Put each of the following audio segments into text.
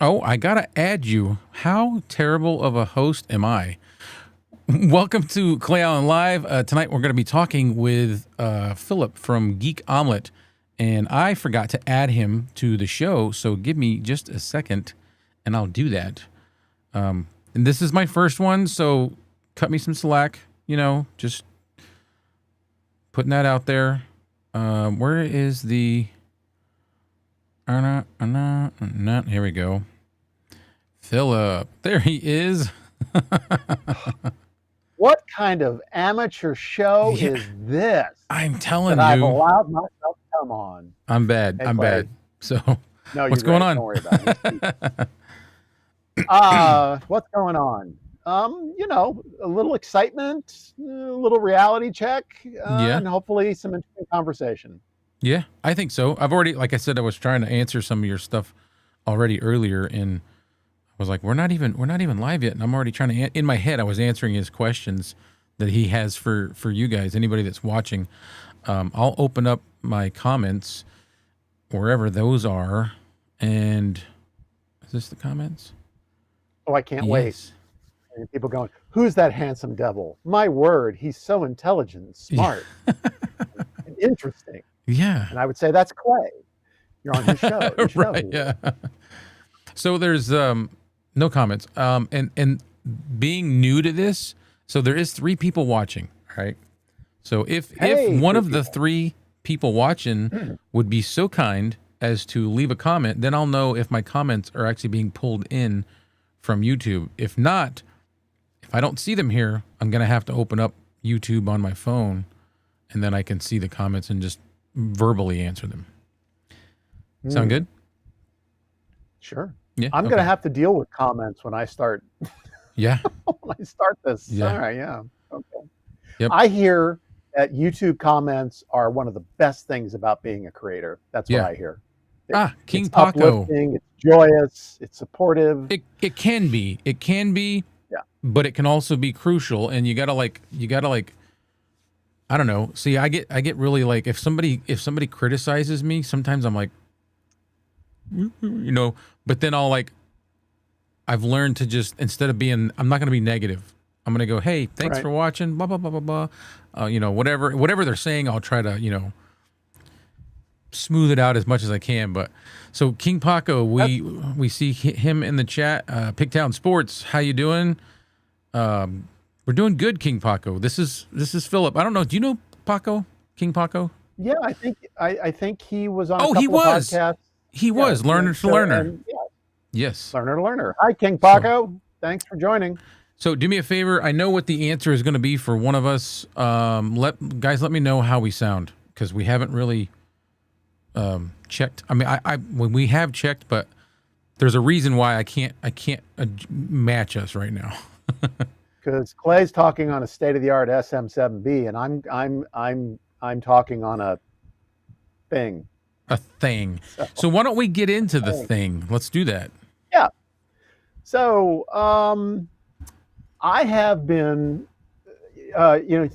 Oh, I gotta add you. How terrible of a host am I? Welcome to Clay Allen Live. Tonight we're going to be talking with Philip from Geek Omelet, and I forgot to add him to the show. So give me just a second, and I'll do that. And this is my first one, so cut me some slack. Just putting that out there. Where is the? Here we go. Philip, there he is. What kind of amateur show Yeah, is this I'm that telling I've you, allowed myself to come on? I'm bad. Hey, I'm Clay. bad. So, No, what's you're going great. on? Don't worry about it. What's going on? A little excitement, a little reality check, Yeah, and hopefully some interesting conversation. yeah, I think so. I've already, like I said, I was trying to answer some of your stuff already earlier, and I was like, we're not even live yet, and I'm already trying to. In my head, I was answering his questions that he has for you guys, anybody that's watching. I'll open up my comments wherever those are, and is this the comments? Oh, I can't wait. Yes. And people going, "Who's that handsome devil?" My word, he's so intelligent and Yeah. smart and interesting. Yeah. And I would say that's Clay. You're on his show. You should know Right. who he is. Yeah. So there's no comments. And being new to this, so there is 3 people watching, right? So if Hey, one three of the people. 3 people watching would be so kind as to leave a comment, then I'll know if my comments are actually being pulled in from YouTube. If not, if I don't see them here, I'm gonna have to open up YouTube on my phone, and then I can see the comments and just verbally answer them. Sound good? Sure. Yeah. I'm gonna Okay. have to deal with comments when I start Yeah. when I start this. Yeah. All right, yeah. Okay. Yep. I hear that YouTube comments are one of the best things about being a creator. That's what Yeah. I hear. It, King it's Paco. uplifting, it's joyous, it's supportive. It can be. It can be, Yeah. but it can also be crucial, and you gotta like I don't know. See, I get really like if somebody criticizes me, sometimes I'm like, but then I've learned to just, instead of being, I'm not gonna be negative. I'm gonna go, hey, thanks Right. for watching, blah blah blah blah blah. Whatever they're saying, I'll try to smooth it out as much as I can. But so King Paco, That's we see him in the chat. Pigtown Sports, how you doing? We're doing good, King Paco. This is Philip. I don't know. Do you know Paco? King Paco? yeah, I think he was on a Oh, he couple of was. podcasts. He Yeah, was learner to so learner. and yeah, Yes. learner to learner. Hi, King So Paco. Thanks for joining. so do me a favor. I know what the answer is going to be for one of us. Let me know how we sound, because we haven't really checked. I mean, we have checked, but there's a reason why I can't match us right now. Because Clay's talking on a state-of-the-art SM7B, and I'm talking on a thing. A thing. So, So why don't we get into the thing. thing? Let's do that. Yeah. So I have been,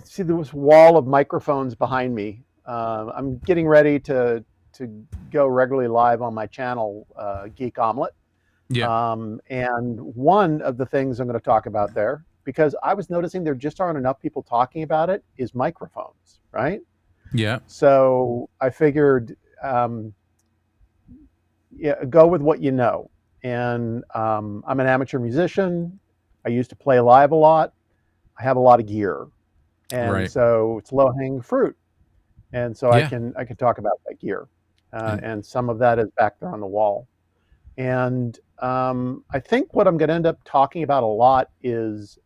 see this wall of microphones behind me. I'm getting ready to go regularly live on my channel, Geek Omelet. Yeah. And one of the things I'm going to talk about there, because I was noticing there just aren't enough people talking about it, is microphones, right? Yeah. So I figured, go with what you know. And I'm an amateur musician. I used to play live a lot. I have a lot of gear, and Right. so it's low-hanging fruit. And so I Yeah. can talk about that gear, And and some of that is back there on the wall. And I think what I'm going to end up talking about a lot is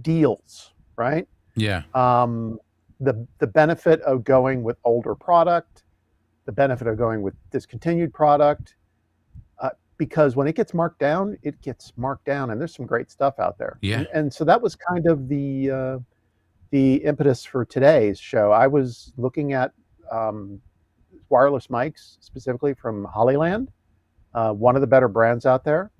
deals, right? yeah. The benefit of going with older product, the benefit of going with discontinued product, because when it gets marked down, and there's some great stuff out there. Yeah. And so that was kind of the impetus for today's show. I was looking at wireless mics, specifically from Hollyland, one of the better brands out there.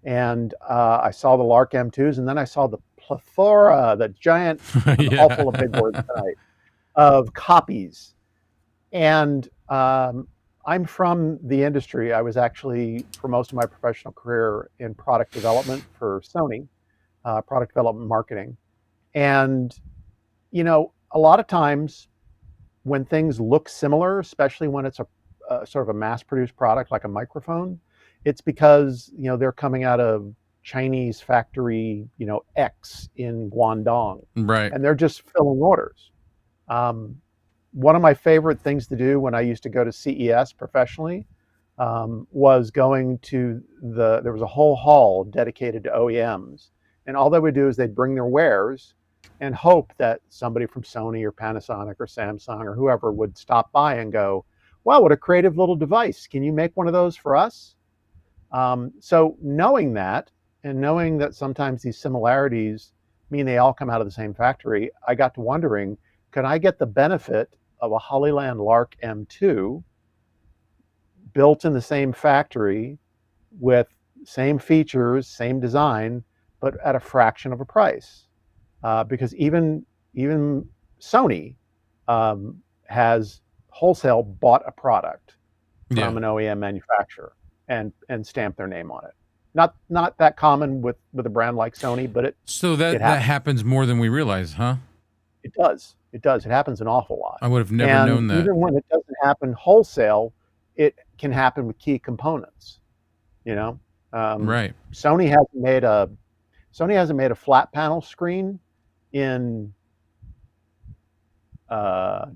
And I saw the Lark M2s, and then I saw the plethora, the giant, I'm all full of big Yeah. words tonight, of copies. And I'm from the industry. I was actually, for most of my professional career, in product development for Sony, product development marketing. And, a lot of times when things look similar, especially when it's a sort of a mass produced product like a microphone, it's because, they're coming out of Chinese factory, X in Guangdong, Right. and they're just filling orders. Um, One of my favorite things to do when I used to go to CES professionally was going to there was a whole hall dedicated to OEMs. And all they would do is they'd bring their wares and hope that somebody from Sony or Panasonic or Samsung or whoever would stop by and go, wow, what a creative little device. Can you make one of those for us? So knowing that, and knowing that sometimes these similarities mean they all come out of the same factory, I got to wondering, can I get the benefit of a Hollyland Lark M2 built in the same factory with same features, same design, but at a fraction of a price? Because even Sony has wholesale bought a product Yeah. from an OEM manufacturer and stamped their name on it. Not that common with a brand like Sony, but So it that happens. happens more than we realize, huh? It does. It does. It happens an awful lot. I would have never And known that. even when it doesn't happen wholesale, it can happen with key components. You know, Right. Sony hasn't made a flat panel screen in.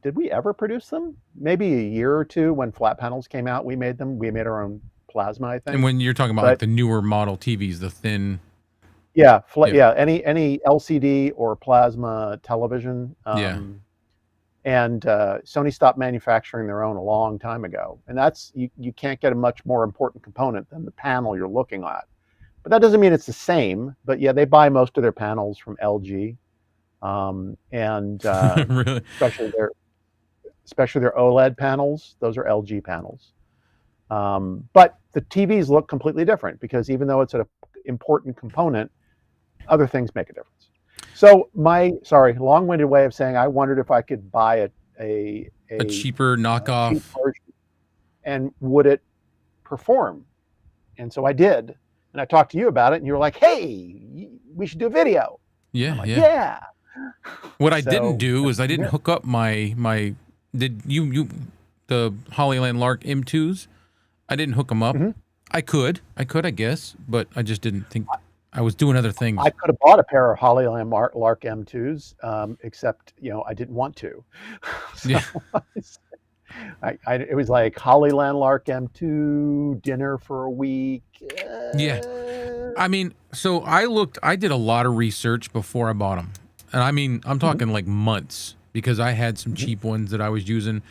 Did we ever produce them? Maybe a year or two when flat panels came out, we made them. We made our own plasma, I And think. when you're talking about like But the newer model TVs, the thin, yeah, yeah, any LCD or plasma television. yeah, And Sony stopped manufacturing their own a long time ago. And that's you can't get a much more important component than the panel you're looking at. But that doesn't mean it's the same. But yeah, they buy most of their panels from LG, and really, especially their OLED panels. Those are LG panels. But the TVs look completely different because even though it's an important component, other things make a difference. So long-winded way of saying I wondered if I could buy a cheaper knockoff. cheap version and would it perform? And so I did, and I talked to you about it, and you were like, "Hey, we should do a video." Yeah, I'm like, yeah. "Yeah." What I So, didn't do is I didn't yeah. hook up my did you the Hollyland Lark M2s? I didn't hook them up. Mhm. I could, I guess, but I just didn't think I was doing other things. I could have bought a pair of Hollyland Lark M2s, except I didn't want to. So Yeah, it was like Hollyland Lark M2 dinner for a week. yeah. I mean, so I did a lot of research before I bought them. And I mean, I'm Mhm, talking like months because I had some mhm, cheap ones that I was using.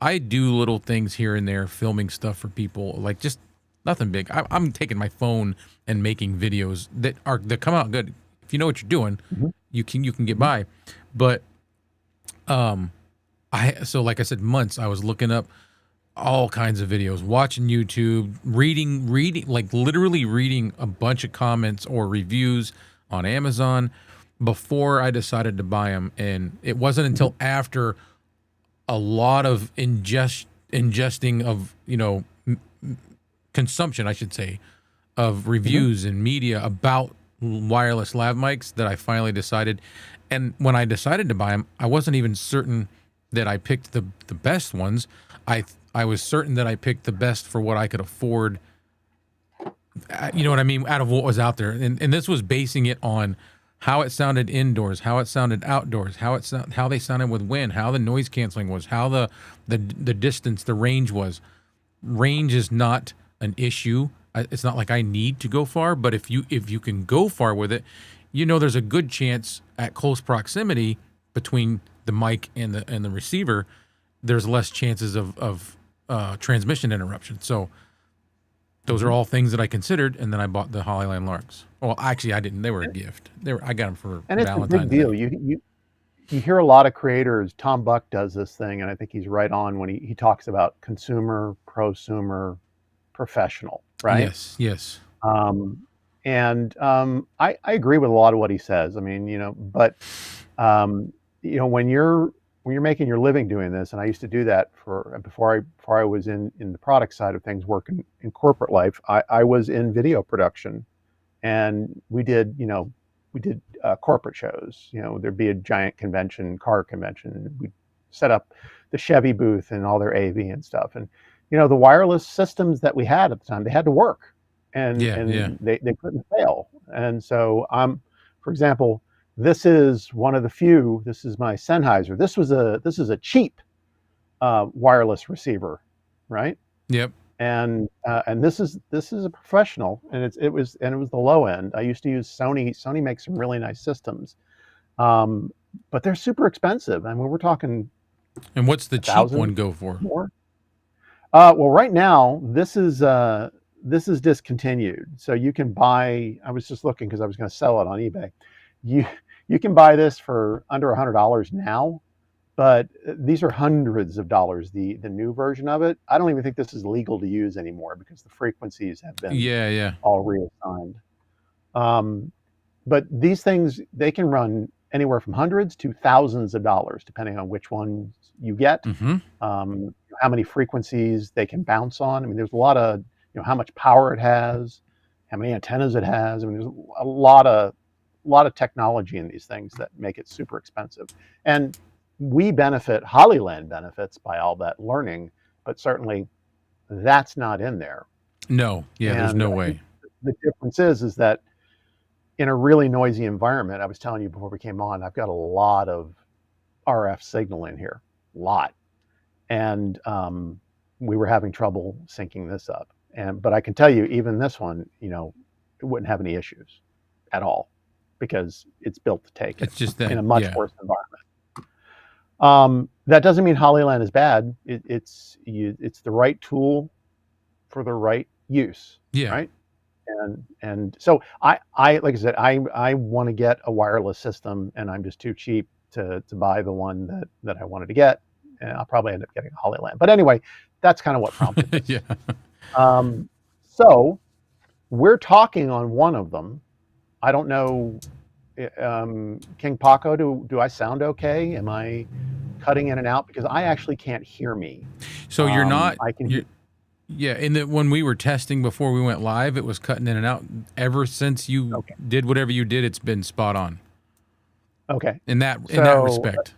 I do little things here and there, filming stuff for people, like just nothing big. I'm taking my phone and making videos that come out good. If you know what you're doing, mhm, you can get mhm, by. But um, so like I said, months I was looking up all kinds of videos, watching YouTube, reading, like literally reading a bunch of comments or reviews on Amazon before I decided to buy them. And it wasn't mhm, until after a lot of ingesting of, consumption, I should say, of mhm. reviews and media about wireless lav mics that I finally decided. And when I decided to buy them, I wasn't even certain that I picked the best ones. I was certain that I picked the best for what I could afford. You know what I mean? Out of what was out there, and this was basing it on how it sounded indoors, how it sounded outdoors, how they sounded with wind, how the noise canceling was, how the distance, the range was. Range is not an issue. It's not like I need to go far, but if you can go far with it, there's a good chance at close proximity between the mic and the receiver, there's less chances of transmission interruption. So those are Mhm. all things that I considered, and then I bought the Hollyland Larks. Well, actually, I didn't. They were a gift. I got them for And it's a big Valentine's deal. Day. You hear a lot of creators. Tom Buck does this thing, and I think he's right on when he talks about consumer, prosumer, professional, right? Yes, yes, Um, and I agree with a lot of what he says. I mean, but um, when when you're making your living doing this, and I used to do that before I was in the product side of things, working in corporate life. I was in video production, and we did corporate shows. There'd be a giant convention, car convention, and we'd set up the Chevy booth and all their AV and stuff. And the wireless systems that we had at the time, they had to work, and Yeah. they couldn't fail. And so for example, this is one of the few. This is my Sennheiser. This is a cheap wireless receiver, right? Yep. And this is a professional, and it was the low end. I used to use Sony. Sony makes some really nice systems, but they're super expensive. I mean, we're talking. And what's the cheap one go for? More. Well, right now this is discontinued, so you can buy. I was just looking because I was going to sell it on eBay. You can buy this for under $100 now, but these are hundreds of dollars. The new version of it, I don't even think this is legal to use anymore because the frequencies have been all reassigned. But these things, they can run anywhere from hundreds to thousands of dollars, depending on which ones you get, how many frequencies they can bounce on. I mean, there's a lot of, how much power it has, how many antennas it has. I mean, there's a lot of technology in these things that make it super expensive. And Hollyland benefits by all that learning, but certainly that's not in there. No, there's no way. The difference is that in a really noisy environment, I was telling you before we came on, I've got a lot of RF signal in here, and we were having trouble syncing this up. But I can tell you, even this one, it wouldn't have any issues at all because it's built to take it's just that, in a much worse environment. That doesn't mean Hollyland is bad. It's the right tool for the right use. Yeah. Right. And so I like I said, I want to get a wireless system, and I'm just too cheap to buy the one that I wanted to get, and I'll probably end up getting a Hollyland. But anyway, that's kind of what prompted this. Yeah. So we're talking on one of them. I don't know, King Paco, do I sound okay? Am I cutting in and out? Because I actually can't hear me. So you're not. I can. Yeah, when we were testing before we went live, it was cutting in and out. Ever since you did whatever you did, it's been spot on. Okay. In that respect.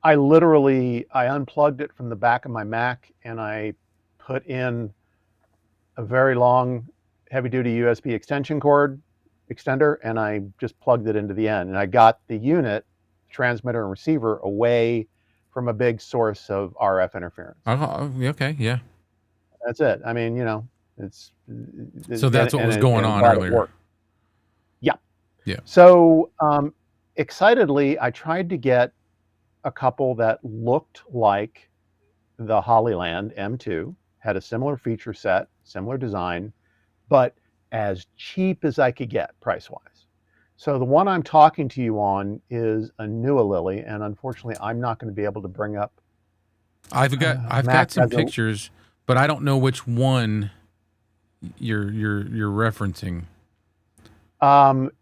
I unplugged it from the back of my Mac, and I put in a very long, heavy-duty USB extension cord extender, and I just plugged it into the end. And I got the unit, transmitter and receiver, away from a big source of RF interference. Okay, yeah. That's it. I mean, it's so that's what was going on earlier. Yeah. Yeah. So excitedly, I tried to get a couple that looked like the Hollyland M2, had a similar feature set, similar design, but as cheap as I could get price-wise. So the one I'm talking to you on is a Nualili, and unfortunately, I'm not going to be able to bring up. I've got some pictures, but I don't know which one you're referencing.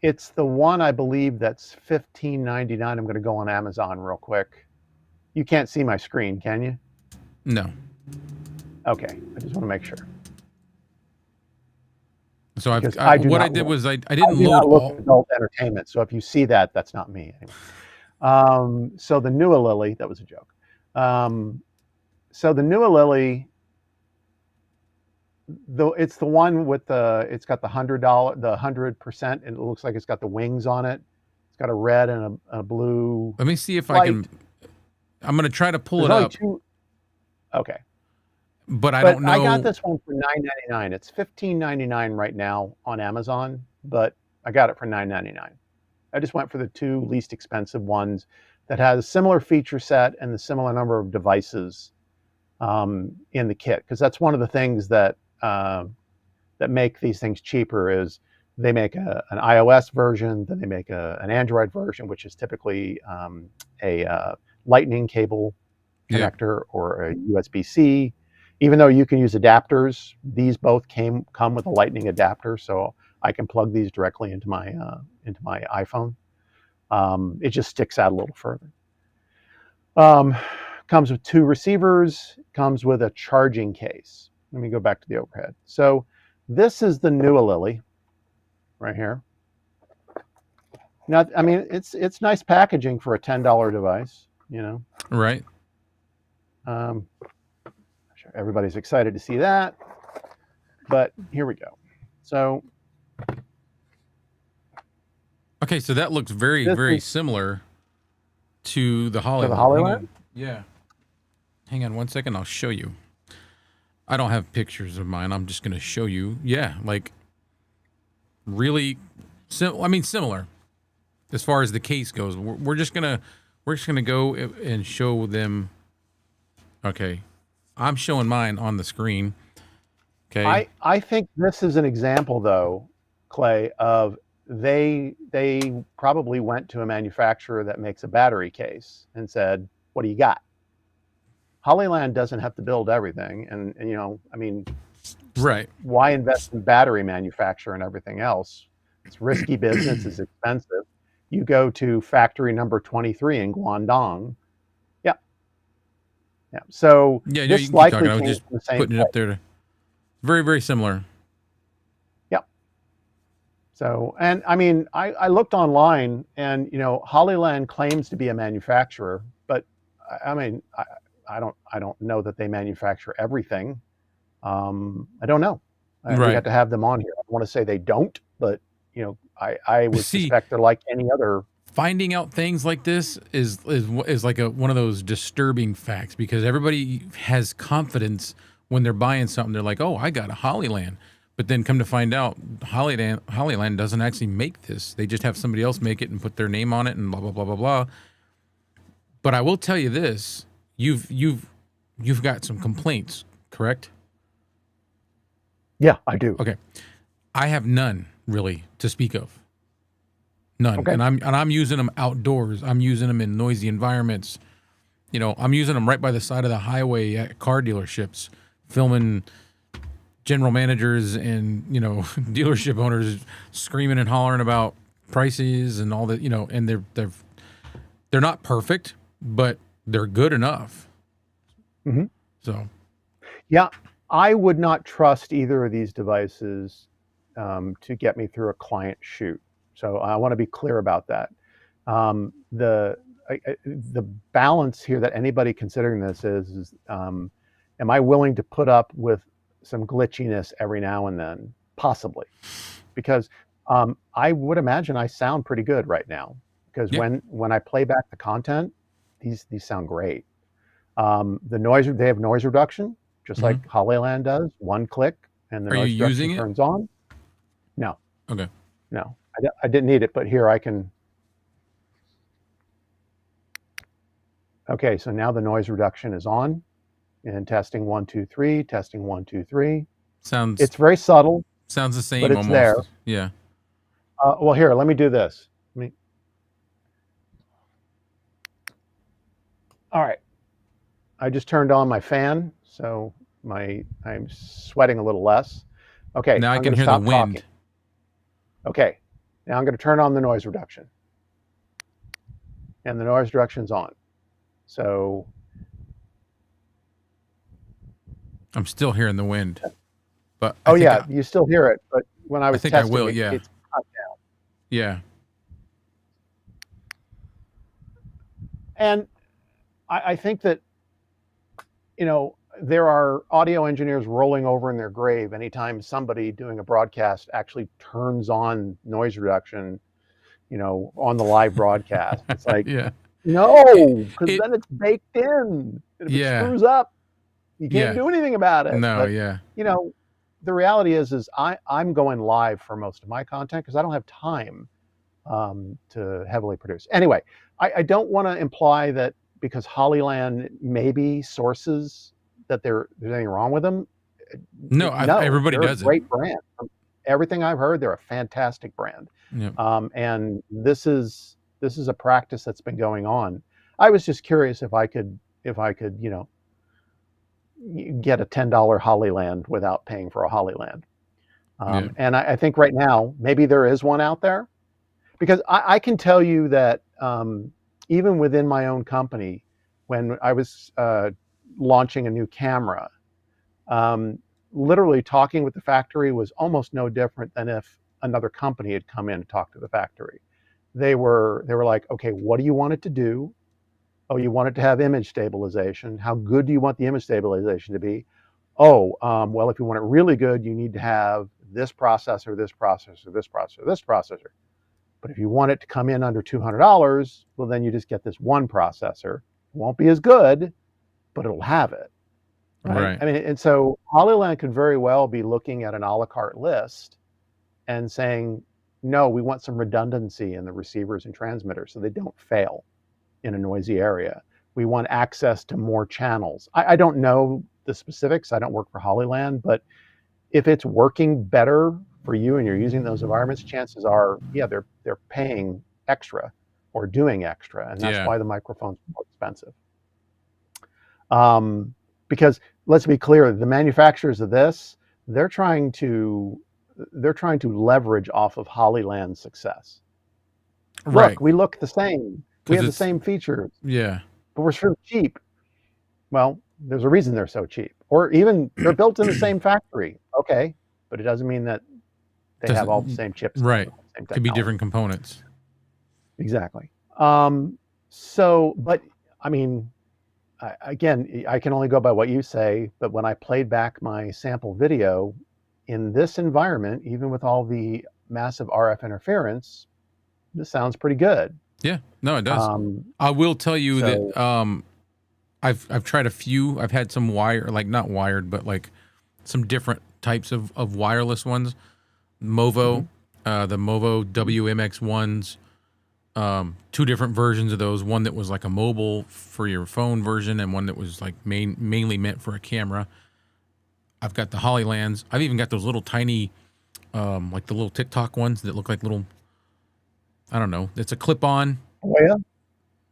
It's the one, I believe, that's $15.99. I'm going to go on Amazon real quick. You can't see my screen, can you? No. Okay, I just want to make sure. So I did was I didn't load all adult entertainment. So if you see that, that's not me anyway. So the Nualili, that was a joke. So the Nualili, it's the one with it's got the $100, the 100%, and it looks like it's got the wings on it. It's got a red and a blue. Let me see if I can. I'm going to try to pull it up. Okay. But I don't know. I got this one for $9.99. It's $15.99 right now on Amazon, but I got it for $9.99. I just went for the two least expensive ones that has a similar feature set and the similar number of devices in the kit, because that's one of the things that make these things cheaper. Is they make an iOS version, then they make an Android version, which is typically a Lightning cable connector or a USB-C. Even though you can use adapters, these both come with a Lightning adapter, so I can plug these directly into my iPhone. It just sticks out a little further. Um, comes with 2 receivers, comes with a charging case. Let me go back to the overhead. So this is the Nualili right here. Now, I mean, it's nice packaging for a $10 device, you know. Right. I'm sure everybody's excited to see that, but here we go. So Okay, so that looks very, this very is similar to the Hollyland. the Hang Holyland. on. Yeah. Hang on one second. I'll show you. I don't have pictures of mine. I'm just going to show you. Yeah, like really, similar as far as the case goes. We're just gonna go and show them. Okay, I'm showing mine on the screen. Okay. I think this is an example, though, Clay, of they probably went to a manufacturer that makes a battery case and said, "What do you got?" Holyland doesn't have to build everything, and you know, I mean, Right. why invest in battery manufacture and everything else? It's risky business. It's expensive. You go to factory number 23 in Guangdong. Yeah, yeah. So Yeah, no, you this can keep likely talking. I was came just from the same putting it place. up there. Very, very similar. Yeah. So, and I mean, I looked online, and you know, Holyland claims to be a manufacturer, but I mean, I don't know that they manufacture everything. I don't know. We Right. have to have them on here. I want to say they don't, but you know, I would See, suspect they're like any other. finding out things like this is like one of those disturbing facts, because everybody has confidence when they're buying something. They're like, "Oh, I got a Holyland," but then come to find out, Holyland doesn't actually make this. They just have somebody else make it and put their name on it and blah blah blah blah blah. But I will tell you this: you've got some complaints, correct? Yeah, I do. Okay, I have none really to speak of. None. Okay. And I'm using them outdoors. I'm using them in noisy environments. You know, I'm using them right by the side of the highway at car dealerships, filming general managers and, you know, dealership owners screaming and hollering about prices and all that, you know, and they're not perfect, but they're good enough. Mhm. So, Yeah, I would not trust either of these devices to get me through a client shoot. So I want to be clear about that. The balance here that anybody considering this is am I willing to put up with some glitchiness every now and then? Possibly, because I would imagine I sound pretty good right now, because yeah. when I play back the content, these sound great. The noise, they have noise reduction, just like Holyland does. One click and the Are you noise reduction using it? turns on. No, Okay. no, I didn't need it, but here I can. Okay, so now the noise reduction is on, and testing 1 2 3, testing 1 2 3. Sounds It's very subtle, the but same it's almost. there. Yeah. Well, here, let me do this. All right. I just turned on my fan, so I'm sweating a little less. Okay, Now I I'm can going to hear the stop wind. talking. Okay, now I'm going to turn on the noise reduction, and the noise reduction's on. So I'm still hearing the wind. But oh yeah, you still hear it, but when I was think I testing will, it, yeah. it's cut down. Yeah. And I think that, you know, there are audio engineers rolling over in their grave anytime somebody doing a broadcast actually turns on noise reduction, you know, on the live broadcast. It's like, Yeah. no, because It- then it's baked in. And if Yeah. it screws up, you can't Yeah. do anything about it. No, But, yeah. you know, the reality is I'm going live for most of my content because I don't have time to heavily produce. Anyway, I don't want to imply that because Holyland maybe sources that there's anything wrong with them. No, everybody they're does a great brand. From everything I've heard, they're a fantastic brand. it. Yeah. And this is a practice that's been going on. I was just curious if I could, you know, get a $10 Holyland without paying for a Holyland. Yeah. And I think right now, maybe there is one out there, because I can tell you that even within my own company, when I was launching a new camera, um, literally talking with the factory was almost no different than if another company had come in and talked to the factory. They were like, okay, what do you want it to do? Oh, you want it to have image stabilization. How good do you want the image stabilization to be? Oh, well, if you want it really good, you need to have this processor, this processor, this processor, this processor. But if you want it to come in under $200, well, then you just get this one processor. It won't be as good, but it'll have it, right? Right. I mean, and so Hollyland could very well be looking at an a la carte list and saying, no, we want some redundancy in the receivers and transmitters so they don't fail in a noisy area. We want access to more channels. I don't know the specifics. I don't work for Hollyland, but if it's working better for you and you're using those environments, chances are, yeah, they're paying extra or doing extra, and that's why the microphone's more expensive. Because let's be clear, the manufacturers of this, they're trying to leverage off of Hollyland's success. Right. Look, we look the same. We have the same features. Yeah. But we're so cheap. Well, there's a reason they're so cheap. Or even they're built in the same factory. Okay, but it doesn't mean that they have all the same chips. Right. Same could be different components. Exactly. So, but I mean, again, I can only go by what you say, but when I played back my sample video in this environment, even with all the massive RF interference, this sounds pretty good. Yeah, no, it does. I will tell you that I've tried a few. I've had some like not wired, but like some different types of wireless ones. Movo, the Movo WMX ones. Two different versions of those. One that was like a mobile for your phone version, and one that was like mainly meant for a camera. I've got the Hollylands. I've even got those little tiny, like the little TikTok ones that look like little. I don't know. It's a clip-on. Oh yeah.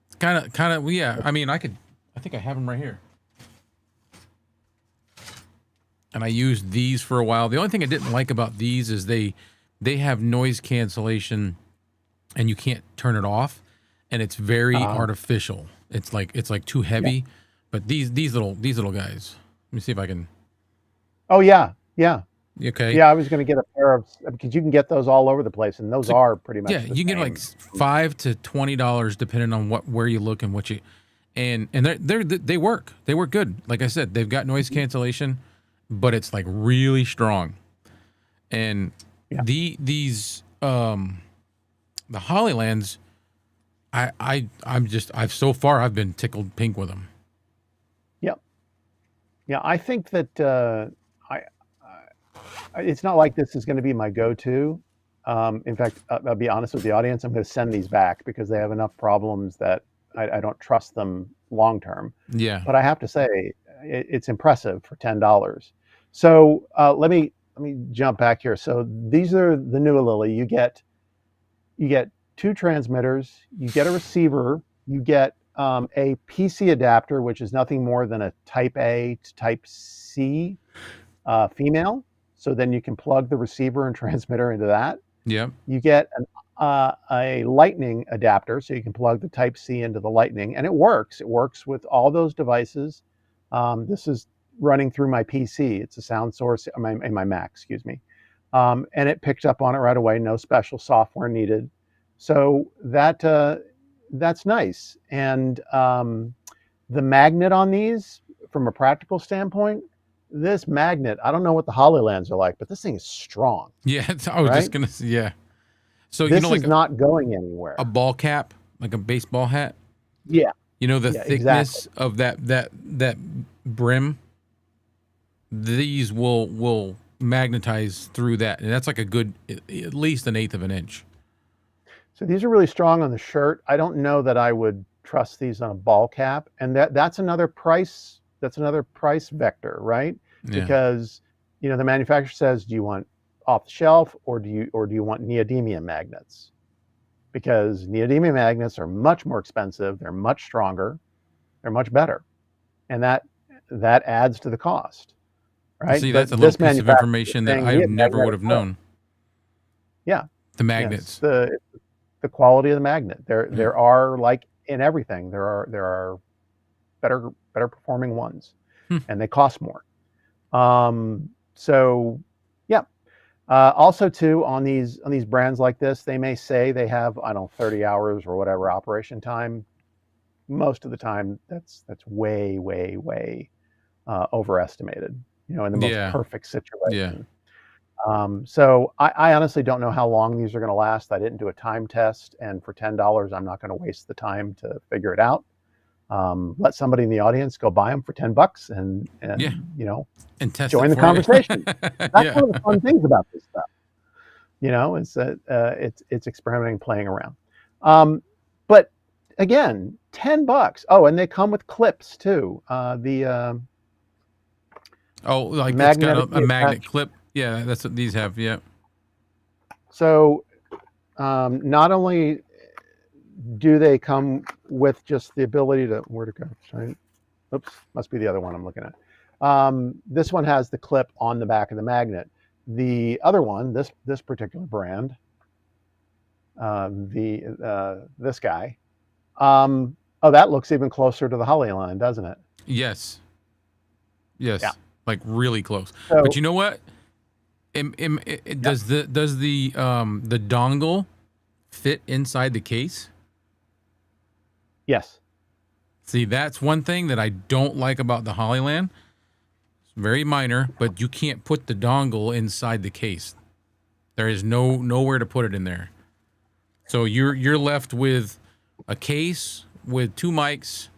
It's kind of. Yeah. I mean, I think I have them right here. And I used these for a while. The only thing I didn't like about these is they have noise cancellation, and you can't turn it off, and it's very artificial. It's like too heavy. Yeah. But these little guys. Let me see if I can. Oh yeah, yeah. Okay. Yeah, I was going to get a pair of, because you can get those all over the place, and those are pretty much. Yeah, you can get like $5 to $20 depending on where you look and what you, and they work. They work good. Like I said, they've got noise cancellation, but it's like really strong. And these the Hollylands, I've so far I've been tickled pink with them. Yep. Yeah, I think that it's not like this is going to be my go-to. In fact, I'll be honest with the audience. I'm going to send these back because they have enough problems that I don't trust them long term. Yeah. But I have to say, it's impressive for $10. So let me jump back here. So these are the new Lily. You get two transmitters. You get a receiver. You get a PC adapter, which is nothing more than a Type A to Type C female. So then you can plug the receiver and transmitter into that. Yeah. You get a lightning adapter, so you can plug the Type C into the lightning, and it works. It works with all those devices. This is running through my PC. It's a sound source in my Mac, excuse me. And it picked up on it right away. No special software needed. So that's nice. And the magnet on these, from a practical standpoint, this magnet, I don't know what the Hollylands are like, but this thing is strong. Yeah, I was just gonna say, yeah. So this is not going anywhere. A ball cap, like a baseball hat. Yeah. You know the thickness of that brim. These will magnetize through that, and that's like a good, at least 1/8 of an inch. So these are really strong on the shirt. I don't know that I would trust these on a ball cap, and that's another price. That's another price vector, right? Yeah. Because the manufacturer says, do you want off the shelf or do you want neodymium magnets? Because neodymium magnets are much more expensive, they're much stronger, they're much better. And that adds to the cost. Right? See, that's a little piece of information that I never would have known. Yeah. The magnets. Yes, the quality of the magnet. There are, like in everything, there are better performing ones, Hmm. and they cost more. So yeah. Also, too, on these brands like this, they may say they have, I don't know, 30 hours or whatever operation time. Most of the time, that's way, way, way overestimated. You know, in the most Yeah. perfect Yeah. situation. So I honestly don't know how long these are going to last. I didn't do a time test, and for $10, I'm not going to waste the time to figure it out. Let somebody in the audience go buy them for $10 Yeah. and you know, And test join it the for you. conversation. That's Yeah. one of the fun things about this stuff. You know, is that it's experimenting, playing around. But again, $10. Oh, and they come with clips too. The Oh, like it's got a magnetically magnet attached. clip. Yeah, that's what these have. Yeah. So not only do they come with just the ability to where to go? Sorry. Oops, must be the other one I'm looking at. This one has the clip on the back of the magnet. The other one, this particular brand, this guy. Oh, that looks even closer to the Hollyline, doesn't it? Yes. Yeah. Yes. Like really close. But So you know what? yeah, Does the dongle fit inside the case? yes. See, that's one thing that I don't like about the Hollyland. It's very minor, but you can't put the dongle inside the case. There is nowhere to put it in there. So you're left with a case with two mics.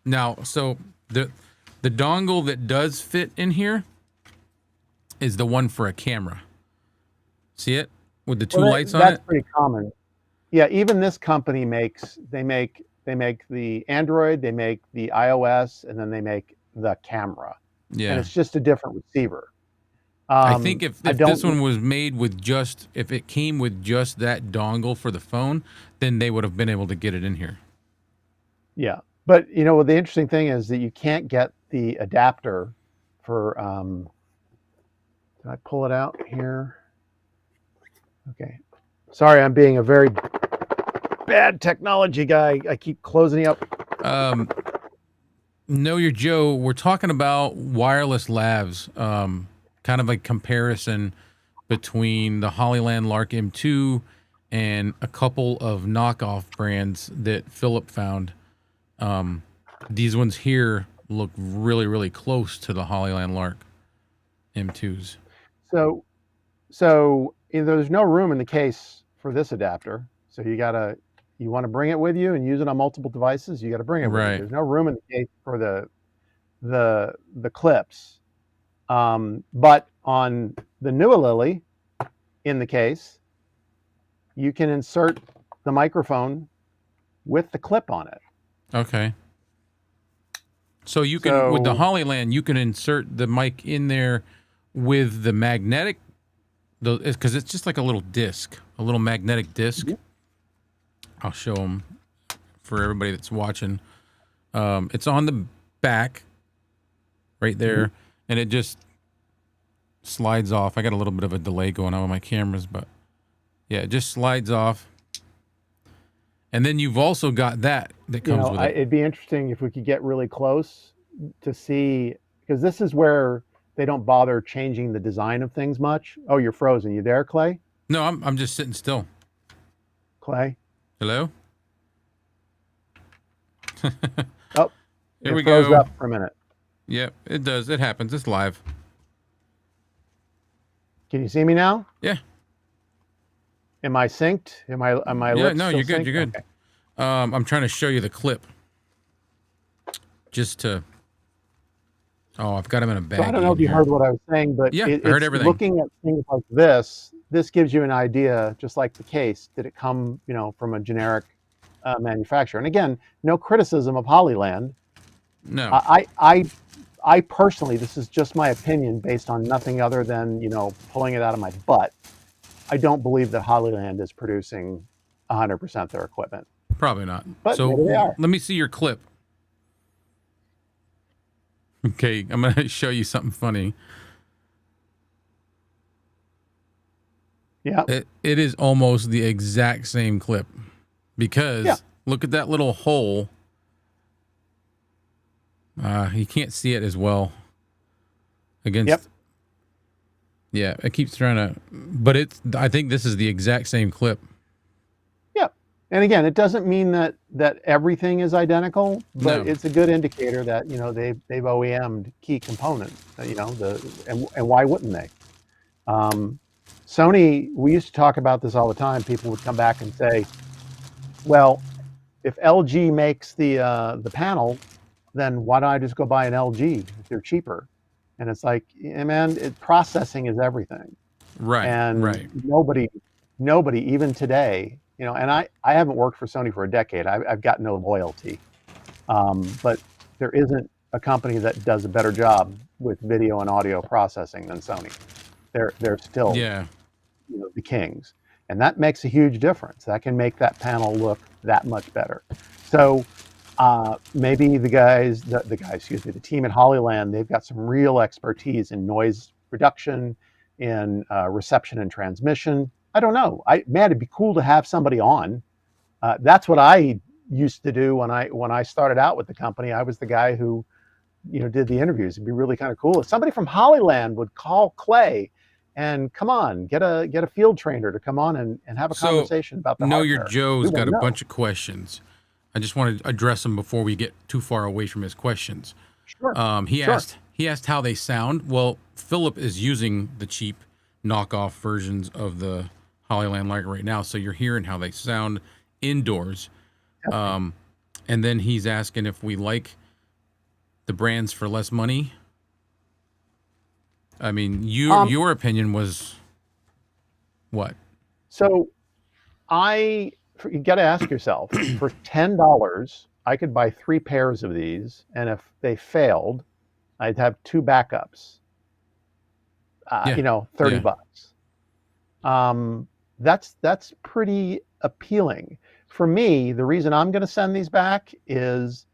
Now, so the dongle that does fit in here is the one for a camera. See it with the two Well, lights on that's it? pretty common. Yeah, even this company they make the Android, they make the iOS, and then they make the camera, and Yeah. it's just a different receiver. I think I if this don't. one was made with just if it came with just that dongle for the phone, then they would have been able to get it in here. Yeah, but you know the interesting thing is that you can't get the adapter for. Did I pull it out here? Okay. Sorry, I'm being a very bad technology guy. I keep closing up. Know Your Joe, we're talking about wireless lavs, kind of a comparison between the Hollyland Lark M2 and a couple of knockoff brands that Philip found. These ones here look really, really close to the Hollyland Lark M2s. So, there's no room in the case for this adapter. So you want to bring it with you and use it on multiple devices. You got to bring it with you. Right. There's no room in the case for the clips. But on the New Lily, in the case, you can insert the microphone with the clip on it. Okay. So you can with the So Hollyland, you can insert the mic in there with the magnetic, because it's just like a little disc, a little magnetic disc. yeah, I'll show them for everybody that's watching. It's on the back, right there, and it just slides off. I got a little bit of a delay going on with my cameras, but yeah, it just slides off. And then you've also got that comes with it. it'd be interesting if we could get really close to see, because this is where they don't bother changing the design of things much. Oh, you're frozen. You there, Clay? No, I'm just sitting still. Clay? Hello? Oh, Here it we froze go. up for a minute. Yep, it does. It happens. It's live. Can you see me now? Yeah. Am I synced? Am my Yeah, lips no, still you're good. synced? You're good. Okay. I'm trying to show you the clip. Just to. Oh, I've got him in a bag. So I don't know if you heard what I was saying, but Yeah, I heard it's everything. looking at things like this. This gives you an idea, just like the case. Did it come, from a generic manufacturer? And again, no criticism of Hollyland. No. I personally, this is just my opinion based on nothing other than pulling it out of my butt. I don't believe that Hollyland is producing 100% their equipment. Probably not. But So maybe they are. let me see your clip. Okay, I'm going to show you something funny. Yeah. It is almost the exact same clip because look at that little hole You can't see it as well Yep. against. Yeah, it keeps trying to, but I think this is the exact same clip. Yep. And again, it doesn't mean that everything is identical, but No. it's a good indicator that they've OEM'd key components. And why wouldn't they? Sony, we used to talk about this all the time. People would come back and say, well, if LG makes the panel, then why don't I just go buy an LG if they're cheaper? And it's like, yeah, man, processing is everything. Right. And Right. nobody, even today, and I haven't worked for Sony for a decade. I've got no loyalty. But there isn't a company that does a better job with video and audio processing than Sony. They're still Yeah. the kings, and that makes a huge difference. That can make that panel look that much better. So maybe the team at Hollyland, they've got some real expertise in noise reduction, in reception and transmission. I don't know. Man, it'd be cool to have somebody on. That's what I used to do when I started out with the company. I was the guy who did the interviews. It'd be really kind of cool if somebody from Hollyland would call Clay and come on, get a field trainer to come on and have a conversation about the Know Your hardware. We Joe's want got to a know. bunch of questions. I just want to address them before we get too far away from his questions. Sure. He Sure. asked how they sound. Well, Philip is using the cheap knockoff versions of the Hollyland Lark right now, so you're hearing how they sound indoors. And then he's asking if we like the brands for less money. I mean, your opinion was what? So you got to ask yourself, for $10, I could buy 3 pairs of these, and if they failed, I'd have 2 backups. Yeah. 30 Yeah. bucks. That's pretty appealing. For me, the reason I'm going to send these back is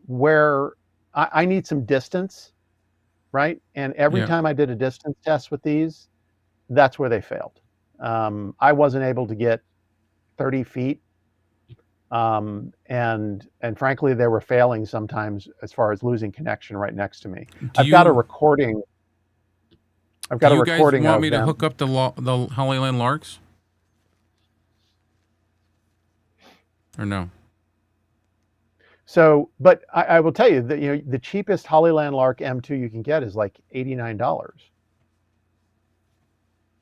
where I need some distance, right? And every Yeah. time I did a distance test with these, that's where they failed. I wasn't able to get 30 feet. And frankly, they were failing sometimes as far as losing connection right next to me. I've got a recording. I've got Do a you guys recording want of me to them. hook up the Hollyland Larks? Or no? So, but I will tell you that the cheapest Hollyland Lark M2 you can get is like $89.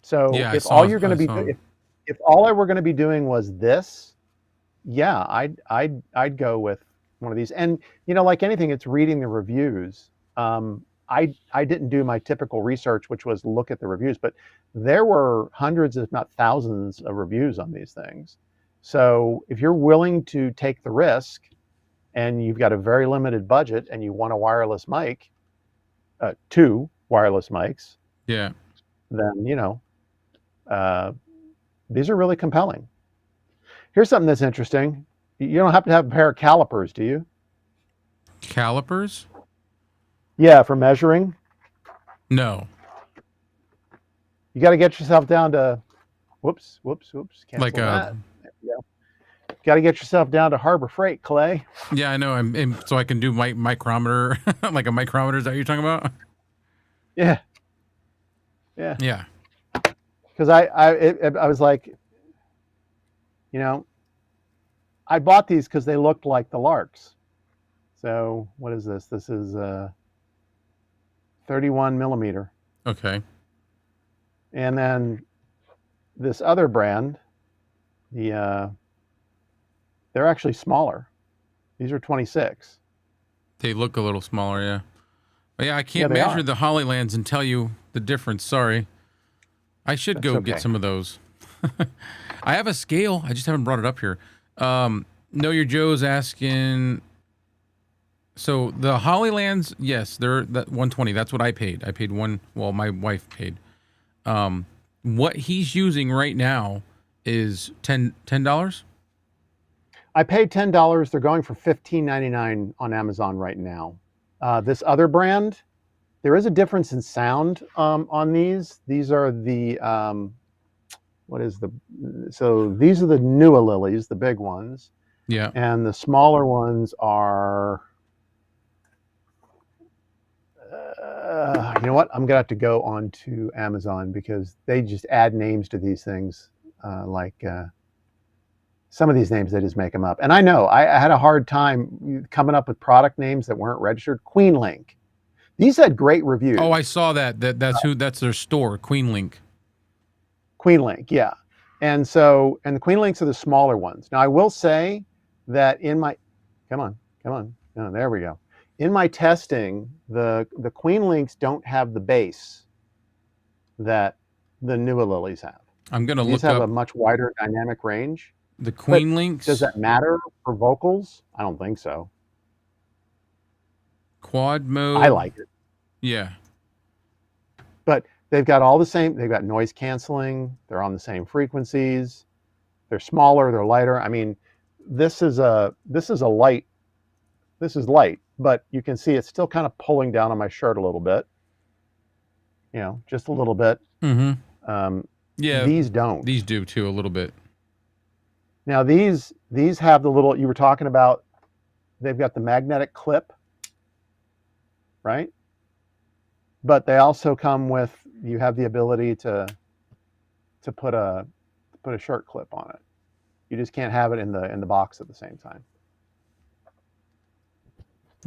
So Yeah, if all you're going to be if all I were going to be doing was this, yeah, I'd go with one of these. And like anything, it's reading the reviews. I didn't do my typical research, which was look at the reviews, but there were hundreds, if not thousands, of reviews on these things. So if you're willing to take the risk, and you've got a very limited budget, and you want a wireless mic, 2 wireless mics, Yeah. then these are really compelling. Here's something that's interesting. You don't have to have a pair of calipers, do you? Calipers? Yeah, for measuring. No. You got to get yourself down to, whoops. Cancel Like that. There we go. Got to get yourself down to Harbor Freight, Clay. Yeah, I know. So I can do my micrometer, like a micrometer. Is that what you're talking about? Yeah. Yeah. Because I was like, I bought these because they looked like the Larks. So what is this? This is 31 millimeter. Okay. And then this other brand, they're actually smaller. These are 26. They look a little smaller, yeah. But yeah, I can't Yeah, they measure are. the Hollylands and tell you the difference. Sorry. I should That's go okay. get some of those. I have a scale. I just haven't brought it up here. Know Your Joe's asking. So the Hollylands, yes, they're that 120. That's what I paid. I paid one. Well, my wife paid. What he's using right now is $10. I paid $10. They're going for $15.99 on Amazon right now. This other brand, there is a difference in sound on these. These are the so these are the Nualilies, the big ones. Yeah. And the smaller ones are You know what? I'm gonna have to go on to Amazon because they just add names to these things. Some of these names they just make them up. And I know I had a hard time coming up with product names that weren't registered. Queen Link. These had great reviews. Oh, I saw that. That's their store, Queen Link. Queen Link, yeah. And the Queen Links are the smaller ones. Now I will say that in my, come on. Oh, there we go. In my testing, the Queen Links don't have the base that the Nua Lilies have. I'm gonna These look have up a much wider dynamic range. the Queen Links. Does that matter for vocals? I don't think so. Quad mode. I like it. Yeah. But they've got all the same. They've got noise canceling. They're on the same frequencies. They're smaller. They're lighter. I mean, this is a light. This is light, but you can see it's still kind of pulling down on my shirt a little bit. You know, just a little bit. Mm-hmm. Yeah. These don't. These do too, a little bit. Now these have the little you were talking about. They've got the magnetic clip, right? But they also come with, you have the ability to put a shirt clip on it. You just can't have it in the box at the same time.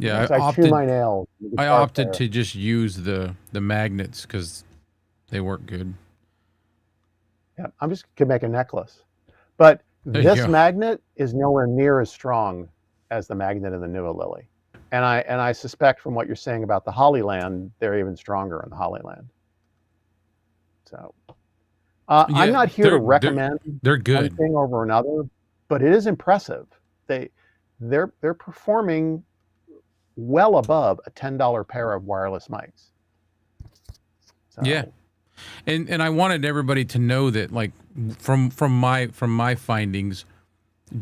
Yeah, I chew my nails. I opted to just use the magnets because they work good. Yeah, I'm just gonna make a necklace. But There you this go. magnet is nowhere near as strong as the magnet in the Nua Lily. And I suspect from what you're saying about the Hollyland, they're even stronger in the Hollyland. So I'm not here to recommend they're good one thing over another, but it is impressive. They're performing well above a $10 pair of wireless mics. So, yeah. And I wanted everybody to know that, like, from my findings,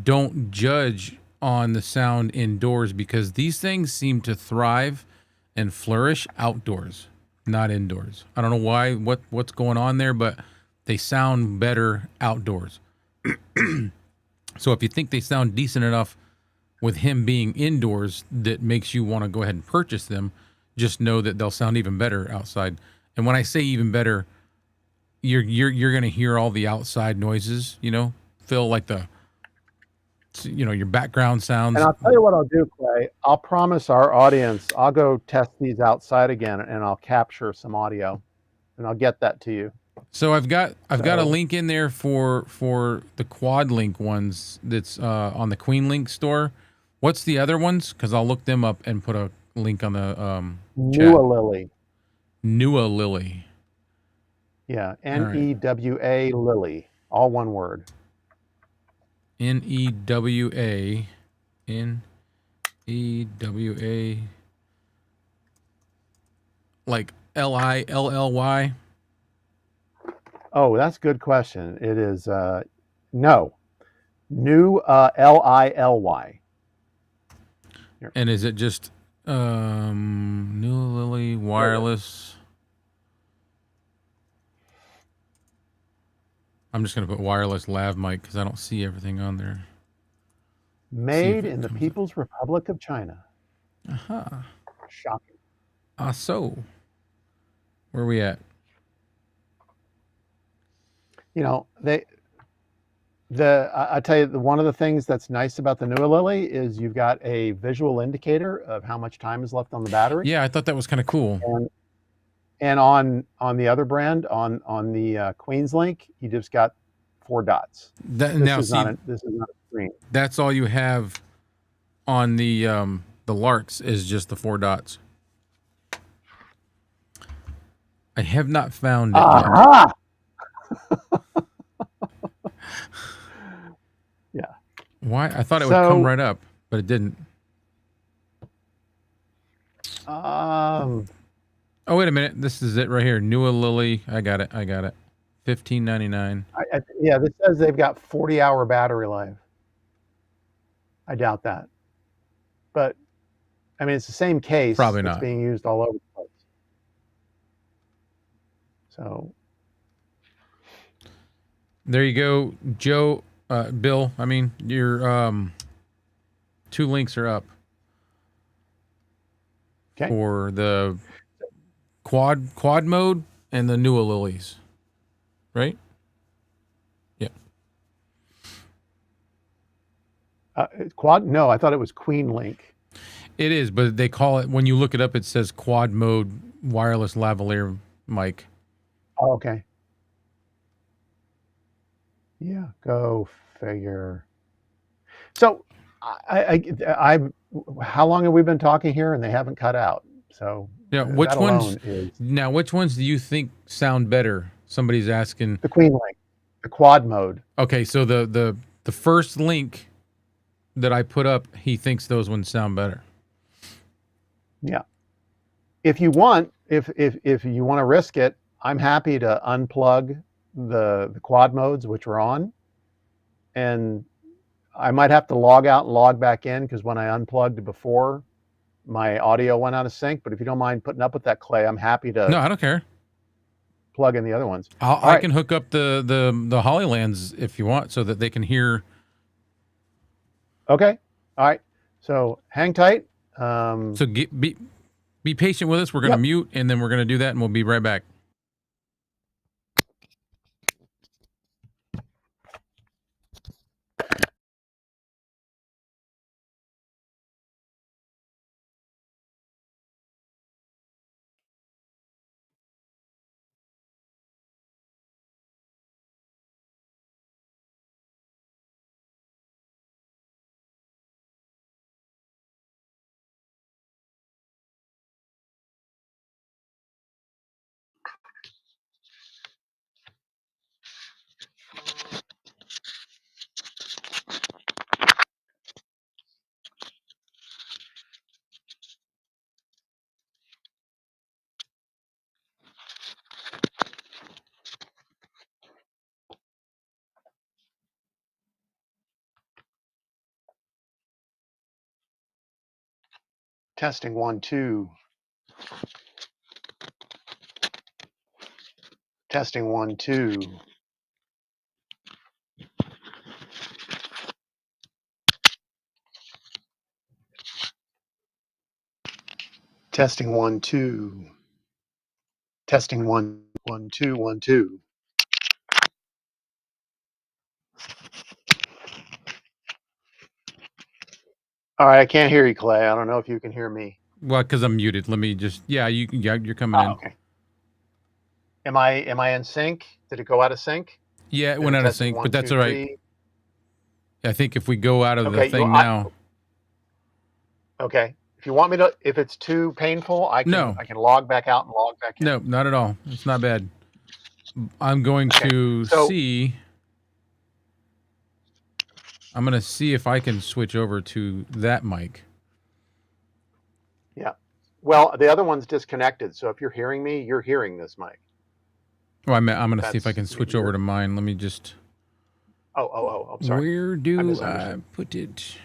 don't judge on the sound indoors, because these things seem to thrive and flourish outdoors, not indoors. I don't know why, what's going on there, but they sound better outdoors. So if you think they sound decent enough with him being indoors, that makes you want to go ahead and purchase them, just know that they'll sound even better outside. And when I say even better, you're going to hear all the outside noises, you know, feel like your background sounds. And I'll tell you what I'll do, Clay. I'll promise our audience, I'll go test these outside again and I'll capture some audio and I'll get that to you. So I've got a link in there for the Quad Link ones that's on the Queen Link store. What's the other ones? Because I'll look them up and put a link on the chat. Nua Lily. Nua Lily. Yeah, Newa Lily, all one word. Newa, like Lilly. Oh, that's a good question. It is no, New Lily. And is it just Nua Lily wireless? I'm just gonna put wireless lav mic because I don't see everything on there. Made in the People's Republic of China. Aha. Shocking. So where are we at? You know, I tell you, one of the things that's nice about the Nua Lily is you've got a visual indicator of how much time is left on the battery. Yeah, I thought that was kind of cool. And on the other brand, on the Queen's Link, you just got 4 dots. This is not a screen. That's all you have on the Larks is just the 4 dots. I have not found it yet. Yeah. Why? I thought it would come right up, but it didn't. Oh, wait a minute. This is it right here. Nua Lily. I got it. $15.99. Yeah, this says they've got 40-hour battery life. I doubt that. But, I mean, it's the same case. Probably not. It's being used all over the place. So. There you go, Joe. Bill, I mean, your 2 links are up. Okay. For the quad mode and the Nua Lilies, right? Yeah. Quad? No, I thought it was Queen Link. It is, but they call it, when you look it up, it says quad mode wireless lavalier mic. Oh, okay. Yeah, go figure. So, how long have we been talking here, and they haven't cut out? So Yeah, that alone is which ones do you think sound better? Somebody's asking. the Queen Link, the quad mode. Okay, so the first link that I put up, he thinks those ones sound better. Yeah. If you want, if you want to risk it, I'm happy to unplug the quad modes which are on, and I might have to log out and log back in because when I unplugged before, my audio went out of sync. But if you don't mind putting up with that, Clay, I'm happy to No, I don't care. plug in the other ones. I can hook up the Hollylands if you want, so that they can hear. Okay. All right. So hang tight. So be patient with us. We're going to mute, and then we're going to do that, and we'll be right back. Testing 1 2. Testing 1 2. Testing 1 2. Testing 1 1 2 1 2. All right, I can't hear you, Clay. I don't know if you can hear me. Well, because I'm muted. Let me just. Yeah, you're coming in. Okay. Am I in sync? Did it go out of sync? Yeah, it went out of sync, but that's all right. I think if we go out of the thing now. Okay. If you want me to, if it's too painful, I can log back out and log back in. No, not at all. It's not bad. I'm going to see. I'm going to see if I can switch over to that mic. Yeah. Well, the other one's disconnected, so if you're hearing me, you're hearing this mic. Well, I'm going to see if I can switch over to mine. Let me just. Oh, I'm sorry. Where do I put it?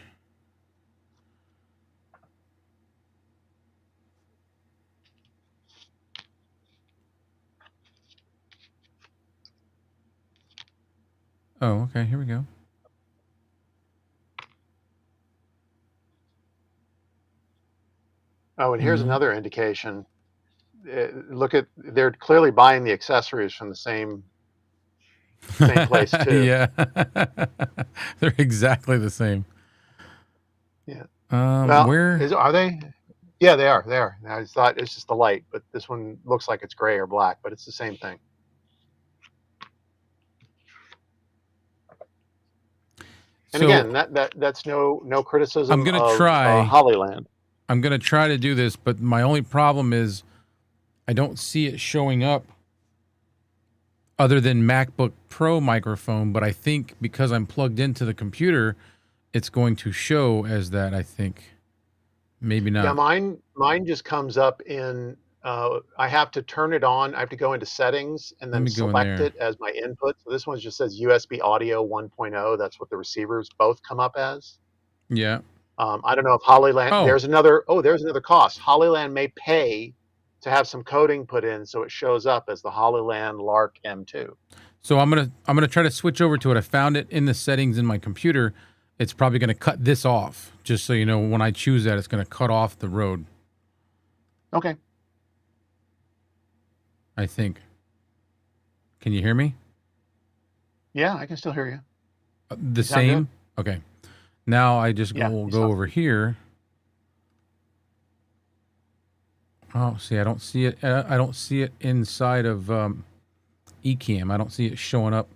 Oh, okay. Here we go. Oh, and here's another indication. Look at, they're clearly buying the accessories from the same place too. Yeah, they're exactly the same. Yeah. Well, are they? Yeah, they are. They are. I thought it's just the light, but this one looks like it's gray or black, but it's the same thing. And again, that's no criticism. I'm gonna try Hollyland. I'm gonna try to do this, but my only problem is I don't see it showing up other than MacBook Pro microphone. But I think because I'm plugged into the computer, it's going to show as that. I think maybe not. Yeah, mine just comes up in. I have to turn it on. I have to go into settings and then select it as my input. So this one just says USB audio 1.0. That's what the receivers both come up as. Yeah. I don't know if Hollyland. There's another cost. Hollyland may pay to have some coding put in so it shows up as the Hollyland Lark M2. So I'm gonna try to switch over to it. I found it in the settings in my computer. It's probably gonna cut this off. Just so you know, when I choose that, it's gonna cut off the Rode. Okay. I think. Can you hear me? Yeah, I can still hear you. The You sound good. same? Okay. Now I just Yeah, will you go sound. over here. Oh, see, I don't see it. I don't see it inside of Ecamm. I don't see it showing up.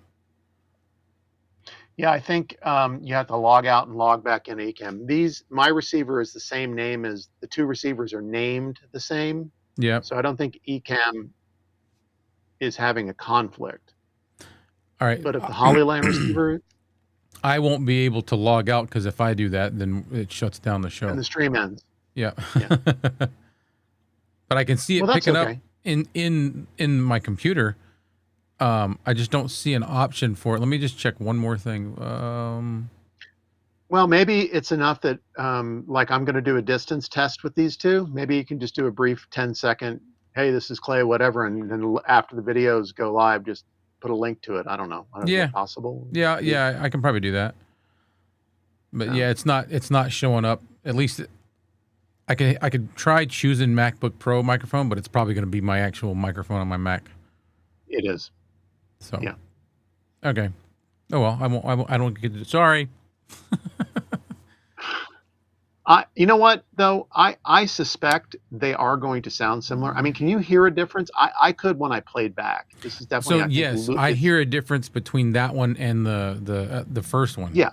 Yeah, I think you have to log out and log back in Ecamm. My receiver is the same name as the two receivers are named the same, Yep. so I don't think Ecamm is having a conflict. All right. But if the Hollyland receiver I won't be able to log out because if I do that, then it shuts down the and show. the stream ends, Yeah. yeah. But I can see Well, it that's picking up okay. in my computer. I just don't see an option for it. Let me just check one more thing. Well, maybe it's enough that, like, I'm going to do a distance test with these two. Maybe you can just do a brief 10-second, hey, this is Clay, whatever, and then after the videos go live, just put a link to it. I don't know. Is Yeah, that possible? yeah, I can probably do that. But So, yeah, it's not showing up. At least I could try choosing MacBook Pro microphone, but it's probably going to be my actual microphone on my Mac. it is. So Yeah. okay. Oh well, I don't get it. Sorry. You know what though? I suspect they are going to sound similar. I mean, can you hear a difference? I could when I played back. This is So definitely, I think, yes, I it's, hear a difference between that one and the first one. yeah,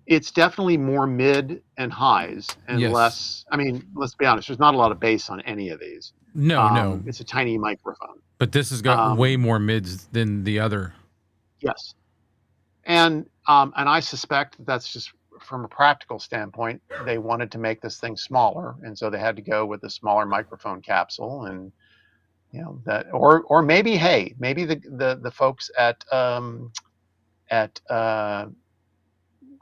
it's definitely more mid and highs and Yes. less. I mean, let's be honest. There's not a lot of bass on any of these. No. It's a tiny microphone. But this has got way Um, more mids than the other. yes, and I suspect that's just from a practical standpoint. They wanted to make this thing smaller, and so they had to go with a smaller microphone capsule. And that, or maybe, hey, maybe the folks at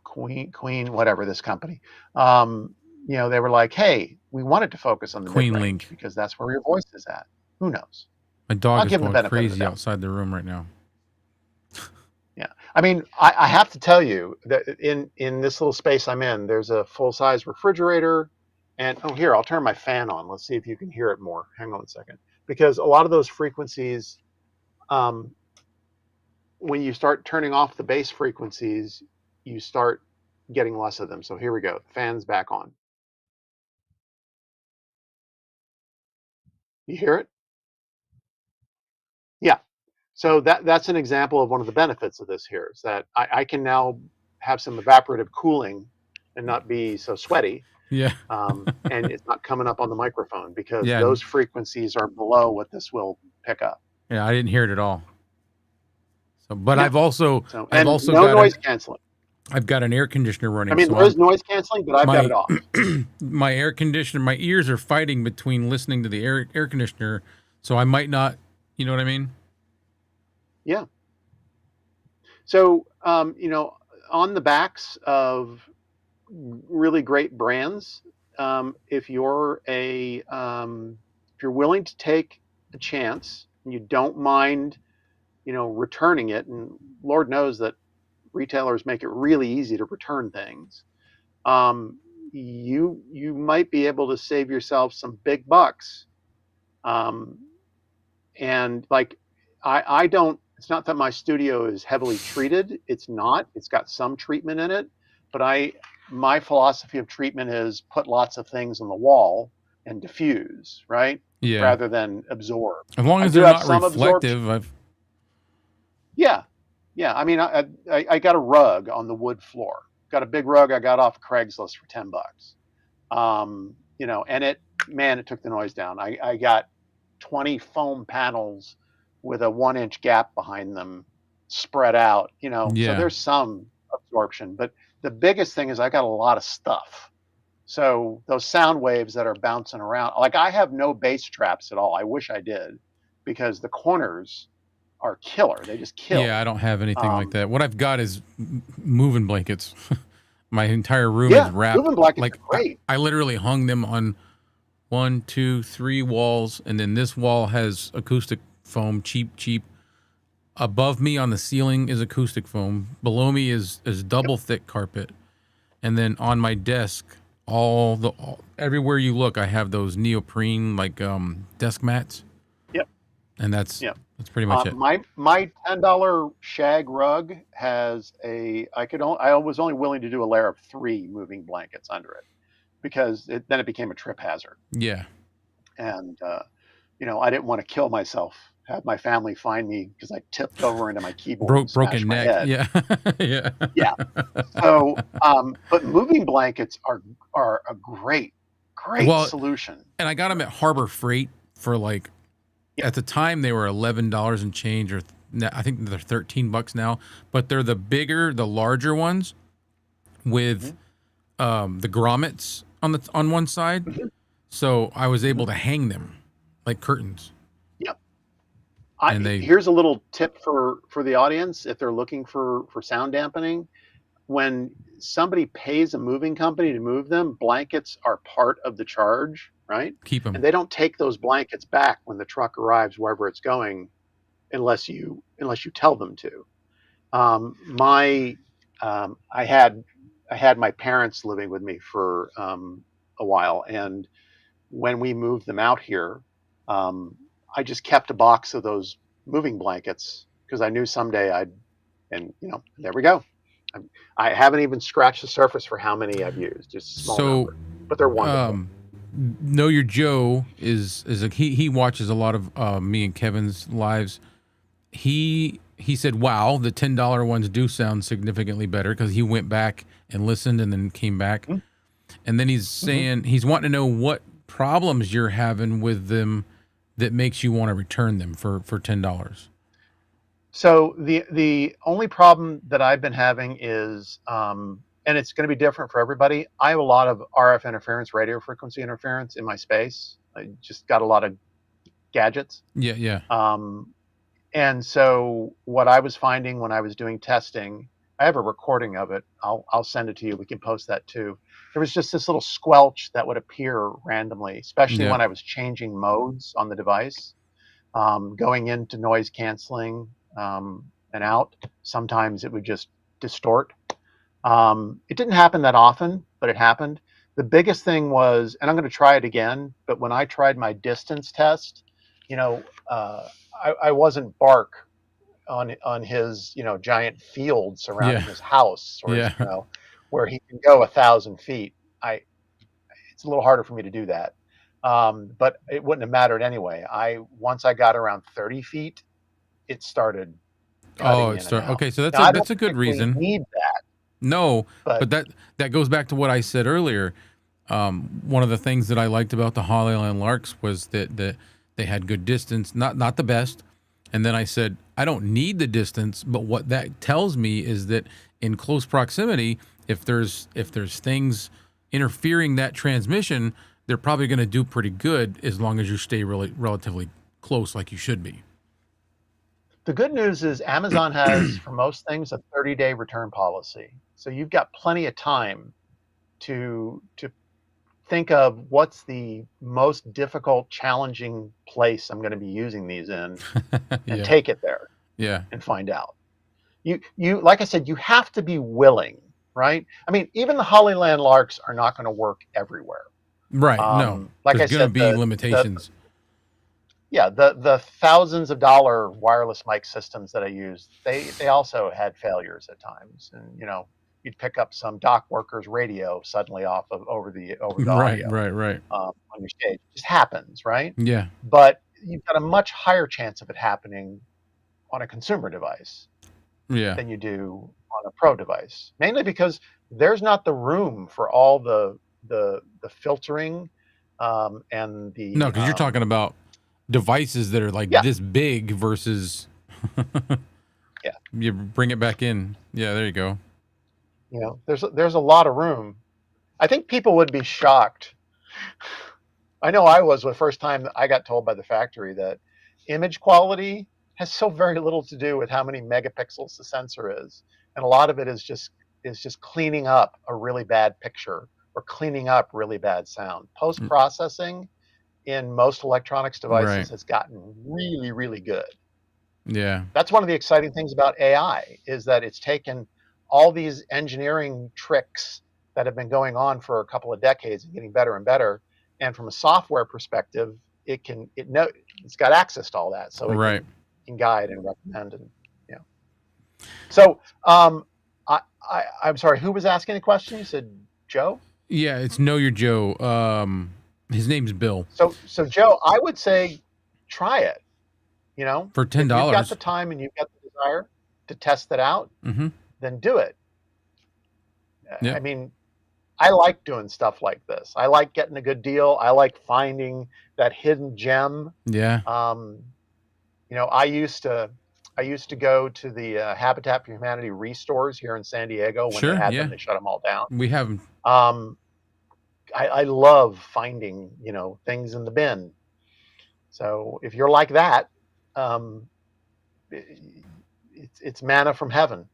Queen whatever, this company, they were like, hey, we wanted to focus on the mid Queen range Link. because that's where your voice is at. Who knows? My dog I'll is give them the going benefit of the crazy doubt. outside the room right now. Yeah, I mean, I have to tell you that in this little space I'm in, there's a full size refrigerator, and oh, here, I'll turn my fan on. Let's see if you can hear it more. Hang on a second, because a lot of those frequencies, um, when you start turning off the bass frequencies, you start getting less of them. So here we go. The fan's back on. You hear it? Yeah. So that's an example of one of the benefits of this here is that I can now have some evaporative cooling and not be so sweaty. Yeah. And it's not coming up on the microphone because Yeah. those frequencies are below what this will pick up. Yeah, I didn't hear it at all. So, but Yeah. I've also And no got noise canceling. I've got an air conditioner I running, mean, so there is noise canceling, but I've got it my off. my air conditioner, my ears are fighting between listening to the air conditioner, so I might not, you know what I mean? Yeah. So, on the backs of really great brands, if you're if you're willing to take a chance and you don't mind, returning it, and Lord knows that retailers make it really easy to return things. You might be able to save yourself some big bucks. Um, and like, I don't. It's not that my studio is heavily treated. It's not. It's got some treatment in it, but my philosophy of treatment is put lots of things on the wall and diffuse, right, Yeah. rather than absorb. As long I as do they're have not some absorption. reflective, Yeah, yeah. I mean, I got a rug on the wood floor. Got a big rug I got off of Craigslist for $10. And it took the noise down. I got 20 foam panels with a 1 inch gap behind them spread out, so yeah. there's some absorption, but the biggest thing is I got a lot of stuff. So those sound waves that are bouncing around, like, I have no bass traps at all. I wish I did, because the corners are killer. They just kill. Yeah, I don't have anything like Um, that. What I've got is moving blankets. My entire room is yeah, wrapped. moving blankets Like are great. I literally hung them on 1, 2, 3 walls, and then this wall has acoustic foam, cheap. Above me on the ceiling is acoustic foam. Below me is Yep, double thick carpet, and then on my desk, everywhere you look, I have those neoprene like desk mats. yep, and Yeah. that's pretty much it. My $10 shag rug has I was only willing to do a layer of 3 moving blankets under it because then it became a trip hazard. Yeah, And I didn't want to kill myself, have my family find me because I tipped over into my keyboard and smashed broken my neck. head. Yeah, yeah. Yeah. So, but moving blankets are a great Well, solution. and I got them at Harbor Freight for like Yeah. at the time they were $11 and change, or I think they're $13 now. But they're the bigger, the larger ones with the grommets on one side. Mhm. So I was able to hang them like curtains, Yep. and they Here's a little tip for the audience if they're looking for sound dampening. When somebody pays a moving company to move them, blankets are part of the charge, right? keep And them. they don't take those blankets back when the truck arrives wherever it's going, unless you tell them to. My I had my parents living with me for a while, and when we moved them out here, um, I just kept a box of those moving blankets because I knew someday and there we go. I haven't even scratched the surface for how many I've used, just a small So number, but they're wonderful. Know Your Joe is like he watches a lot of me and Kevin's lives. He said, "Wow, the $10 ones do sound significantly better," because he went back and listened and then came back. Mhm. And then he's Mhm. saying he's wanting to know what problems you're having with them that makes you want to return them for $10. So the only problem that I've been having is, and it's going to be different for everybody. I have a lot of RF interference, radio frequency interference in my space. I just got a lot of gadgets. Yeah, yeah, Um, And so what I was finding when I was doing testing, I have a recording of it. I'll send it to you. We can post that too. There was just this little squelch that would appear randomly, especially yeah. when I was changing modes on the device, going into noise canceling and out. Sometimes it would just distort. It didn't happen that often, but it happened. The biggest thing was, and I'm going to try it again, but when I tried my distance test, you know, I wasn't bark on his giant field surrounding Yeah, his house or his yeah, where he can go 1,000 feet. I It's a little harder for me to do that, but it wouldn't have mattered anyway. I Once I got around 30 feet, it started oh, cutting in it's and out. okay. So Now I don't that's a good think we reason. need that, No, but but that goes back to what I said earlier. One of the things that I liked about the Hollyland Larks was that they had good distance, not the best. And then I said, I don't need the distance, but what that tells me is that in close proximity, if there's things interfering that transmission, they're probably going to do pretty good as long as you stay really relatively close, like you should be. the good news is Amazon has, for most things, a 30-day return policy. So you've got plenty of time to think of what's the most difficult, challenging place I'm going to be using these in, and Yeah, take it there yeah, and find out. You like I said, you have to be willing, right? I mean, even the Hollyland Larks are not going to work everywhere. right. No, Like there's I going to said, be the limitations. yeah, the thousands of dollar wireless mic systems that I used, they also had failures at times, and you'd pick up some dock worker's radio suddenly off of over the Right, audio right, right. on your stage. It just happens, right? Yeah, But you've got a much higher chance of it happening on a consumer device yeah. than you do on a pro device, mainly because there's not the room for all the filtering and No, the because you're talking about devices that are like yeah, this big versus yeah. you bring it back in. Yeah, there you go. There's a lot of room. I think people would be shocked. I know I was the first time that I got told by the factory that image quality has so very little to do with how many megapixels the sensor is, and a lot of it is just cleaning up a really bad picture or cleaning up really bad sound. Post Mm, processing in most electronics right. devices has gotten really, really good. Yeah. That's one of the exciting things about AI is that it's taken all these engineering tricks that have been going on for a couple of decades and getting better and better. And from a software perspective, it can it know it's got access to all that, so it Right. can guide and recommend, and yeah. So I'm sorry, who was asking the question? You said Joe. Yeah, it's Know Your Joe. His name's Bill. So Joe, I would say try it. You know, For if you've got $10. the time and you've got the desire to test it out, Mm-hmm. then do it. Yeah. I mean, I like doing stuff like this. I like getting a good deal. I like finding that hidden gem. Yeah. You know, I used to go to the Habitat for Humanity restores here in San Diego when Sure. they had Yeah. them. They shut them all down. We have 'em. I love finding, you know, things in the bin. So if you're like that, it's manna from heaven.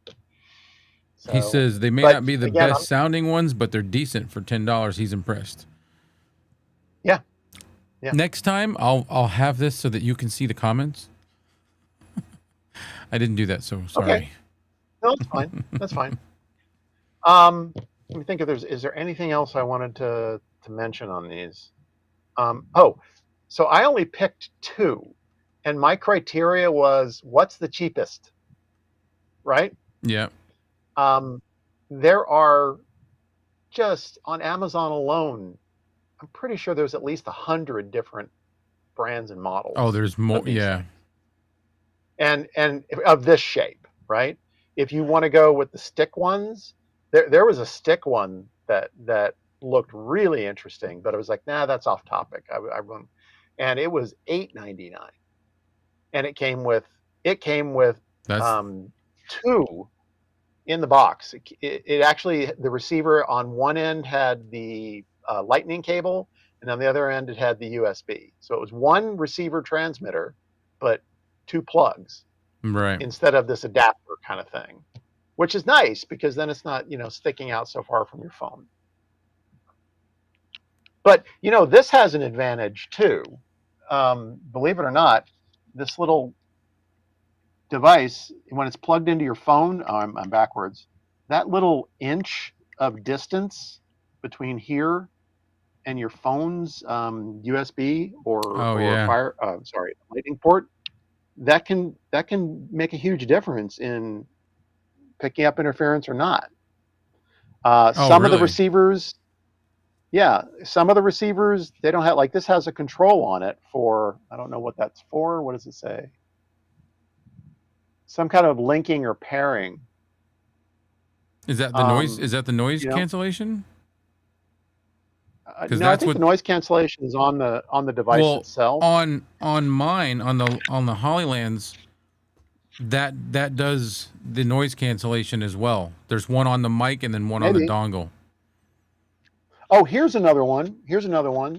So, He says they may but not be the again, best sounding ones, but they're decent for $10. He's impressed. Yeah. Yeah. Next time I'll have this so that you can see the comments. I didn't do that, so sorry. Okay. No, that's fine. That's fine. Let me think if is there anything else I wanted to mention on these? Oh, so I only picked two, and my criteria was what's the cheapest, right? Yeah. There are just on Amazon alone, I'm pretty sure there's at least 100 different brands and models. Oh, there's more. Yeah. Things. And of this shape, right? If you want to go with the stick ones, there was a stick one that looked really interesting, but I was like, nah, that's off topic. I won't. And it was $8.99, and it came with two in the box. It actually, the receiver on one end had the lightning cable, and on the other end it had the USB. So it was one receiver transmitter, but two plugs, right, instead of this adapter kind of thing, which is nice because then it's not, you know, sticking out so far from your phone. But, you know, this has an advantage too. Believe it or not, this little device, when it's plugged into your phone, I'm backwards, that little inch of distance between here and your phone's USB or lightning port, that can make a huge difference in picking up interference or not. Some of the receivers, some of the receivers, they don't have, like this has a control on it for, I don't know what that's for. What does it say? Some kind of linking or pairing. Is that the noise? Is that the noise cancellation? No, I think the noise cancellation is on the device itself. On mine, on the Hollylands, that does the noise cancellation as well. There's one on the mic and then one on the dongle. Oh, here's another one.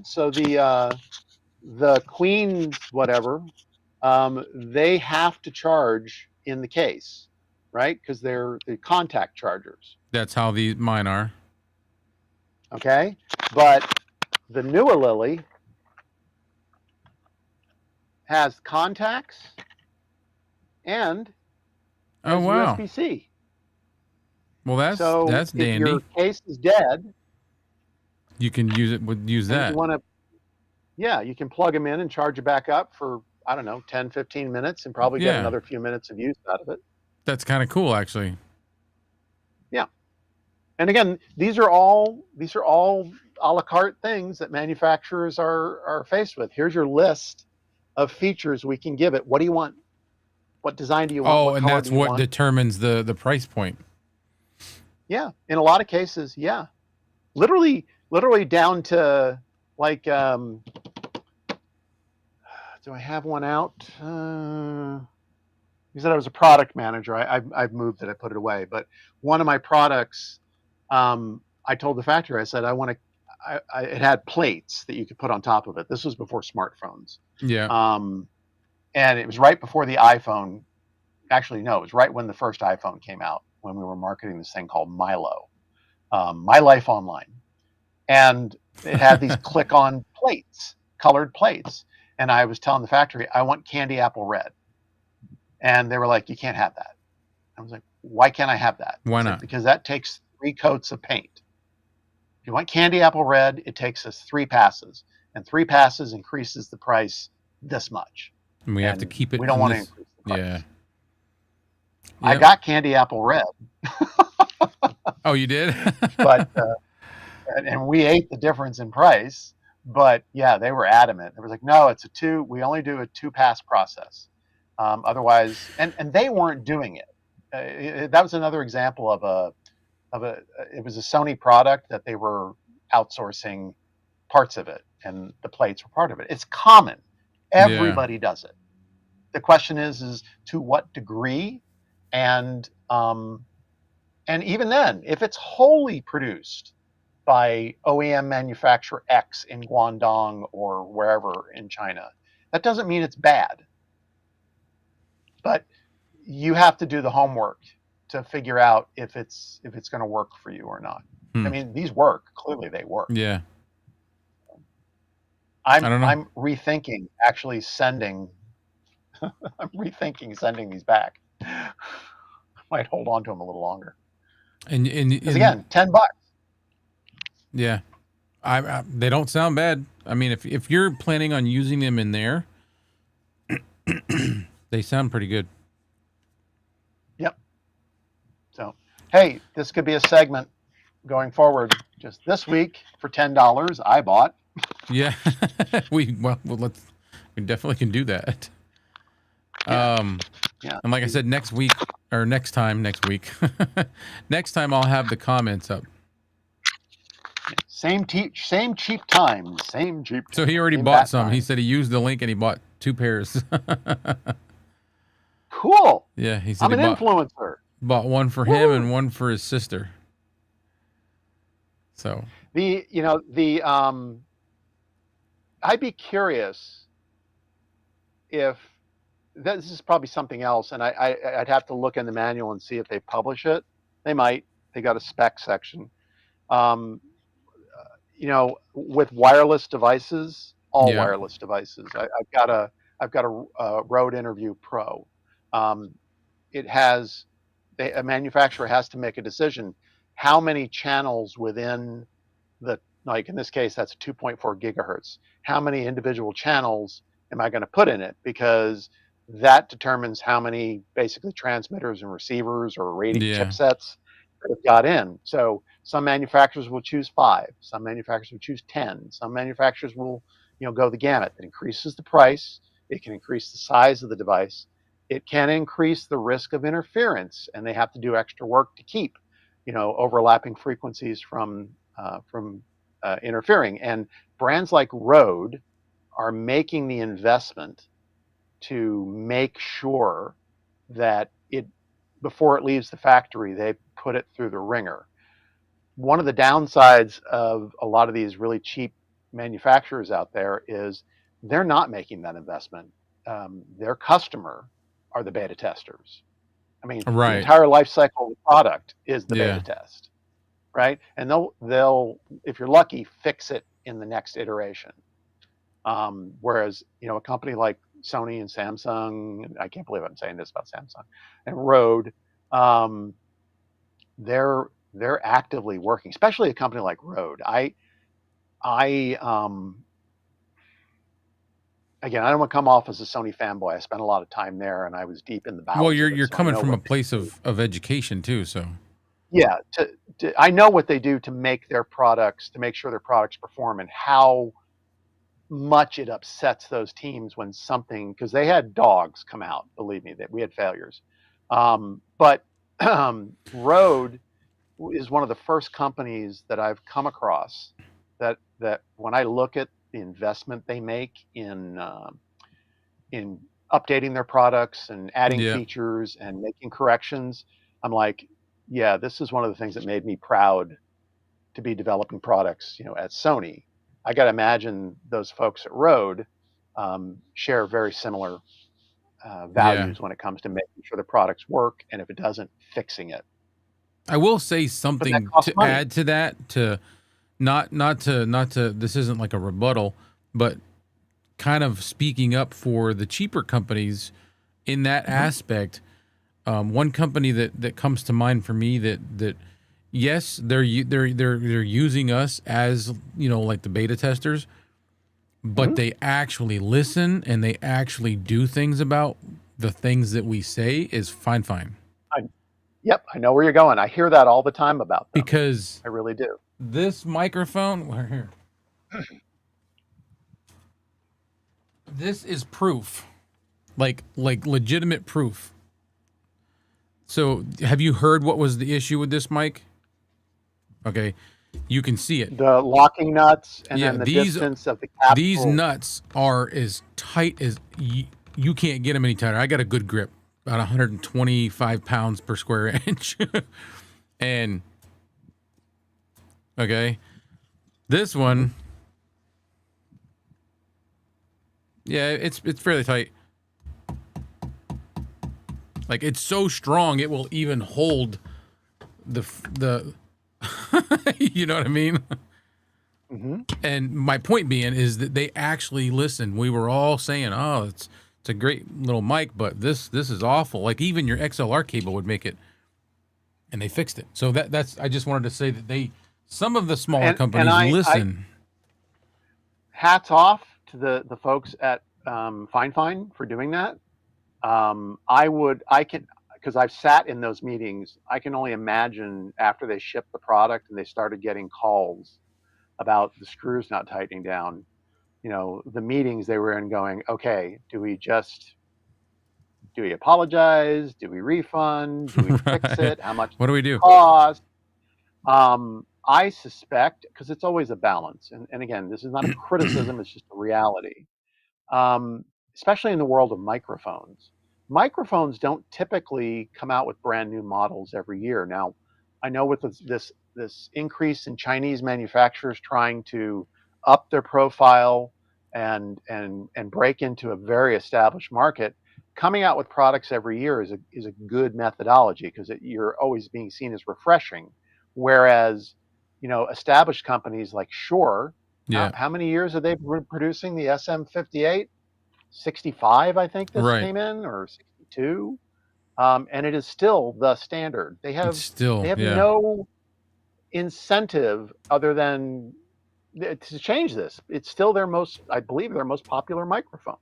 So the Queen whatever, they have to charge in the case, right? Because they're the contact chargers. That's how mine are. Okay, but the newer Lily has contacts and USB-C. Well, that's dandy. If your case is dead, you can use that. You can plug them in and charge it back up for, I don't know, 10, 15 minutes and probably get another few minutes of use out of it. That's kind of cool, actually. Yeah. And again, these are all a la carte things that manufacturers are faced with. Here's your list of features we can give it. What do you want? What design do you want? Oh, and that's what determines the price point. Yeah. In a lot of cases, yeah. Literally down to like, do I have one out? You said I was a product manager. I've moved it. I put it away. But one of my products, I told the factory, I said, it had plates that you could put on top of it. This was before smartphones. Yeah. And it was right before the iPhone. Actually, no, it was right when the first iPhone came out, when we were marketing this thing called Milo, My Life Online. And it had these click-on plates, colored plates. And I was telling the factory, I want candy apple red. And they were like, you can't have that. I was like, why can't I have that? Why not? Because that takes 3 coats of paint. If you want candy apple red, it takes us 3 passes. And 3 passes increases the price this much. And we have to And keep it we don't in want to this. increase the price. Yeah. I Yep. got Candy Apple Red, Oh, you did? but and we ate the difference in price. But yeah, they were adamant. They were like, no, it's a two. We only do a 2-pass process. Otherwise, and they weren't doing it. That was another example of a. It was a Sony product that they were outsourcing parts of it, and the plates were part of it. It's common. Yeah. Everybody does it. The question is to what degree, and even then, if it's wholly produced by OEM manufacturer X in Guangdong or wherever in China, that doesn't mean it's bad. But you have to do the homework to figure out if it's going to work for you or not. I mean, these work. Clearly, they work. Yeah. I don't know. I'm rethinking actually sending. I'm rethinking sending these back. I might hold on to them a little longer. And because again, $10. Yeah, they don't sound bad. I mean, if you're planning on using them in there, they sound pretty good. Yep. So, hey, this could be a segment going forward. Just this week for $10, I bought. Yeah, we definitely can do that. Yeah. And like I said, next week, next time I'll have the comments up. Same cheap time, same cheap. So he already bought some. Time. He said he used the link and he bought 2 pairs. Cool. Yeah, he said I'm an influencer. Bought one for him and one for his sister. So I'd be curious if this is probably something else, and I'd have to look in the manual and see if they publish it. They might. They got a spec section. With wireless devices, wireless devices. I've got a Rode Interview Pro. A manufacturer has to make a decision how many channels within like in this case that's 2.4 gigahertz. How many individual channels am I going to put in it? Because that determines how many basically transmitters and receivers or radio chipsets they've got in. So some manufacturers will choose 5. Some manufacturers will choose 10. Some manufacturers will, go the gamut. It increases the price. It can increase the size of the device. It can increase the risk of interference, and they have to do extra work to keep, overlapping frequencies from interfering. And brands like Rode are making the investment to make sure that before it leaves the factory, they put it through the ringer. One of the downsides of a lot of these really cheap manufacturers out there is they're not making that investment. Their customer are the beta testers. I mean, the entire life cycle of the product is the beta test, right? And they'll, if you're lucky, fix it in the next iteration. Whereas, a company like Sony and Samsung, I can't believe I'm saying this about Samsung, and Rode, they're actively working, especially a company like Rode. Again, I don't want to come off as a Sony fanboy. I spent a lot of time there, and I was deep in the bowels. Well, you're coming from a place of education too, so. Yeah, I know what they do to make their products, to make sure their products perform, and how much it upsets those teams when something, because they had dogs come out, believe me, that we had failures. But Rode is one of the first companies that I've come across that when I look at the investment they make in updating their products and adding features and making corrections, I'm like, yeah, this is one of the things that made me proud to be developing products, at Sony. I got to imagine those folks at Rode share very similar values when it comes to making sure the products work, and if it doesn't, fixing it. I will say something to add to that, to not to this isn't like a rebuttal, but kind of speaking up for the cheaper companies in that aspect. One company that comes to mind for me that yes, they're using us as, like the beta testers, but they actually listen and they actually do things about the things that we say is fine. I, yep, I know where you're going. I hear that all the time about them. Because I really do. this microphone, here, this is proof, like legitimate proof. So, have you heard what was the issue with this mic? Okay, you can see it. The locking nuts and Yeah, then the these distance of the capsule. these nuts are as tight as you can't get them any tighter. I got a good grip, about 125 pounds per square inch, and okay, this one, yeah, it's fairly tight. Like, it's so strong it will even hold the you know what I mean? And my point being is that they actually listen. We were all saying, "Oh, it's a great little mic, but this is awful." Like, even your XLR cable would make it, and they fixed it. So that's I just wanted to say that some of the smaller companies listen. Hats off to the folks at Fine for doing that. Because I've sat in those meetings, I can only imagine after they shipped the product and they started getting calls about the screws not tightening down, the meetings they were in going, okay, do we apologize? Do we refund? Do we fix it? How much What do we do? Cost? I suspect, because it's always a balance, and again, this is not a criticism, it's just a reality. Especially in the world of microphones. Microphones don't typically come out with brand new models every year. Now, I know with this increase in Chinese manufacturers trying to up their profile and break into a very established market, coming out with products every year is a good methodology because you're always being seen as refreshing. Whereas, established companies like Shure, how many years have they been producing the SM58? 65, I think this came in, or 62, and it is still the standard. They have no incentive other than to change this. It's still I believe their most popular microphone,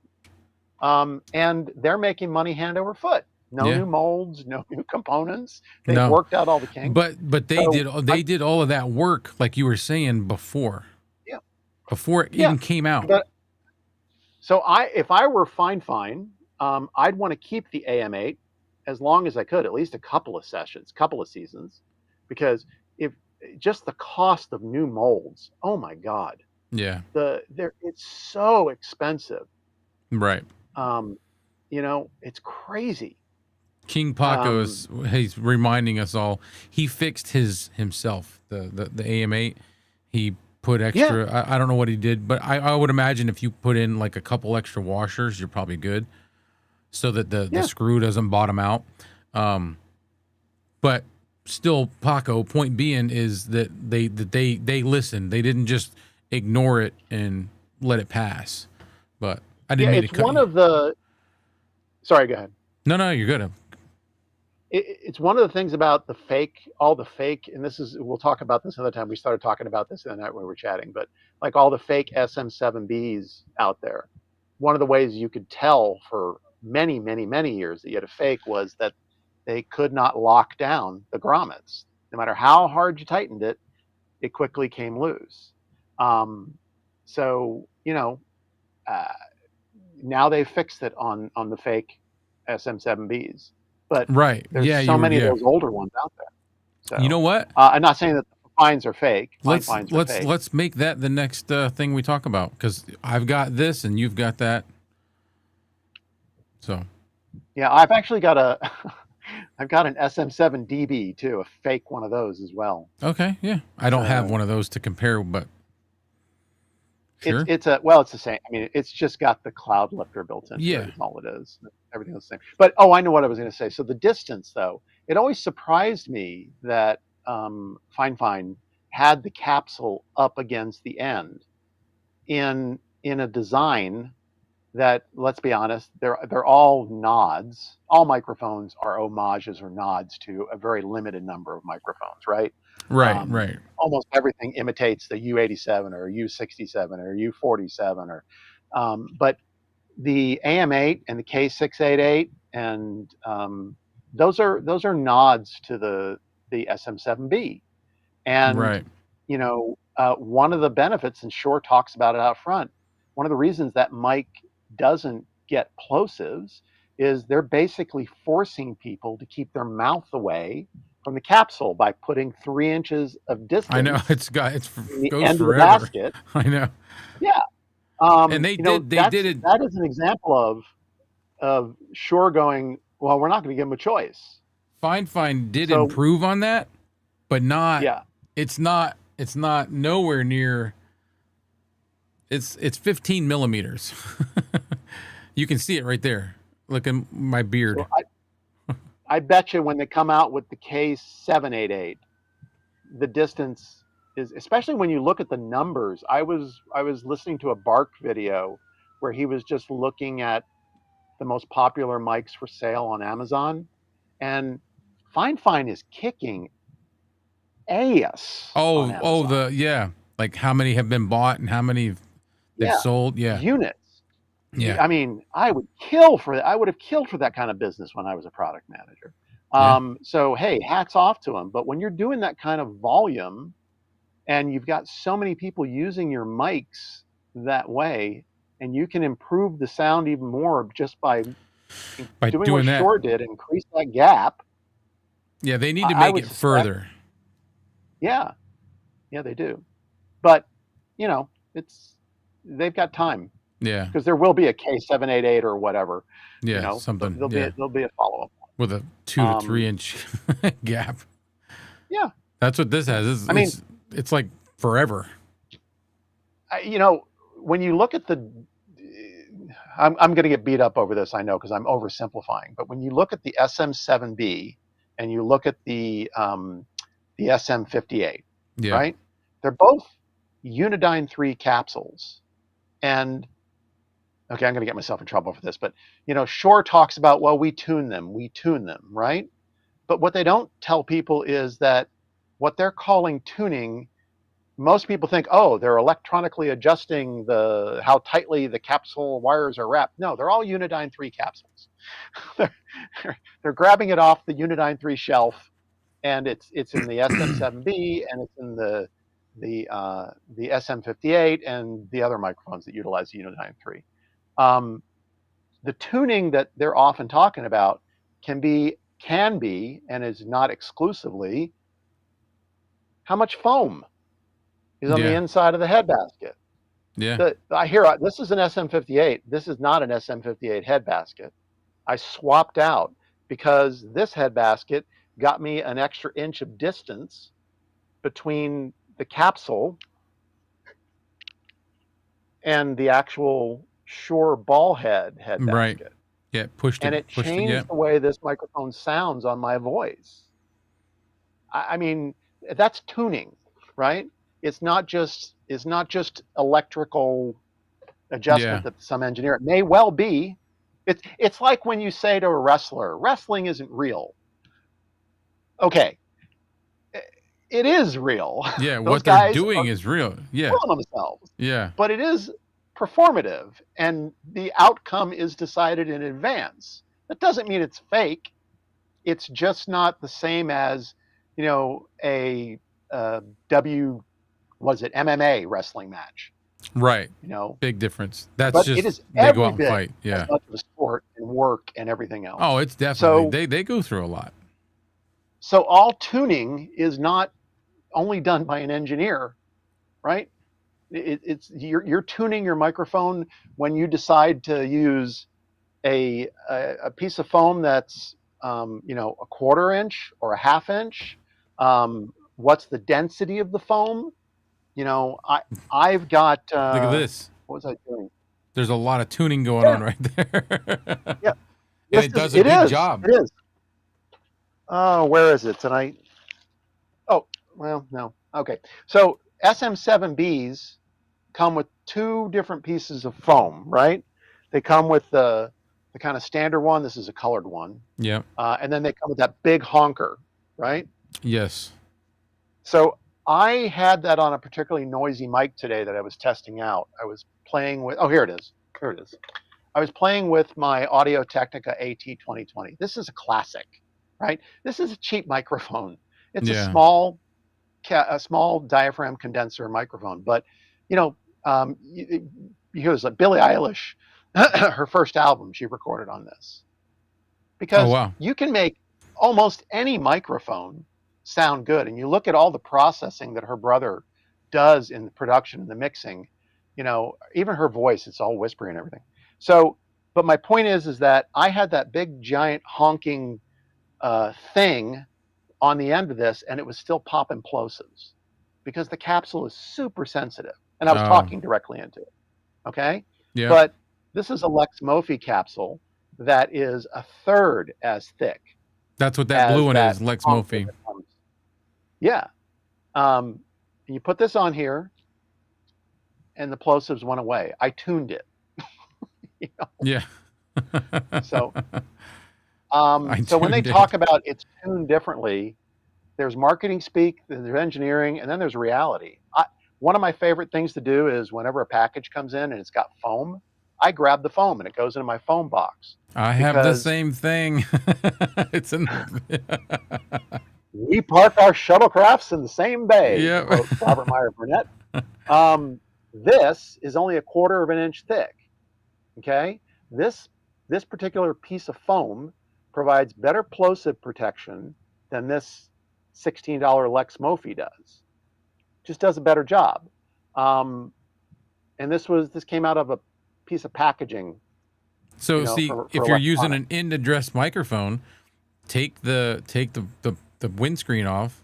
and they're making money hand over foot. No new molds, no new components. They've worked out all the kinks. But they did all of that work, like you were saying before. Yeah. Before it even came out. So if I were Fine, I'd want to keep the AM8 as long as I could, at least a couple of seasons, because if just the cost of new molds, oh my God, it's so expensive, right? It's crazy. King Paco he's reminding us all. He fixed himself the AM8. He put extra. I don't know what he did, but I would imagine if you put in like a couple extra washers, you're probably good, so that the screw doesn't bottom out. But still, Paco, point being is that they listened. They didn't just ignore it and let it pass. But I didn't mean to cut you. Sorry, go ahead. No, you're good. It's one of the things about all the fake, and we'll talk about this another time. We started talking about this the other night when we were chatting, but like all the fake SM7Bs out there, one of the ways you could tell for many, many, many years that you had a fake was that they could not lock down the grommets. No matter how hard you tightened it, it quickly came loose. So, now they've fixed it on the fake SM7Bs. But there's so many of those older ones out there. So, you know what? I'm not saying that the fines are fake. Let's make that the next thing we talk about, because I've got this and you've got that. So, yeah, I've actually got I've got an SM7DB too, a fake one of those as well. Okay, yeah, I don't have one of those to compare, but sure. It's the same. I mean, it's just got the cloud lifter built in. Yeah, that's all it is. Everything's the same. But I know what I was going to say. So the distance, though, it always surprised me that Fine had the capsule up against the end in a design that, let's be honest, they're all nods. All microphones are homages or nods to a very limited number of microphones, right? Right, Um, right, Almost everything imitates the U87 or U67 or U47 but the AM8 and the K688 and those are nods to the SM7B. And right. one of the benefits, and Shure talks about it out front, one of the reasons that mic doesn't get plosives is they're basically forcing people to keep their mouth away from the capsule by putting 3 inches of I know distance it's in the goes end of the forever. basket. I know. Yeah, And they did it. that is an example of Shure going, well, we're not going to give them a choice. Fine did So improve on that, but not. yeah, It's not nowhere near. It's 15 millimeters. You can see it right there. Look at my beard. well, I bet you when they come out with the K788, the distance is, especially when you look at the numbers. I was listening to a Bark video where he was just looking at the most popular mics for sale on Amazon, and Fine is kicking ass on Oh, Amazon. like how many have been bought and how many they've Yeah, sold. Yeah, units. yeah, I mean, I would kill for that. I would have killed for that kind of business when I was a product manager. yeah. So hey, hats off to them. But when you're doing that kind of volume and you've got so many people using your mics that way, and you can improve the sound even more just by By doing what doing that, Shure did, increase that gap. yeah, they need to I make would it suspect, further. yeah, yeah, they do. But you know, it's they've got time Yeah, because there will be a K788 or whatever. yeah, something. Yeah, There'll be a follow up. with a 2 to 3 Um, inch gap. yeah, That's what this has. I mean, It's like forever. when you look at I'm going to get beat up over this, I know, because I'm oversimplifying. But when you look at the SM7B and you look at the SM58, Yeah, right? They're both Unidyne 3 capsules. And okay, I'm going to get myself in trouble for this, but Shure talks about, well, we tune them, right? But what they don't tell people is that what they're calling tuning, most people think, oh, they're electronically adjusting how tightly the capsule wires are wrapped. No, they're all Unidyne 3 capsules. they're, they're grabbing it off the Unidyne 3 shelf, and it's in the SM7B and it's in the SM58 and the other microphones that utilize Unidyne 3. The tuning that they're often talking about can be and is not exclusively how much foam is on the yeah, inside of the head basket. yeah. I hear this is an SM58. This is not an SM58 head basket. I swapped out because this head basket got me an extra inch of distance between the capsule and the actual Shure ball head Right. basket. Yeah, And it pushed it. Yeah, changed the way this microphone sounds on my voice. I mean, that's tuning, right? It's not just electrical yeah, adjustment that some engineer, it may well be. It's like when you say to a wrestler, wrestling isn't real. Okay, it is real. yeah. Those What they're guys doing are is real. Yeah, killing themselves, yeah, but it is performative, and the outcome is decided in advance. That doesn't mean it's fake. It's just not the same as a W, was it MMA wrestling match? right. You know, Big difference. That's but it just is they go every out and bit fight. as Yeah. much of a sport and work and everything Oh, else. it's definitely So, they go through a lot. all tuning is not only done by an engineer, right? It's you're tuning your microphone when you decide to use a piece of foam that's a quarter inch or a half inch. What's the density of the foam? I've got Look at this. what was I doing? There's a lot of tuning going Yeah, on right there. yeah. And it does a It good is. job. It is. Oh, where is it tonight? Oh, well, no. Okay. So SM7Bs come with two different pieces of foam, right? They come with the kind of standard one. This is a colored one, Yeah. and then they come with that big honker, right? Yes. So I had that on a particularly noisy mic today that I was testing out. I was playing with. Oh, here it is. Here it is. I was playing with my Audio Technica AT2020. This is a classic, right? This is a cheap microphone. It's Yeah. a small diaphragm condenser microphone. But you know, you hear this like Billie Eilish, her first album, she recorded on this Oh because wow. you can make almost any microphone sound good. And you look at all the processing that her brother does in the production and the mixing. Even her voice, it's all whispery and everything. So, but my point is that I had that big giant honking thing on the end of this, and it was still popping plosives because the capsule is super sensitive, and I was Oh talking directly into it. Okay, yeah. but this is a Lex Mofi capsule that is a third as thick That's what that blue as one that is, Lex honker Mofi. that comes. Yeah, you put this on here, and the plosives went away. I tuned it. You know? Yeah. So, I so when they tuned it. talk about it's tuned differently, there's marketing speak, there's engineering, and then there's reality. One of my favorite things to do is whenever a package comes in and it's got foam, I grab the foam and it goes into my foam box I have the because same thing. It's in. we park our shuttlecrafts in the same bay, to Yeah. quote Robert Meyer Burnett. This is only a quarter of an inch thick. Okay, this particular piece of foam provides better plosive protection than this $16 Lex Mofi does. Just does a better job. And this came out of a piece of packaging, So see, for if you're using electronics. an in-address microphone, take the windscreen off,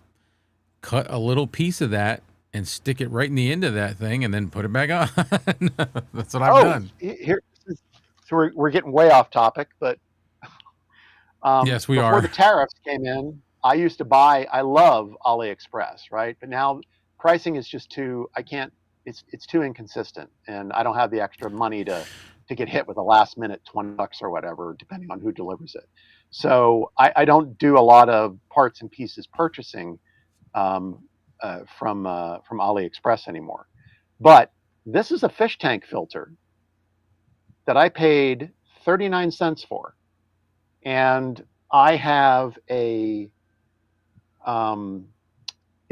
cut a little piece of that, and stick it right in the end of that thing, and then put it back on. That's what I've Oh, done. here. So we're getting way off topic, but Yes, we before are. the tariffs came in, I love AliExpress, right? But now pricing is just I can't, it's too inconsistent, and I don't have the extra money to get hit with a last minute $20 or whatever, depending on who delivers it. So I don't do a lot of parts and pieces purchasing from AliExpress anymore. But this is a fish tank filter that I paid 39 cents for. And I have it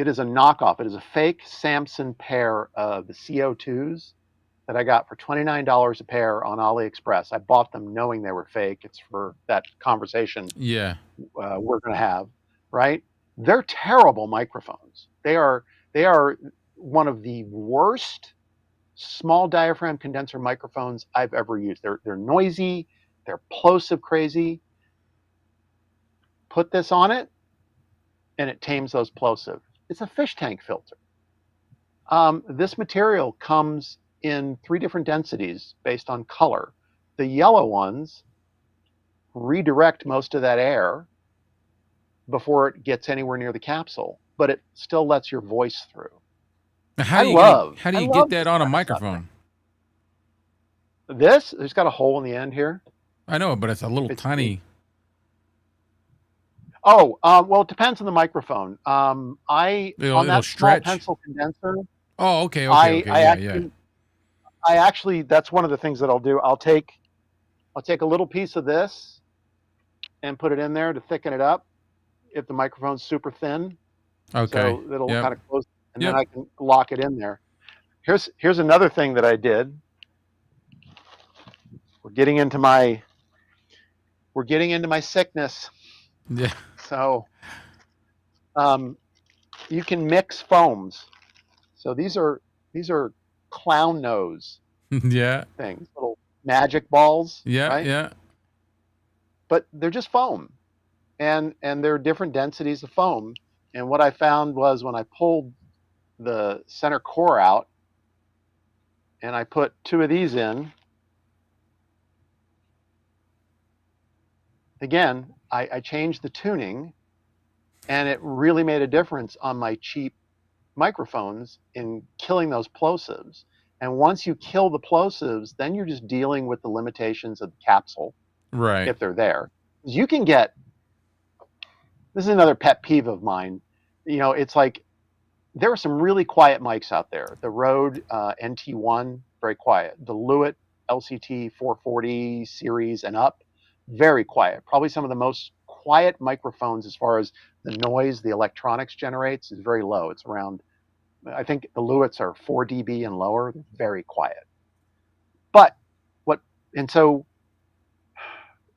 is a knockoff. It is a fake Samson pair of the CO2s that I got for $29 a pair on AliExpress. I bought them knowing they were fake. It's for that conversation Yeah. we're going to have, right? They're terrible microphones. They are one of the worst small diaphragm condenser microphones I've ever used. They're noisy, they're plosive crazy. Put this on it, and it tames those plosive. It's a fish tank filter. This material comes in 3 different densities based on color. The yellow ones redirect most of that air before it gets anywhere near the capsule, but it still lets your voice through. How I do you love, how do I you get love that this on a kind of stuff. microphone? There's got a hole in the end here. I know, but it's a little It's tiny. well, it depends on the microphone. On It'll that small stretch. pencil condenser, Oh, okay, okay, I okay. I Yeah, yeah. actually I actually that's one of the things that I'll do. I'll take a little piece of this and put it in there to thicken it up if the microphone's super thin, Okay. so it'll Yep. kind of close, and then Yep. I can lock it in there. Here's another thing that I did. We're getting into my sickness. Yeah. So you can mix foams. So these are clown nose Yeah. things, little magic balls, Yeah. right? Yeah. But they're just foam, and there are different densities of foam. And what I found was when I pulled the center core out and I put 2 of these in, again, I changed the tuning, and it really made a difference on my cheap microphones in killing those plosives. And once you kill the plosives, then you're just dealing with the limitations of the capsule, Right. if they're there. You can get, this is another pet peeve of mine. It's like there are some really quiet mics out there. The Rode NT1, very quiet. The Lewitt LCT 440 series and up, very quiet. Probably some of the most quiet microphones as far as the noise the electronics generates is very low. It's around, I think the Lewitts are 4 dB and lower, very quiet. But and so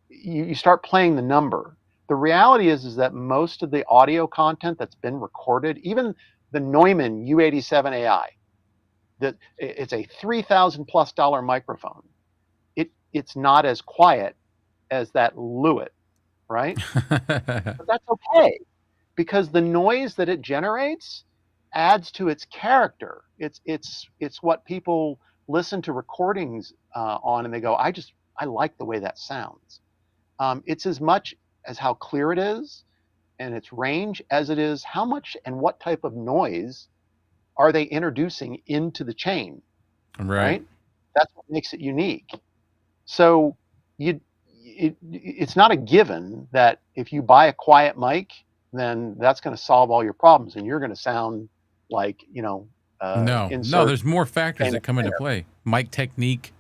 you start playing the number. The reality is that most of the audio content that's been recorded, even the Neumann U87 AI, that it's a $3,000+ microphone. It's not as quiet as that Lewitt, right? But that's okay, because the noise that it generates adds to its character. It's what people listen to recordings on, and they go, I like the way that sounds. It's as much as how clear it is and its range as it is how much and what type of noise are they introducing into the chain, right? That's what makes it unique. So it's not a given that if you buy a quiet mic, then that's going to solve all your problems and you're going to sound like, No, insert there's more factors that come into singer. play. Mic technique.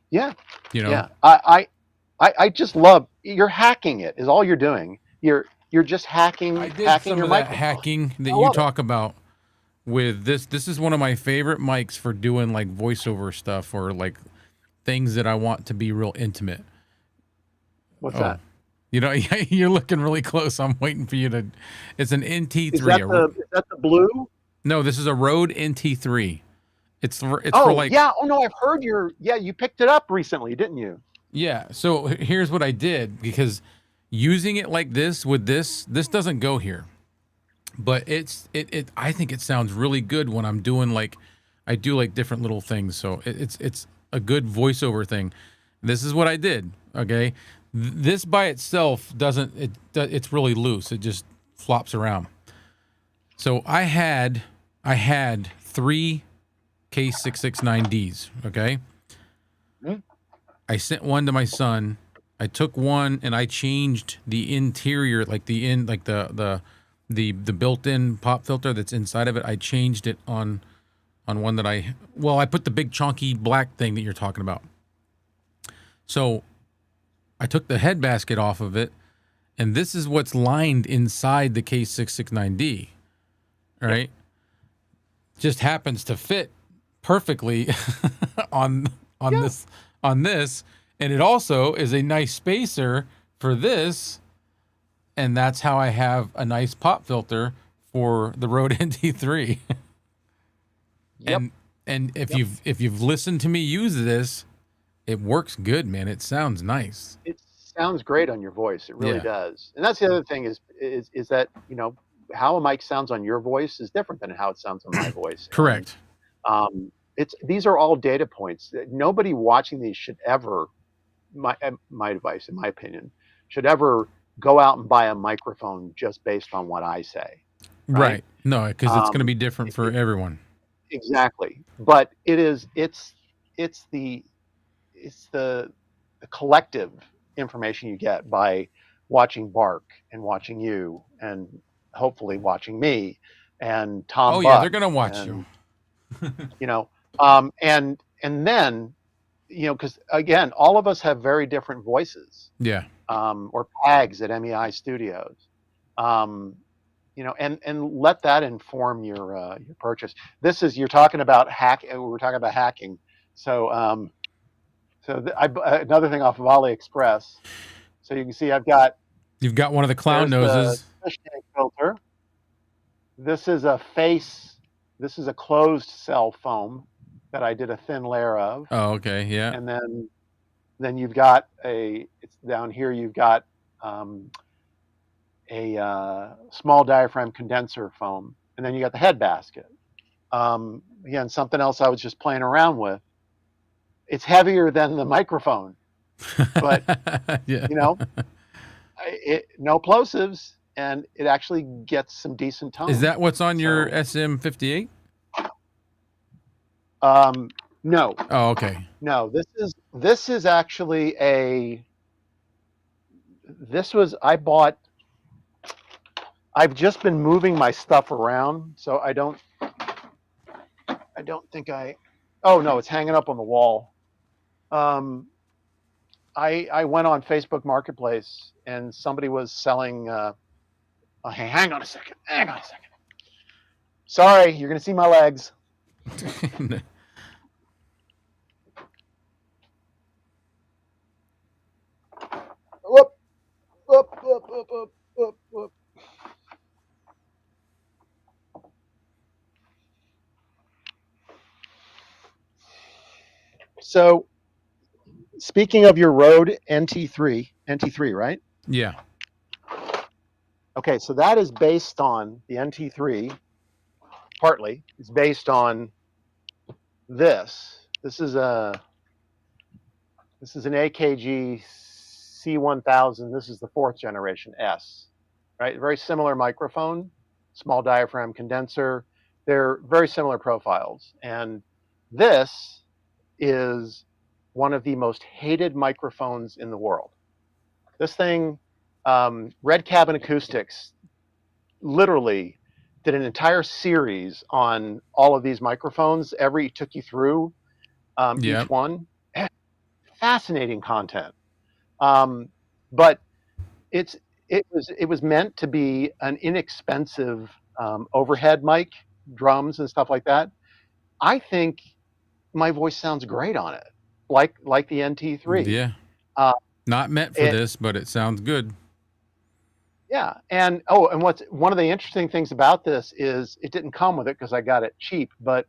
Yeah. You know. Yeah. I just love, you're hacking it is all you're doing. You're just hacking I did hacking some your of that microphone. hacking that I you love it. talk about with this. This is one of my favorite mics for doing like voiceover stuff or like things that I want to be real intimate. What's that? You know, you're looking really close. I'm waiting for you to. It's an NT3. Is that the blue? No, this is a Rode NT3. It's for like. Yeah. Oh no, I've heard you picked it up recently, didn't you? Yeah. So here's what I did, because using it like this with this doesn't go here, but I think it sounds really good when I'm doing like, I do like different little things. So it's a good voiceover thing. This is what I did. Okay. This by itself it's really loose. It just flops around. So I had 3 K669Ds. Okay. Mm-hmm. I sent one to my son. I took one and I changed the interior, like the built-in pop filter that's inside of it. I changed it on one that I put the big chunky black thing that you're talking about. So I took the head basket off of it, and this is what's lined inside the K669D. All right. Just happens to fit perfectly on this, and it also is a nice spacer for this, and that's how I have a nice pop filter for the Rode NT3. Yep. And if you've listened to me use this, it works good, man. It sounds nice. It sounds great on your voice. It really does. And that's the other thing is that, how a mic sounds on your voice is different than how it sounds on my voice. Correct. And, these are all data points. Nobody watching these should ever, my advice, in my opinion, should ever go out and buy a microphone just based on what I say. Right. No, because it's going to be different for everyone. Exactly. But it's the collective information you get by watching Bark and watching you and hopefully watching me and Tom. Oh yeah, they're gonna watch you. And then, because again, all of us have very different voices. Yeah. Or PAGs at MEI Studios. And let that inform your purchase. You're talking about we're talking about hacking. So another thing off of AliExpress. So you can see You've got one of the clown noses. The fish tank filter. This is a closed cell foam that I did a thin layer of. Oh, okay, yeah. And then you've got it's down here. You've got a small diaphragm condenser foam, and then you got the head basket. Again, something else I was just playing around with. It's heavier than the microphone, but yeah. No plosives, and it actually gets some decent tone. Is that what's on your SM58? No, Oh, okay. no. This is actually a. This was I bought. I've just been moving my stuff around, so I don't. I don't think I. Oh no, it's hanging up on the wall. Um, I went on Facebook Marketplace and somebody was selling. Oh, hang on a second. Hang on a second. Sorry, you're gonna see my legs. Whoop, whoop, whoop, whoop, whoop, whoop, whoop. So, speaking of your Rode NT3, right? Yeah. Okay, so that is based on the NT3. Partly, it's based on this. This is an AKG C1000. This is the 4th generation S, right? Very similar microphone, small diaphragm condenser. They're very similar profiles. And this is one of the most hated microphones in the world. This thing, Red Cabin Acoustics, literally did an entire series on all of these microphones. Took you through Yep. each one. Fascinating content, but it was meant to be an inexpensive overhead mic, drums and stuff like that. I think my voice sounds great on it, like the NT3. Yeah. Uh, Not meant for this, but it sounds good. Yeah, and what's one of the interesting things about this is it didn't come with it because I got it cheap. But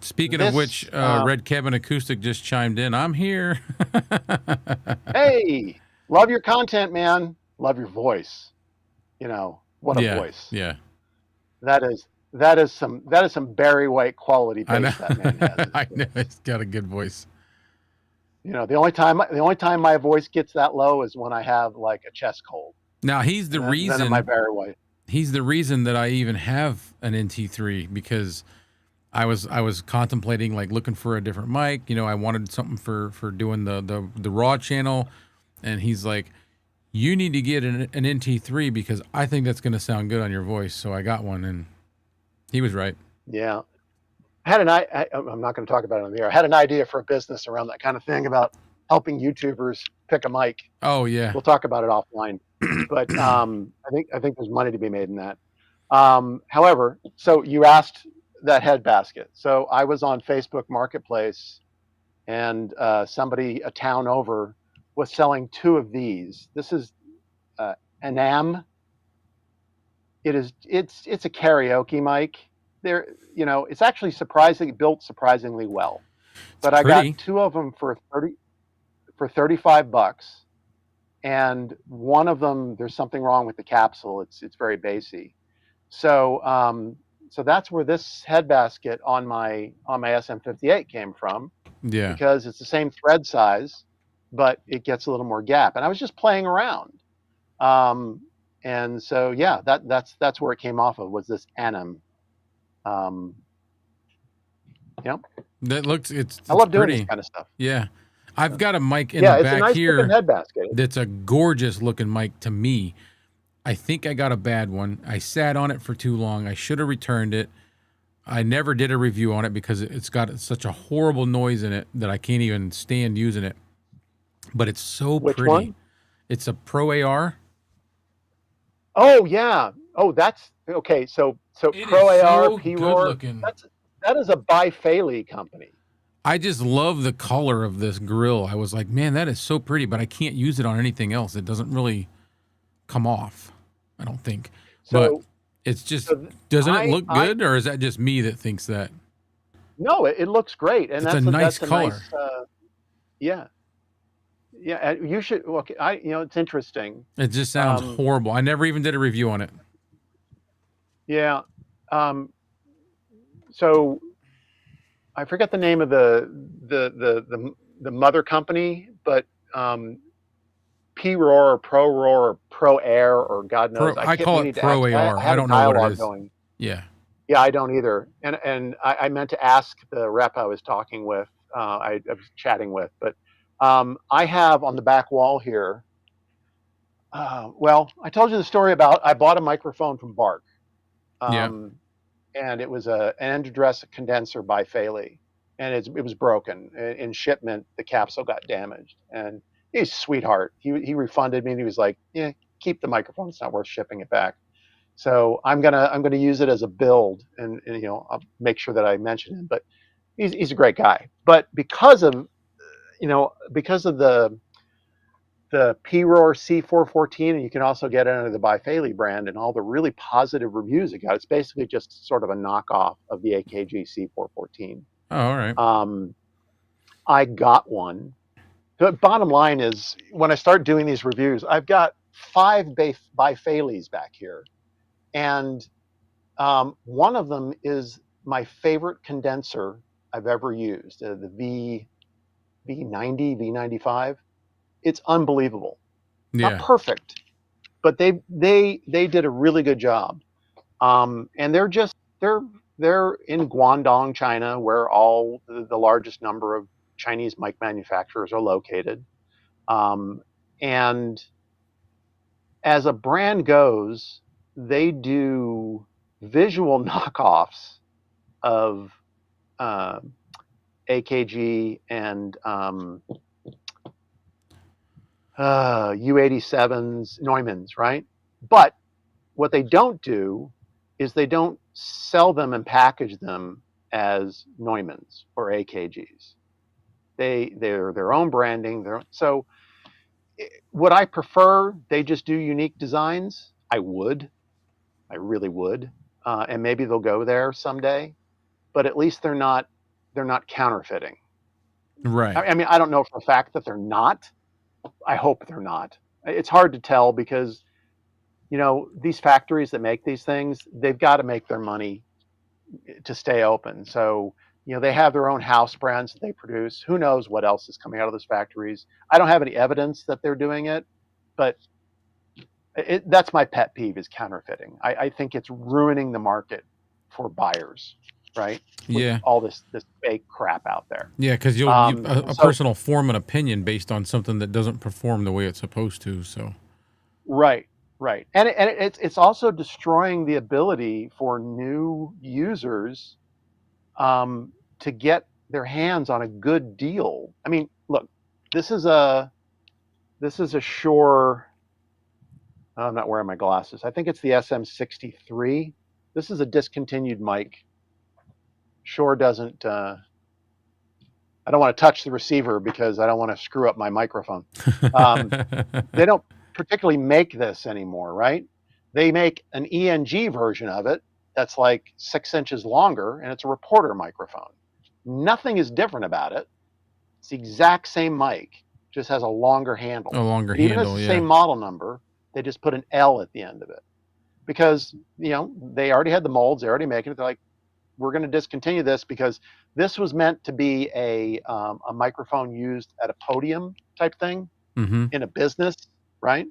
speaking of which, Red Cabin Acoustic just chimed in. I'm here. Hey, love your content, man. Love your voice. You know what a voice. Yeah. That is some Barry White quality bass that man has. I know he's got a good voice. You know, the only time my voice gets that low is when I have like a chest cold. Now he's the reason. Then my Barry White. He's the reason that I even have an NT3 because I was contemplating like looking for a different mic. You know, I wanted something for doing the raw channel, and he's like, "You need to get an NT3 because I think that's going to sound good on your voice." So I got one, and he was right. Yeah, I'm not going to talk about it on the air. I had an idea for a business around that kind of thing about helping YouTubers pick a mic. Oh yeah, we'll talk about it offline. But I think there's money to be made in that. However, so you asked that head basket. So I was on Facebook Marketplace, and somebody a town over was selling 2 of these. This is Anam. It's a karaoke mic. It's actually built surprisingly well. But I got 2 of them for $35. And one of them, there's something wrong with the capsule. It's very bassy. So so that's where this head basket on my SM58 came from. Yeah. Because it's the same thread size, but it gets a little more gap. And I was just playing around. And so yeah, that's where it came off of, was this Anam. That looks I love doing this kind of stuff. Yeah. I've got a mic in the back it's a nice here. head basket. That's a gorgeous looking mic to me. I think I got a bad one. I sat on it for too long. I should have returned it. I never did a review on it because it's got such a horrible noise in it that I can't even stand using it. But it's so pretty. Which one? It's a Pro AR. Oh yeah. Oh, that's okay. So Pro AR, P-Roar. That is a Bifaley company. I just love the color of this grill. I was like, man, that is so pretty, but I can't use it on anything else. It doesn't really come off, I don't think. But it's just, doesn't it look good, or is that just me that thinks that? No, it looks great, and that's a nice color. Yeah, you should look. It's interesting. It just sounds horrible. I never even did a review on it. Yeah. So I forget the name of the mother company, but P-Roar or Pro Air or God knows. I call it Pro AR. I don't know what it is. Going. Yeah. Yeah, I don't either. And I meant to ask the rep I was talking with, I was chatting with, but I have on the back wall here. Well, I told you the story about I bought a microphone from Bark, Yeah. um, and it was an end address condenser by Faley, and it was broken in shipment. The capsule got damaged, and he's a sweetheart. He refunded me, and he was like, "Yeah, keep the microphone. It's not worth shipping it back." So I'm gonna use it as a build, and I'll make sure that I mention him. But he's a great guy. But because of the P-Roar C414, and you can also get it under the Bifaley brand, and all the really positive reviews it got. It's basically just sort of a knockoff of the AKG C414. Oh, all right. I got one. The bottom line is, when I start doing these reviews, I've got 5 Bifaleys back here, and one of them is my favorite condenser I've ever used, the V90, V95. It's unbelievable. Not Yeah. perfect, but they did a really good job. And they're in Guangdong, China, where all the largest number of Chinese mic manufacturers are located. And as a brand goes, they do visual knockoffs of AKG and U87s, Neumanns, right? But what they don't do is they don't sell them and package them as Neumanns or AKGs. They're their own branding. So would I prefer they just do unique designs? I would. I really would. And maybe they'll go there someday. But at least they're not counterfeiting. Right. I mean, I don't know for a fact that they're not. I hope they're not. It's hard to tell because, these factories that make these things, they've got to make their money to stay open. So, they have their own house brands that they produce. Who knows what else is coming out of those factories? I don't have any evidence that they're doing it, but that's my pet peeve, is counterfeiting. I think it's ruining the market for buyers, right? With Yeah. all this fake crap out there. Yeah, because a person will form an opinion based on something that doesn't perform the way it's supposed to. So. Right. And it's also destroying the ability for new users to get their hands on a good deal. I mean, look, this is a Shure. I'm not wearing my glasses. I think it's the SM63. This is a discontinued mic. Shure doesn't. I don't want to touch the receiver because I don't want to screw up my microphone. They don't particularly make this anymore, right? They make an ENG version of it that's like 6 inches longer, and it's a reporter microphone. Nothing is different about it. It's the exact same mic, just has a longer handle. A longer Even handle, if it's yeah. the same model number, they just put an L at the end of it because they already had the molds, they're already making it. They're like, we're going to discontinue this because this was meant to be a microphone used at a podium type thing in a business, right?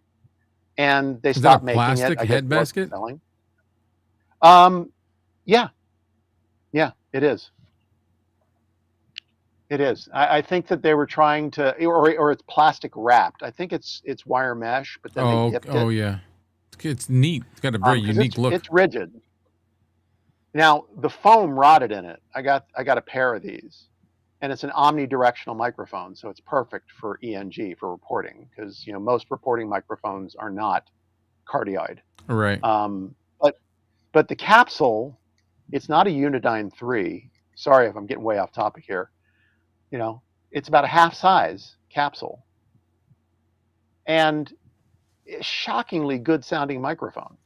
And they stopped making it. Is that a plastic head basket? Selling. Yeah, it is. It is. I think that they were trying to, or it's plastic wrapped. I think it's wire mesh, but then they dipped it. Oh yeah, it's neat. It's got a very unique look. It's rigid. Now the foam rotted in it. I got a pair of these, and it's an omnidirectional microphone, so it's perfect for ENG, for reporting, because most reporting microphones are not cardioid. Right. But the capsule, it's not a Unidyne 3. Sorry if I'm getting way off topic here. It's about a half size capsule, and a shockingly good sounding microphone.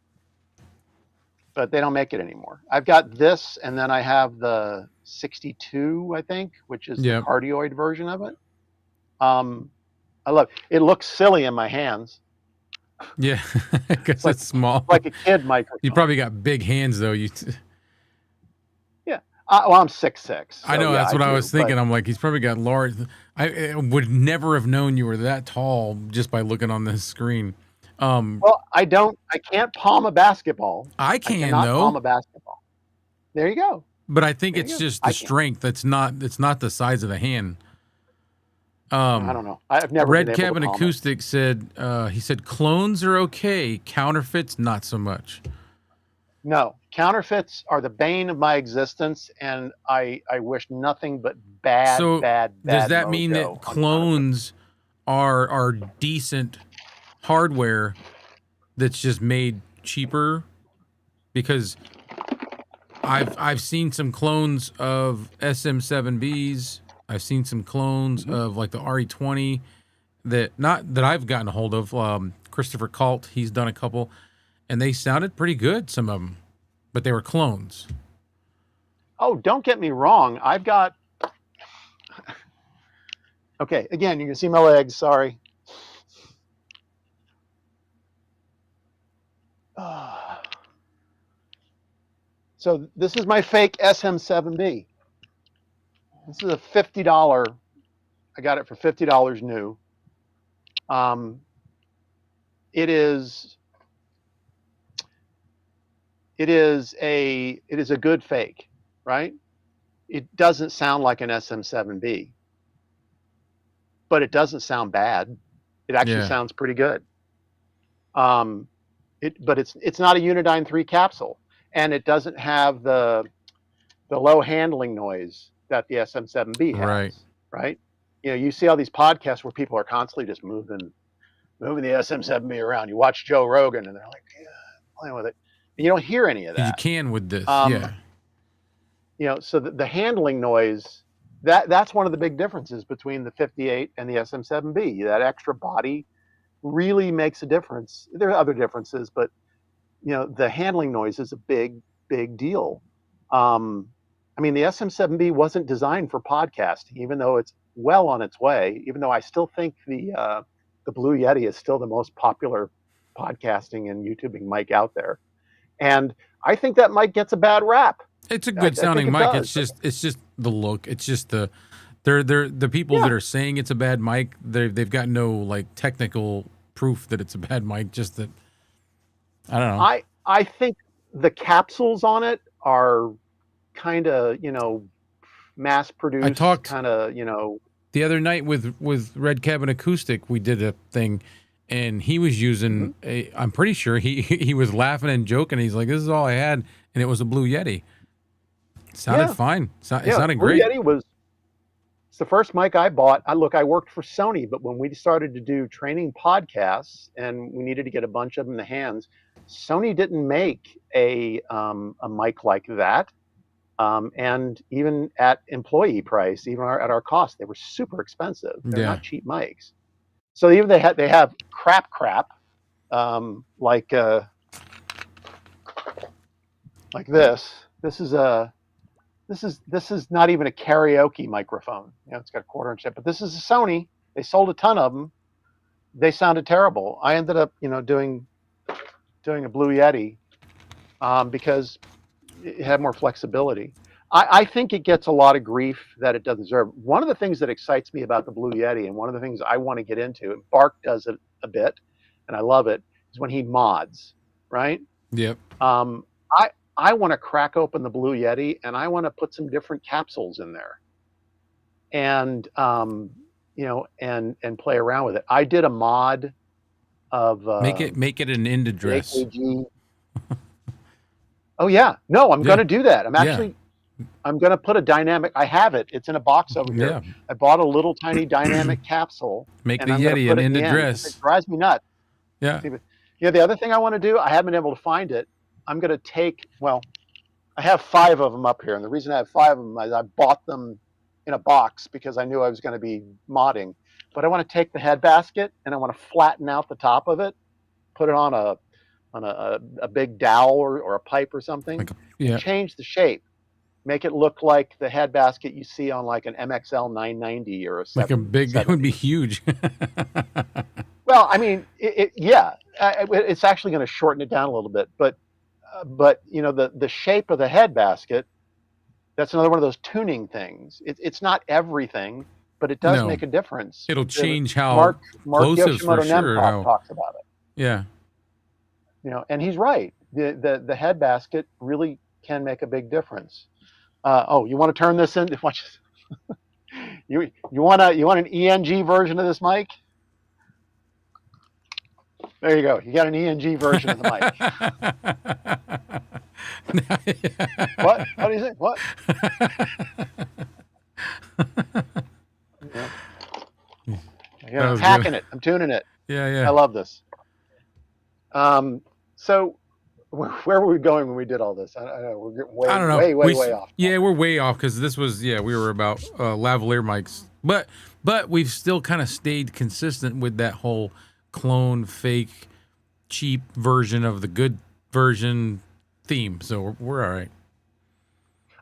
But they don't make it anymore. I've got this, and then I have the 62, I think, which is the cardioid version of it. I love it. It looks silly in my hands. Yeah, because it's small. Like a kid microphone. You probably got big hands, though. Yeah. Well, I'm 6'6". So I know, that's what I was thinking. I'm like, he's probably got large. I would never have known you were that tall just by looking on this screen. Well, I can't palm a basketball. I can, though. Palm a basketball. There you go. But I think There it's you go. just the strength. It's not the size of the hand. I don't know. I've never Red been able Cabin to comment. Acoustic said he said clones are okay, counterfeits not so much. No, counterfeits are the bane of my existence, and I wish nothing but bad, So bad, does bad that mojo mean that on counterfeits. clones are decent hardware that's just made cheaper? Because I've seen some clones of SM7Bs. I've seen some clones of like the RE20 that not that I've gotten a hold of. Christopher Cult, he's done a couple, and they sounded pretty good. Some of them, but they were clones. Oh, don't get me wrong. I've got. Okay, again, you can see my legs. Sorry. So this is my fake SM7B. This is a $50. I got it for $50 new. It is a good fake, right? It doesn't sound like an SM7B, but it doesn't sound bad. It actually sounds pretty good. But it's not a Unidyne 3 capsule, and it doesn't have the low handling noise that the SM7B has, right? You know, you see all these podcasts where people are constantly just moving the SM7B around. You watch Joe Rogan, and they're like, yeah, playing with it. And you don't hear any of that. You can with this, You know, so the handling noise, that's one of the big differences between the 58 and the SM7B. That extra body really makes a difference. There are other differences, but you know, the handling noise is a big deal. I mean, the SM7B wasn't designed for podcasting, even though it's well on its way. Even though I still think the Blue Yeti is still the most popular podcasting and YouTubing mic out there, and I think that mic gets a bad rap. It's a good sounding mic. It's just the look. It's just the people that are saying it's a bad mic. They've got no like technical proof that it's a bad mic. Just that I don't know. I think the capsules on it are kind of, you know, mass produced. I talked kind of, you know, the other night with Red Cabin Acoustic. We did a thing, and he was using I'm pretty sure he was laughing and joking. He's like, "This is all I had," and it was a Blue Yeti. It sounded fine. It sounded great. Blue Yeti it's the first mic I bought. I worked for Sony, but when we started to do training podcasts and we needed to get a bunch of them in the hands, Sony didn't make a mic like that. And even at employee price, even at our cost, they were super expensive. They're not cheap mics. So even they have crap, like this. This is not even a karaoke microphone. You know, it's got a 1/4 inch tip, but this is a Sony. They sold a ton of them. They sounded terrible. I ended up, you know, doing a Blue Yeti because it had more flexibility. I think it gets a lot of grief that it doesn't deserve. One of the things that excites me about the Blue Yeti, and one of the things I want to get into, and Bark does it a bit, and I love it, is when he mods, right? Yep. I want to crack open the Blue Yeti, and I want to put some different capsules in there, and you know, and play around with it. I did a mod of make it an end address. AKG. Oh yeah, no, I'm going to do that. I'm going to put a dynamic. I have it. It's in a box over here. Yeah. I bought a little tiny dynamic capsule. Make the Yeti an end address. It drives me nuts. Yeah. Yeah. The other thing I want to do, I haven't been able to find it. I'm going to take, well, I have 5 of them up here. And the reason I have 5 of them is I bought them in a box because I knew I was going to be modding. But I want to take the head basket and I want to flatten out the top of it, put it on a big dowel or a pipe or something, and change the shape. Make it look like the head basket you see on like an MXL 990 or a 770. Like a big, it would be huge. Well, I mean, it's actually going to shorten it down a little bit, but you know, the shape of the head basket, that's another one of those tuning things. It's not everything, but it does make a difference. It'll change how Mark plosive for sure. Talks about it. Yeah. You know, and he's right. The head basket really can make a big difference. Oh, you want to turn this in? Watch this. You want an ENG version of this mic? There you go. You got an ENG version of the mic. What? What do you think? What? Yeah. I'm hacking it. I'm tuning it. Yeah. I love this. So where were we going when we did all this? I don't know. We're getting I don't know. way off. Yeah, we're way off because this was we were about lavalier mics, but we've still kind of stayed consistent with that whole clone, fake, cheap version of the good version theme. So we're all right.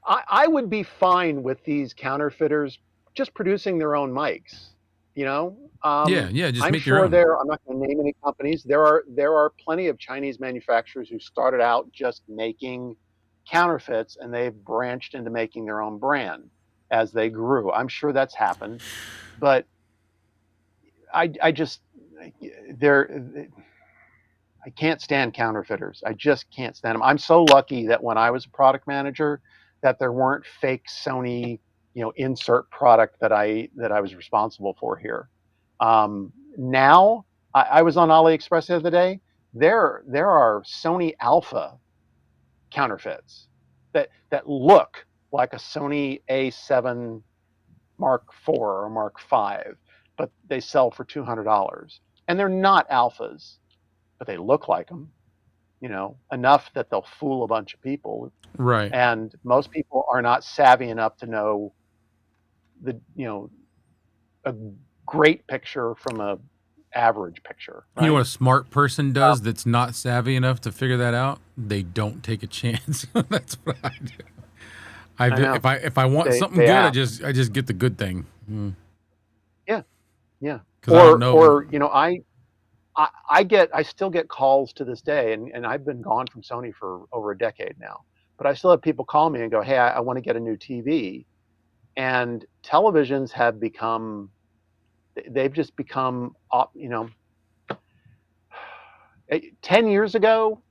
I would be fine with these counterfeiters just producing their own mics. You know, just I'm make sure your own. I'm not going to name any companies. There are plenty of Chinese manufacturers who started out just making counterfeits, and they've branched into making their own brand as they grew. I'm sure that's happened, but I can't stand counterfeiters. I just can't stand them. I'm so lucky that when I was a product manager, that there weren't fake Sony, insert product that I was responsible for here. Now, I was on AliExpress the other day. There are Sony Alpha counterfeits that look like a Sony A7 Mark IV or Mark V, but they sell for $200, and they're not alphas, but they look like them. Enough that they'll fool a bunch of people. Right. And most people are not savvy enough to know a great picture from a average picture. Right? You know what a smart person does that's not savvy enough to figure that out? They don't take a chance. That's what I do. If I want something good, I just get the good thing. Yeah. Or I still get calls to this day, and I've been gone from Sony for over a decade now, but I still have people call me and go, "Hey, I want to get a new TV," and televisions have they've just become, 10 years ago,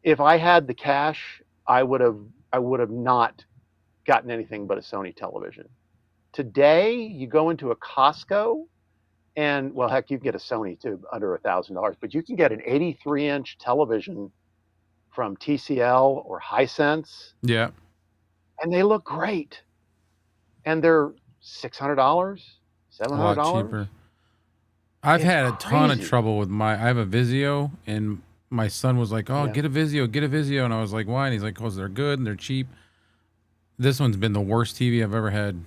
if I had the cash, I would have not gotten anything but a Sony television. Today, you go into a Costco, and well, heck, you can get a Sony too, under $1,000, but you can get an 83-inch television from TCL or Hisense. Yeah. And they look great. And they're $600, $700. A lot cheaper. I've had a ton of trouble with I have a Vizio, and my son was like, "Oh, get a Vizio," and I was like, "Why?" And he's like, "'Cause they're good and they're cheap." This one's been the worst TV I've ever had.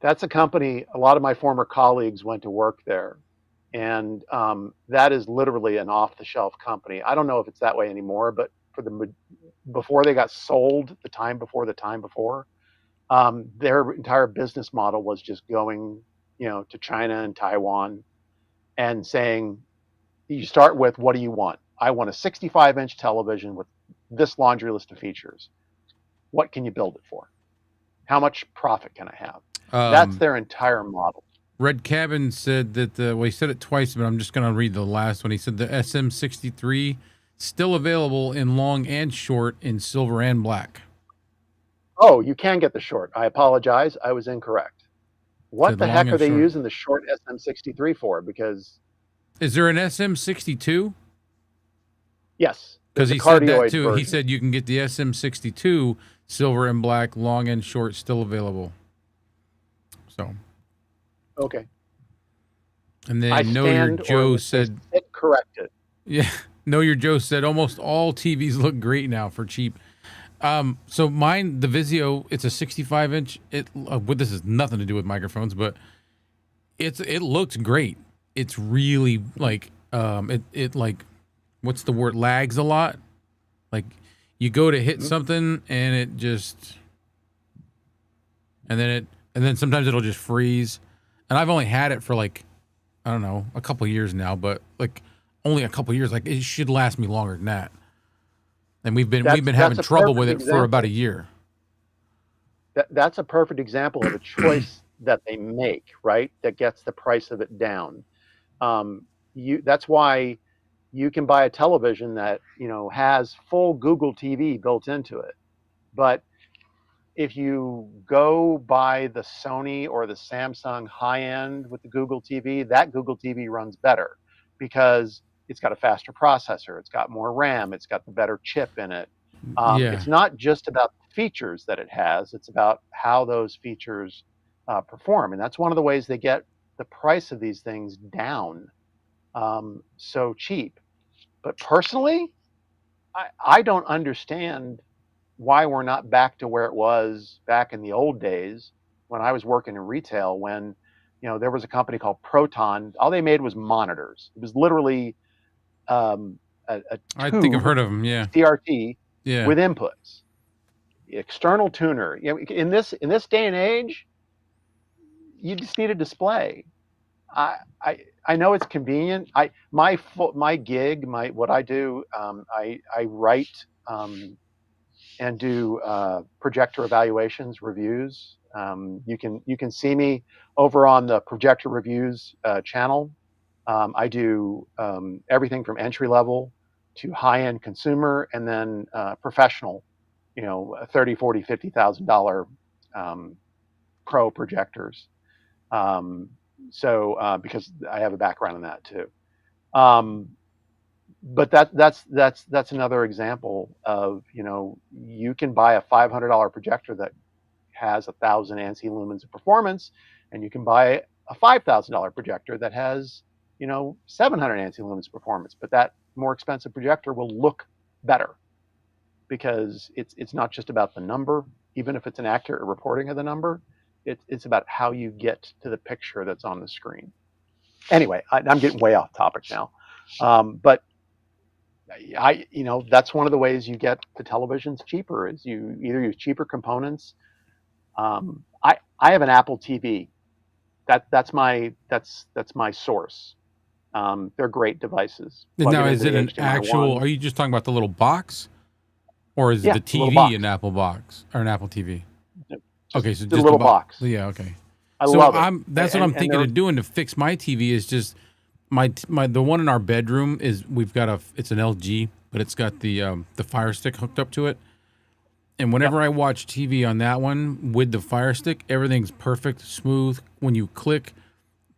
That's a company, a lot of my former colleagues went to work there. And that is literally an off-the-shelf company. I don't know if it's that way anymore, but before they got sold, the time before, their entire business model was just going, to China and Taiwan and saying, you start with, what do you want? I want a 65-inch television with this laundry list of features. What can you build it for? How much profit can I have? That's their entire model. Red Cabin said that he said it twice, but I'm just going to read the last one. He said the SM63 still available in long and short in silver and black. Oh, you can get the short. I apologize. I was incorrect. What the heck are they using the short SM63 for? Because is there an SM62? Yes. Because he said that too. Version. He said you can get the SM62 silver and black, long and short, still available. So. Okay. And then Know Your Joe said corrected. Yeah. Know Your Joe said almost all TVs look great now for cheap. So mine, the Vizio, it's a 65-inch. This has nothing to do with microphones, but it looks great. It's really like it like, what's the word? Lags a lot. Like you go to hit something and it just, and then sometimes it'll just freeze. And I've only had it for like, I don't know, a couple of years now, but like only a couple of years. Like it should last me longer than that. And we've been having trouble with it for about a year. That's a perfect example of a choice that they make, right? That gets the price of it down. That's why you can buy a television that has full Google TV built into it. But if you go buy the Sony or the Samsung high end with the Google TV, that Google TV runs better because it's got a faster processor, it's got more RAM, it's got the better chip in it. Yeah. It's not just about the features that it has, it's about how those features perform. And that's one of the ways they get the price of these things down so cheap. But personally, I don't understand why we're not back to where it was back in the old days when I was working in retail, when there was a company called Proton. All they made was monitors. It was literally a I think I've tube, heard of them. Yeah. CRT, Yeah. with inputs, external tuner. In this day and age, you just need a display. I know it's convenient. My gig, what I do, I write and do projector evaluations, reviews. You can see me over on the Projector Reviews channel. I do everything from entry level to high end consumer, and then professional. $30,000, $40,000, $50,000 pro projectors. Because I have a background in that too. But that's another example of you can buy a $500 projector that has 1,000 ANSI lumens of performance, and you can buy a $5,000 projector that has 700 ANSI lumens of performance. But that more expensive projector will look better because it's not just about the number, even if it's an accurate reporting of the number. It's about how you get to the picture that's on the screen. Anyway, I'm getting way off topic now, but that's one of the ways you get the televisions cheaper is you either use cheaper components. I have an Apple TV. That's my source. They're great devices. Now, is it an actual? Are you just talking about the little box, or is the TV an Apple box or an Apple TV? Okay, so just a little box. Yeah, okay. I love it. That's what I'm thinking of doing to fix my TV. Is just the one in our bedroom is it's an LG, but it's got the Fire Stick hooked up to it. And whenever I watch TV on that one with the Fire Stick, everything's perfect, smooth. When you click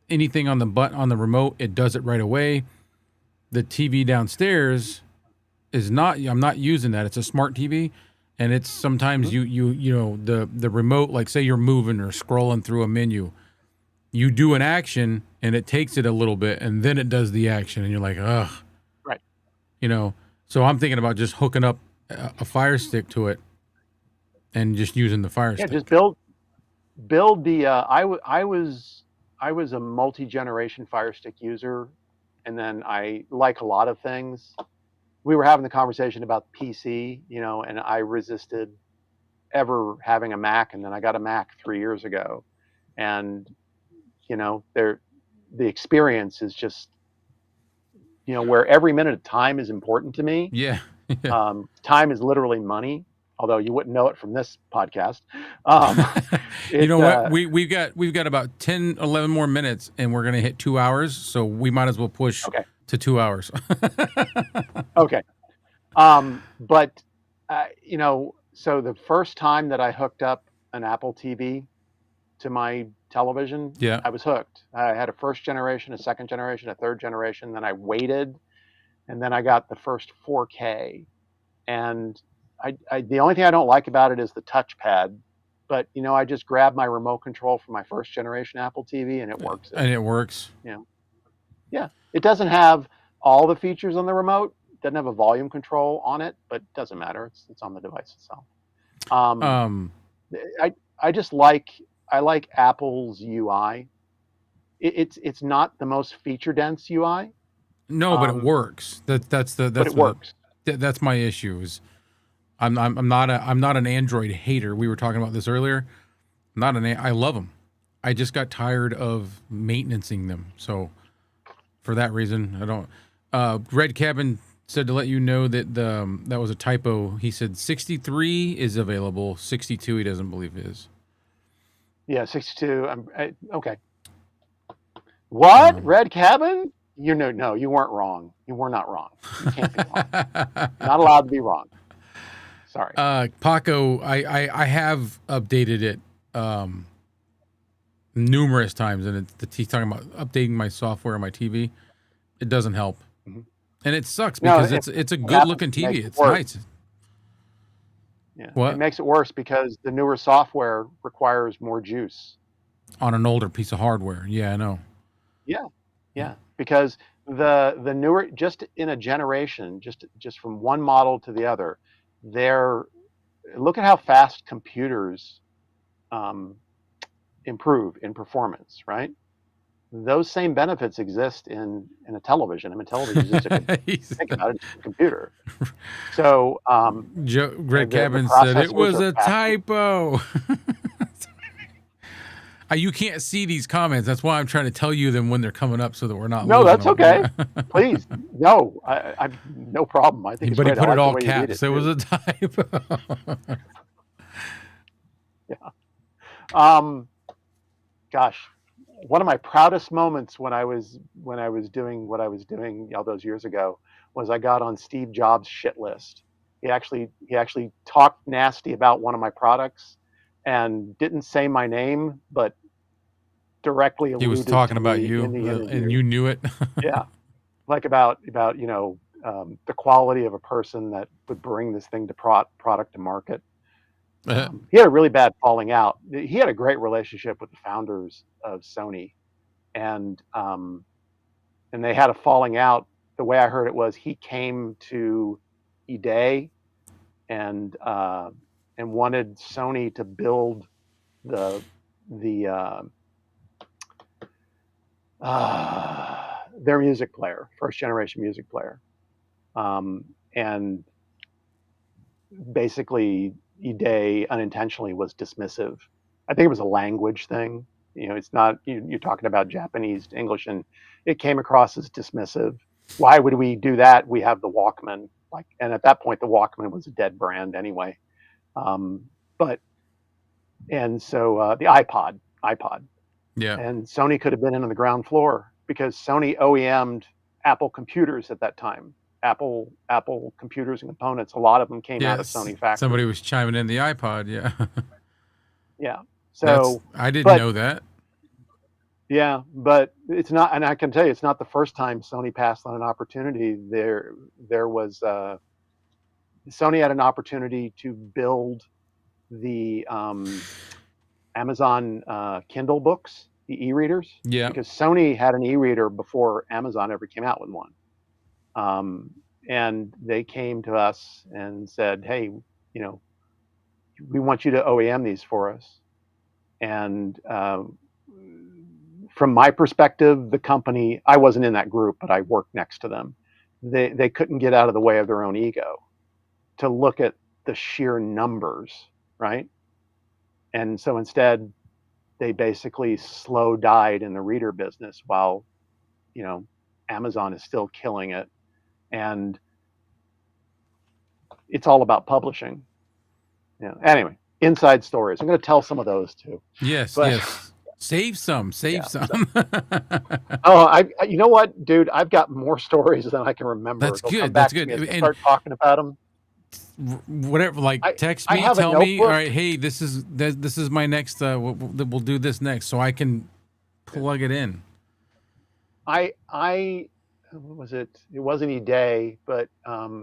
anything on the button on the remote, it does it right away. The TV downstairs is not. I'm not using that. It's a smart TV. And it's sometimes the remote, like say you're moving or scrolling through a menu, you do an action and it takes it a little bit and then it does the action and you're like, ugh. Right. So I'm thinking about just hooking up a Fire Stick to it and just using the Fire Stick. Yeah, just build the. I was a multi-generation Fire Stick user, and then I like a lot of things. We were having the conversation about PC, and I resisted ever having a Mac, and then I got a Mac 3 years ago, and the experience is just, where every minute of time is important to me. Yeah. Time is literally money, although you wouldn't know it from this podcast. You know what? We've got about 10, 11 more minutes, and we're gonna hit 2 hours, so we might as well push. Okay. To 2 hours. Okay. But so the first time that I hooked up an Apple TV to my television, yeah, I was hooked. I had a first generation, a second generation, a third generation. Then I waited, and then I got the first 4K. And the only thing I don't like about it is the touchpad. But I just grabbed my remote control from my first generation Apple TV, and it works. And it works. Yeah. It doesn't have all the features on the remote. It doesn't have a volume control on it, but it doesn't matter. It's on the device itself. I just like Apple's UI. It's not the most feature dense UI. No, but it works. Works. That's my issue. Is I'm not an Android hater. We were talking about this earlier. I love them. I just got tired of maintaining them. So for that reason, I don't. Red Cabin said to let you know that that was a typo. He said 63 is available. 62 he doesn't believe is. Yeah, 62. Okay. What? Red Cabin? No, you weren't wrong. You were not wrong. You can't be wrong. Not allowed to be wrong. Sorry. Paco, I have updated it numerous times, and he's talking about updating my software on my TV. It doesn't help, and it sucks because it's a good looking TV. It's nice. Yeah. What? It makes it worse because the newer software requires more juice on an older piece of hardware. Yeah, I know. Yeah. Because the newer, just in a generation, just from one model to the other, look at how fast computers improve in performance, right? Those same benefits exist in a television. I mean, television is just think about it, it's a computer. So Greg Cabin said it was a typo. You can't see these comments. That's why I'm trying to tell you them when they're coming up so that we're not. No, that's okay. Please, no, I no problem. I think. But he put it all caps. It was a typo. Yeah. Gosh, one of my proudest moments when I was doing what I was doing all those years ago was I got on Steve Jobs' shit list. He actually talked nasty about one of my products and didn't say my name, but directly alluded. He was talking about you, and you knew it. Yeah, like about the quality of a person that would bring this thing to product to market. He had a really bad falling out. He had a great relationship with the founders of Sony, and they had a falling out. The way I heard it was he came to eDay and wanted Sony to build their music player, first generation music player, and basically eDay unintentionally was dismissive. I think it was a language thing. It's not, you're talking about Japanese to English, and it came across as dismissive. Why would we do that? We have the Walkman, and at that point the Walkman was a dead brand anyway. And so the iPod. Yeah. And Sony could have been in on the ground floor because Sony OEM'd Apple computers at that time. Apple computers and components, a lot of them came out of Sony factories. Somebody was chiming in the iPod, yeah. Yeah. So I didn't know that. Yeah, but it's not, and I can tell you, it's not the first time Sony passed on an opportunity. There was Sony had an opportunity to build the Amazon Kindle books, the e-readers. Yeah. Because Sony had an e-reader before Amazon ever came out with one. And they came to us and said, hey, we want you to OEM these for us. And from my perspective, the company, I wasn't in that group, but I worked next to them. They couldn't get out of the way of their own ego to look at the sheer numbers, right? And so instead, they basically slow died in the reader business while, Amazon is still killing it. And it's all about publishing. Anyway, inside stories. I'm going to tell some of those too. Yes. Save some. Oh, you know what, dude? I've got more stories than I can remember. That's good. That's good. And start talking about them. Whatever, text me, tell me. All right, hey, this is my next. We'll do this next, so I can plug it in. What was it? It wasn't eDay, but God,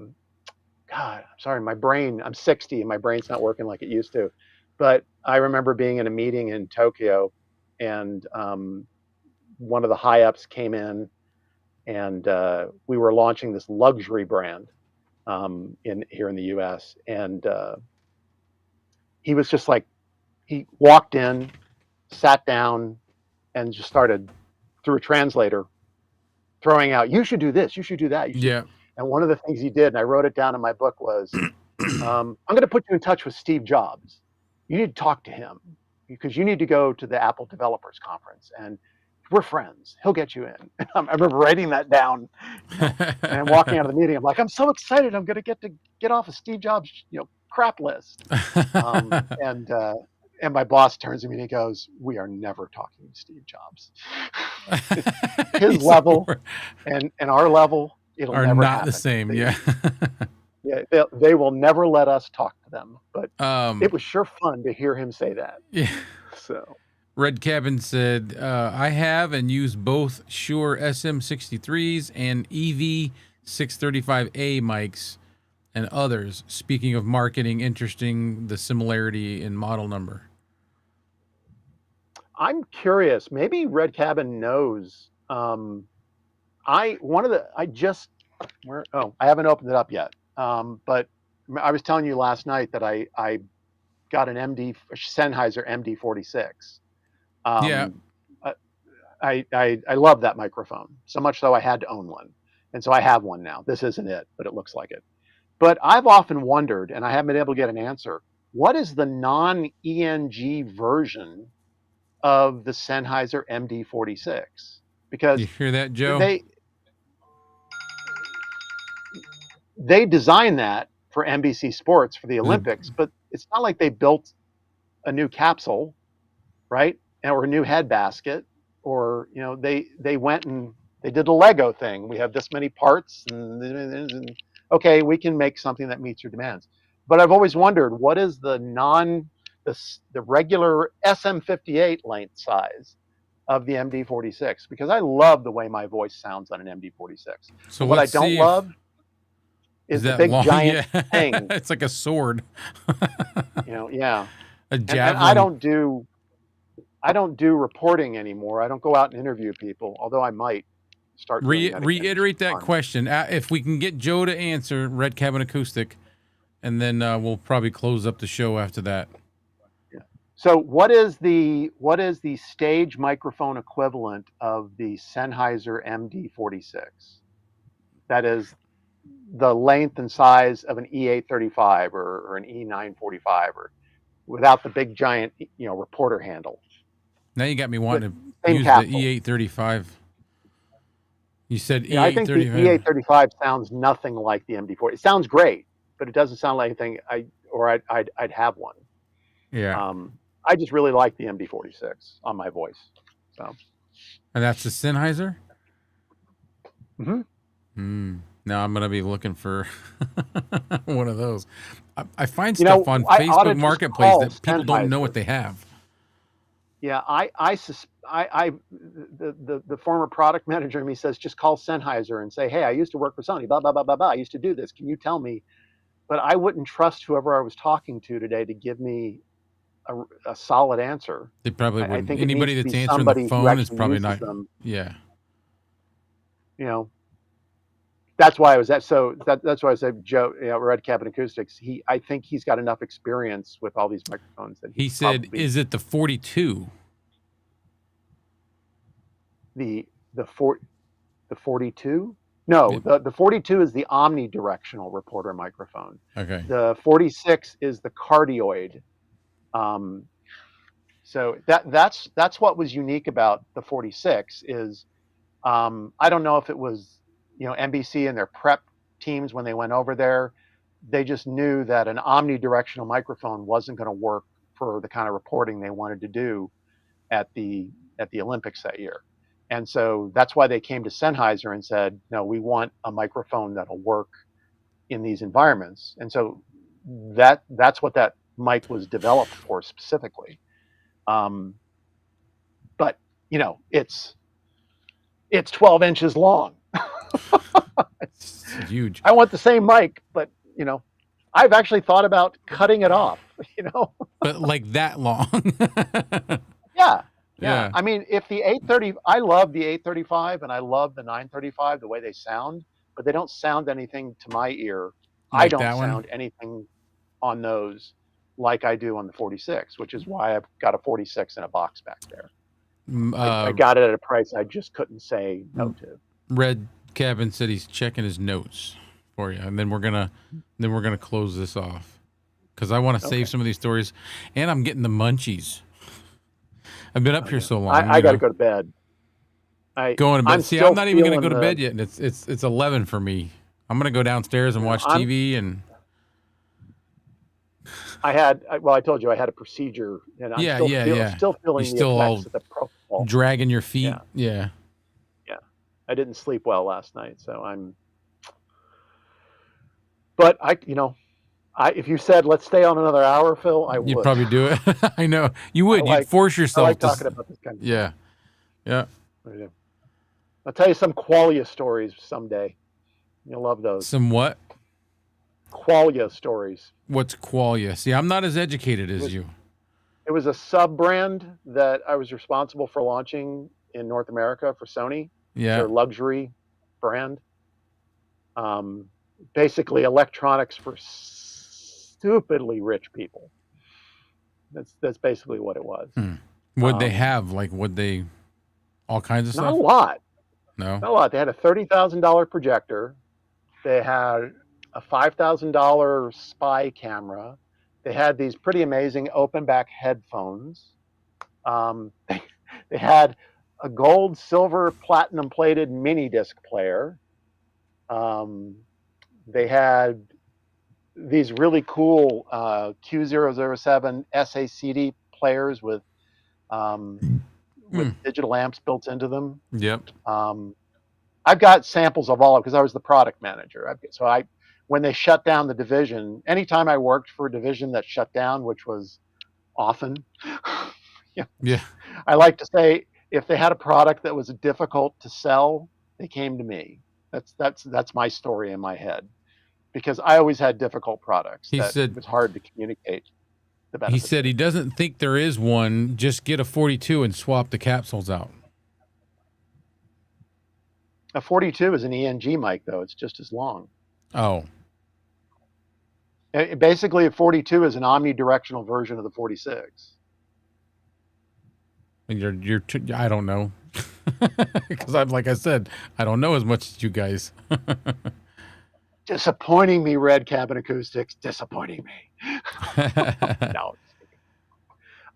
I'm sorry, my brain. I'm 60 and my brain's not working like it used to. But I remember being in a meeting in Tokyo, and one of the high ups came in, and we were launching this luxury brand here in the U.S. And he was just he walked in, sat down, and just started through a translator throwing out, you should do this, you should do that. Yeah. And one of the things he did, and I wrote it down in my book, was I'm going to put you in touch with Steve Jobs. You need to talk to him because you need to go to the Apple Developers Conference, and we're friends. He'll get you in. I remember writing that down, and I'm walking out of the meeting. I'm like, I'm so excited. I'm going to get off of Steve Jobs, crap list. and my boss turns to me and he goes, "We are never talking to Steve Jobs. His He's like, level and our level, it'll are never not the happen." same. Yeah. Yeah, they will never let us talk to them. But it um, was sure fun to hear him say that. yeah. So Red Cabin said, I have and use both Shure SM63s and EV635A mics and others. Speaking of marketing, interesting the similarity in model number. I'm curious. Maybe Red Cabin knows. I just where I haven't opened it up yet. But I was telling you last night that I got an Sennheiser MD46. Yeah. Um, I love that microphone so much so I had to own one, and so I have one now. This isn't it, but it looks like it. But I've often wondered, and I haven't been able to get an answer. What is the non-ENG version of the Sennheiser MD46? You Because hear that, Joe? they designed that for NBC Sports for the The, Olympics, but it's not like they built a new capsule, right? Or a new head basket, or they went and they did a Lego thing. We have this many parts, and okay, we can make something that meets your demands. But I've always wondered, what is the regular SM58 length size of the MD46? Because I love the way my voice sounds on an MD46. so What I let's don't see if love is is the that big long. giant Yeah. thing. It's like a sword. Yeah. A And javelin. I don't do reporting anymore. I don't go out and interview people, although I might start doing that again. Reiterate that question. If we can get Joe to answer, Red Cabin Acoustic, and then we'll probably close up the show after that. Yeah. So what is the stage microphone equivalent of the Sennheiser MD46? That is the length and size of an E835 or an E945, or without the big giant reporter handle. Now you got me wanting to Same use capsule. the E835. You said E835. I think the E835 sounds nothing like the MD40. It sounds great, but it doesn't sound like anything I'd have one. Yeah. I just really like the MD46 on my voice. So. And that's the Sennheiser? Mm-hmm. Now I'm going to be looking for one of those. I find stuff on Facebook Marketplace that people don't know what they have. Yeah, the former product manager in me says, just call Sennheiser and say, hey, I used to work for Sony, blah, blah, blah, blah, blah. I used to do this. Can you tell me? But I wouldn't trust whoever I was talking to today to give me a solid answer. They probably wouldn't. I think anybody that's answering the phone is probably not. Them. Yeah. That's why I was at. So that's why I said Joe, Red Cabin Acoustics. I think he's got enough experience with all these microphones that he said, "Is it the 42?" The 42? No, the 42 is the omnidirectional reporter microphone. Okay. The 46 is the cardioid. So that's what was unique about the 46 is I don't know if it was NBC and their prep teams when they went over there, they just knew that an omnidirectional microphone wasn't going to work for the kind of reporting they wanted to do at the Olympics that year. And so that's why they came to Sennheiser and said, no, we want a microphone that'll work in these environments. And so that's what that mic was developed for specifically. But it's 12 inches long. It's huge. I want the same mic, but I've actually thought about cutting it off. But like that long. Yeah. I mean, if the 830, I love the 835 and I love the 935, the way they sound, but they don't sound anything to my ear. Like I don't sound anything on those like I do on the 46, which is why I've got a 46 in a box back there. I got it at a price I just couldn't say no to. Red Cabin said he's checking his notes for you, and then we're gonna close this off because I want to save some of these stories, and I'm getting the munchies. I've been up here so long. I got to go to bed. Going to bed. See, I'm not even going to go to bed yet, and it's 11 for me. I'm going to go downstairs and watch TV, and I told you I had a procedure, and I'm Yeah, still yeah, yeah. still You feeling the still effects all of the propofol. dragging your feet. Yeah, Yeah. yeah. I didn't sleep well last night, so I'm. But if you said let's stay on another hour, Phil, I You'd would. probably do it. I know you I would. You'd like force I yourself like to. talking about this kind of stuff. Yeah. Yeah. I do. I'll tell you some qualia stories someday. You'll love those Somewhat. qualia stories. What's qualia? See, I'm not as educated It as was you. it was a sub brand that I was responsible for launching in North America for Sony. Yeah. Their luxury brand. Um, Basically electronics for stupidly rich people. That's basically what it was. Would they have like? Would they all kinds of Not a stuff? lot. No. Not a lot. They had a $30,000 projector. They had a $5,000 spy camera. They had these pretty amazing open back headphones. They had a gold, silver, platinum plated mini disc player. They had these really cool Q007 SACD players with digital amps built into them. Yep. I've got samples of all of because I was the product manager. When they shut down the division, anytime I worked for a division that shut down, which was often, Yeah. I like to say if they had a product that was difficult to sell, they came to me. That's my story in my head because I always had difficult products He that said. was hard to communicate the He benefits. said he doesn't think there is one. Just get a 42 and swap the capsules out. A 42 is an ENG mic, though. It's just as long. Oh. Basically, a 42 is an omnidirectional version of the 46. I don't know. Because like I said, I don't know as much as you guys. Disappointing me, Red Cabin Acoustics. Disappointing me. No.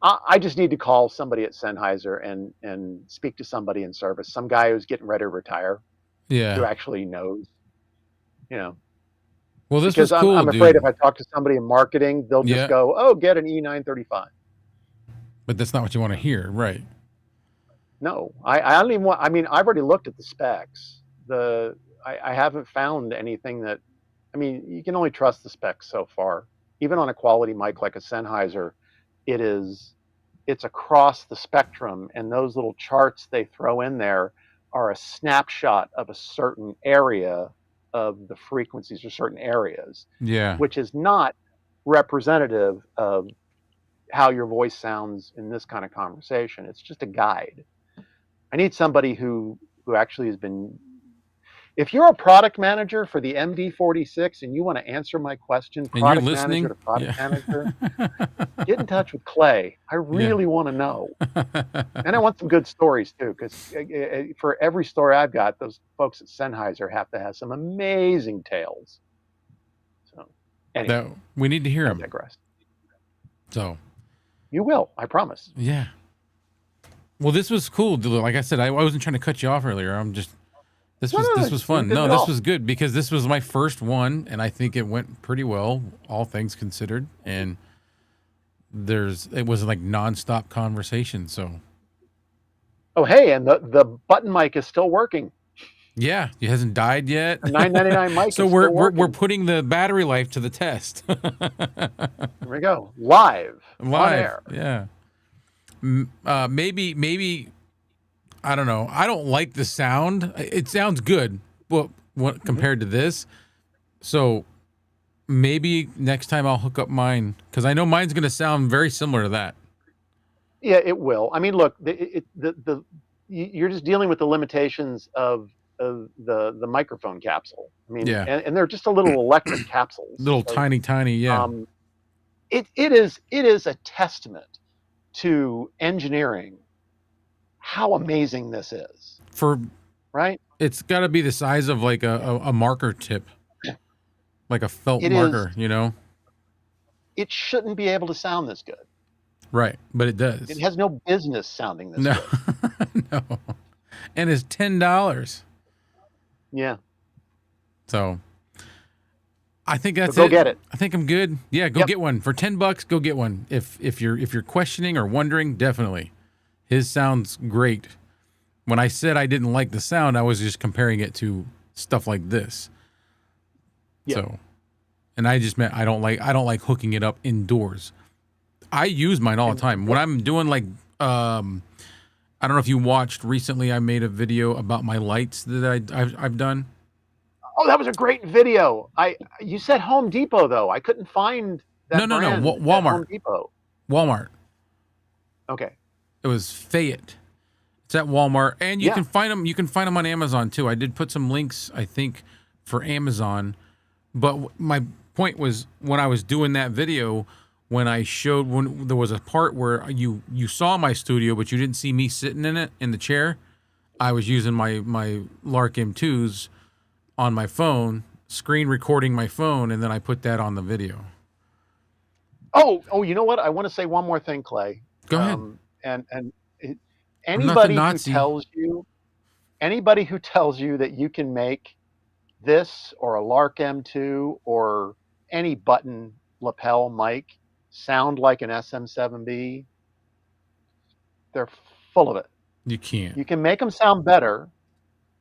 I just need to call somebody at Sennheiser and speak to somebody in service. Some guy who's getting ready to retire. Yeah. Who actually knows. Well, this because was cool, I'm afraid dude. if I talk to somebody in marketing, they'll just go, "Oh, get an E935." But that's not what you want to hear, right? No, I don't even want. I mean, I've already looked at the specs. I haven't found anything that. I mean, you can only trust the specs so far. Even on a quality mic like a Sennheiser, it's across the spectrum, and those little charts they throw in there are a snapshot of a certain area of the frequencies or certain areas. Yeah. Which is not representative of how your voice sounds in this kind of conversation. It's just a guide. I need somebody who actually has been. If you're a product manager for the MD46 and you want to answer my question, product manager to product manager, get in touch with Clay. I really want to know. And I want some good stories too, because for every story I've got, those folks at Sennheiser have to have some amazing tales. So anyway, we need to hear them. I digress. So you will, I promise. Yeah. Well, this was cool. Like I said, I wasn't trying to cut you off earlier. This was fun. No, this was good because this was my first one, and I think it went pretty well, all things considered. And it was like nonstop conversation. So. Oh, hey, and the button mic is still working. Yeah, it hasn't died yet. The 999 mic. So we're putting the battery life to the test. There we go. Live on air. Yeah. Maybe. I don't know. I don't like the sound. It sounds good, but compared to this, so maybe next time I'll hook up mine because I know mine's going to sound very similar to that. Yeah, it will. I mean, look, you're just dealing with the limitations of the microphone capsule. I mean, and they're just a little electric capsules, tiny, yeah. It is a testament to engineering. How amazing this is. Right? It's got to be the size of like a marker tip, like a felt marker, It shouldn't be able to sound this good. Right, but it does. It has no business sounding this good. No. And it's $10. Yeah. So I think So that's go it. get it. I think I'm good. Yeah, go Yep. get one for $10. Go get one. If you're questioning or wondering, definitely. His sounds great. When I said I didn't like the sound, I was just comparing it to stuff like this. Yeah. So, and I just meant I don't like hooking it up indoors. I use mine all the time when I'm doing like I don't know if you watched recently. I made a video about my lights that I've done. Oh, that was a great video. You said Home Depot though. I couldn't find No, that no, no. brand at Home Walmart. Depot. Walmart. Okay. It was Fayette. It's at Walmart, and you Yeah. can find them. You can find them on Amazon too. I did put some links, I think, for Amazon. But my point was when I was doing that video, when I showed when there was a part where you saw my studio, but you didn't see me sitting in it in the chair. I was using my Lark M2s on my phone, screen recording my phone, and then I put that on the video. Oh, you know what? I want to say one more thing, Clay. Go ahead. And I'm not the anybody who Nazi. tells you that you can make this or a Lark M2 or any button lapel mic sound like an SM7B, they're full of it. You can't. You can make them sound better,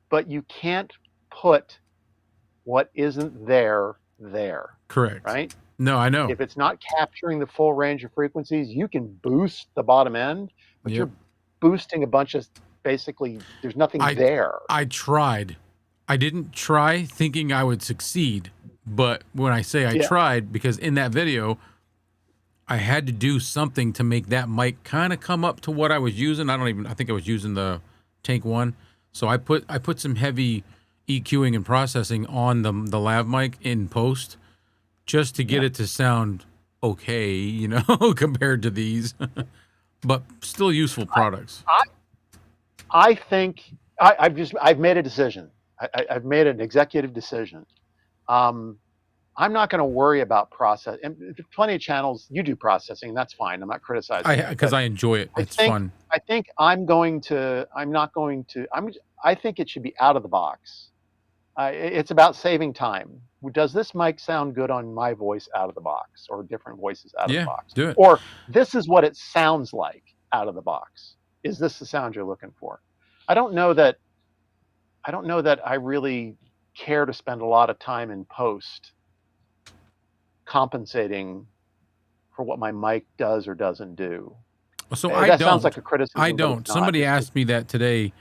but you can't put what isn't there. Correct. Right? No, I know. If it's not capturing the full range of frequencies, you can boost the bottom end, but Yep. you're boosting a bunch of basically there's nothing there. I tried. I didn't try thinking I would succeed, but when I say I tried, because in that video, I had to do something to make that mic kind of come up to what I was using. I think I was using the Tank One. So I put some heavy EQing and processing on the lav mic in post just to get it to sound okay, you know, compared to these, but still useful products. I think I've made a decision. I've made an executive decision. I'm not going to worry about process. And there's plenty of channels you do processing. That's fine. I'm not criticizing. Because I enjoy it. It's fun. I think I think it should be out of the box. It's about saving time. Does this mic sound good on my voice out of the box, or different voices out of the box? Do it. Or this is what it sounds like out of the box. Is this the sound you're looking for? I don't know that I really care to spend a lot of time in post compensating for what my mic does or doesn't do. So That sounds like a criticism. I don't. Somebody asked me that today,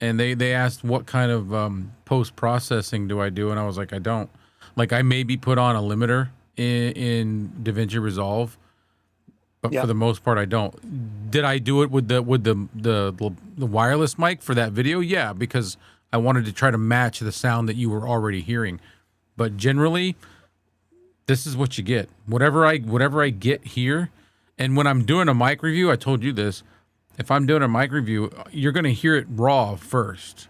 and they asked what kind of post processing do I do, and I was like, I don't. Like I maybe put on a limiter in DaVinci Resolve, but for the most part, I don't. Did I do it with the wireless mic for that video? Yeah, because I wanted to try to match the sound that you were already hearing. But generally, this is what you get. Whatever I get here, and when I'm doing a mic review, I told you this. If I'm doing a mic review, you're going to hear it raw first,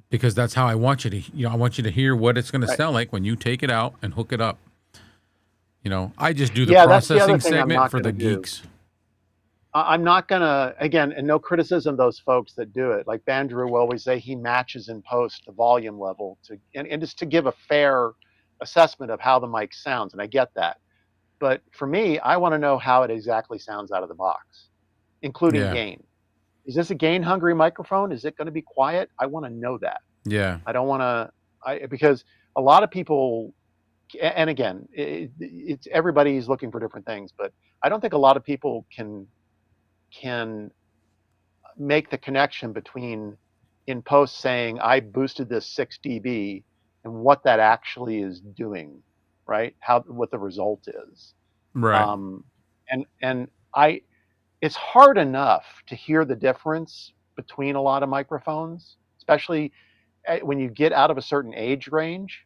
because that's how I want you to. I want you to hear what it's going to sound like when you take it out and hook it up. I just do the processing segment for the geeks. I'm not gonna, again, and no criticism of those folks that do it. Like Bandrew will always say, he matches in post the volume level and just to give a fair assessment of how the mic sounds, and I get that. But for me, I want to know how it exactly sounds out of the box, including gain. Is this a gain-hungry microphone? Is it going to be quiet? I want to know that. Yeah. I don't want to, because a lot of people, and again, it's everybody's looking for different things, but I don't think a lot of people can make the connection between in post saying I boosted this 6 dB and what that actually is doing, right? What the result is. Right. It's hard enough to hear the difference between a lot of microphones, especially when you get out of a certain age range,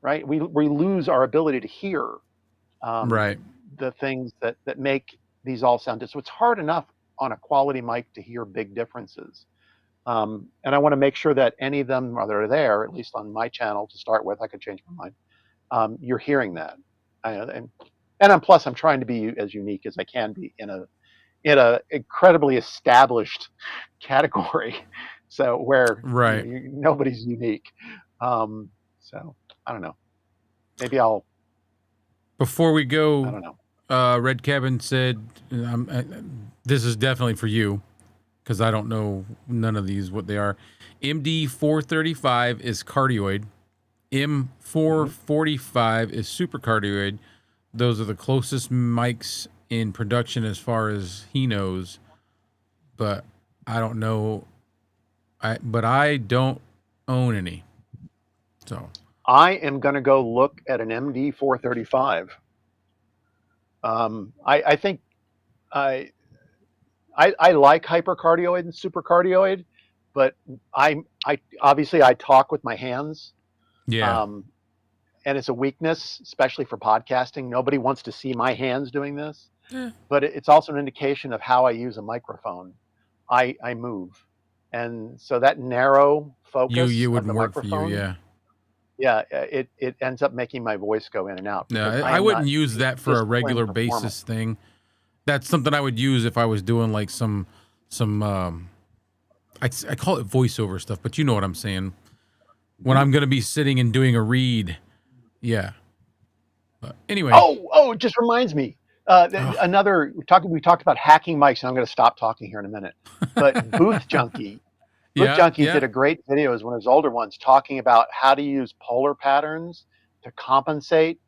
right? We lose our ability to hear the things that make these all sound good. So it's hard enough on a quality mic to hear big differences. And I want to make sure that any of them that are there, at least on my channel to start with, I could change my mind. You're hearing that. Plus I'm trying to be as unique as I can be in a incredibly established category. So where nobody's unique. So I don't know. Maybe I'll. Before we I go, don't know. Red Cabin said, "This is definitely for you, because I don't know none of these what they are." MD435 is cardioid. M445 is supercardioid. Those are the closest mics in production as far as he knows, but I don't know. But I don't own any, so I am going to go look at an MD435. I think I, I like hypercardioid and supercardioid, but I obviously I talk with my hands, yeah, um, and it's a weakness, especially for podcasting. Nobody wants to see my hands doing this, yeah. but it's also an indication of how I use a microphone. I move, and so that narrow focus You of the wouldn't work for you, microphone, yeah. yeah, it ends up making my voice go in and out No, because I I am not wouldn't use a that for a disciplined regular performer. basis thing. That's something I would use if I was doing like some I call it voiceover stuff, but you know what I'm saying. When I'm gonna be sitting and doing a read, yeah. But anyway, Oh, it just reminds me. oh, Another we talked about hacking mics, and I'm going to stop talking here in a minute. But Booth yeah, Junkie yeah, did a great video as one of his older ones talking about how to use polar patterns to compensate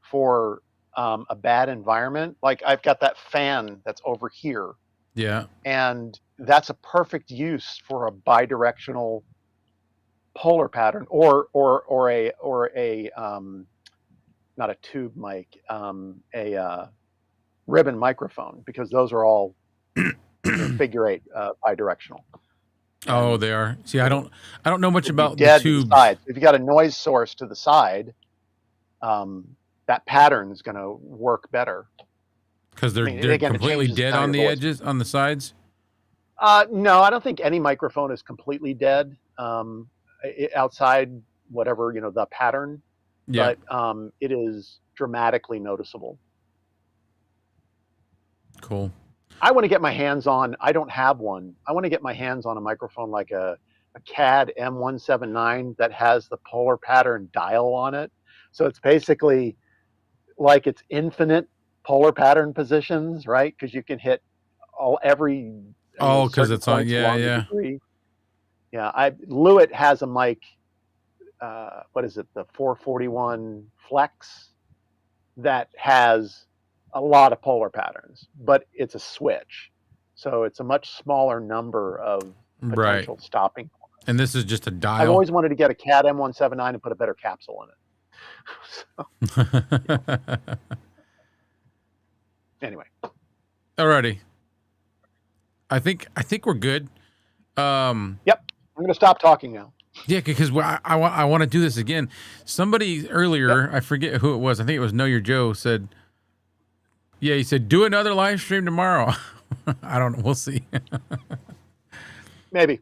for a bad environment. Like I've got that fan that's over here, yeah. and that's a perfect use for a bidirectional polar pattern, or a not a tube mic, a ribbon microphone, because those are all figure eight bidirectional, Oh, and they are. See, it'll I don't know much it'll be about the dead to the tubes side. If you got a noise source to the side, that pattern is going to work better. because I mean, they're again, it completely changes the dead sound on of the your voice. edges, on the sides. No, I don't think any microphone is completely dead outside whatever the pattern, Yeah, but it is dramatically noticeable. cool. I want to get my hands on. I don't have one. I want to get my hands on a microphone like a CAD M179 that has the polar pattern dial on it. So it's basically like it's infinite polar pattern positions, right? Because you can hit every Oh, because certain it's on. points Yeah, along the yeah. degree. Yeah, Lewitt has a mic. What is it? The 441 Flex that has a lot of polar patterns, but it's a switch. So it's a much smaller number of Right. potential stopping points. And this is just a I've dial. always wanted to get a CAD M179 and put a better capsule in it. So, anyway. Alrighty. I think we're good. Yep. I'm going to stop talking now. Yeah, because I want to do this again. Somebody earlier, Yep. I forget who it was. I think it was Know Your Joe said. Yeah, he said do another live stream tomorrow. I don't know. We'll see. Maybe.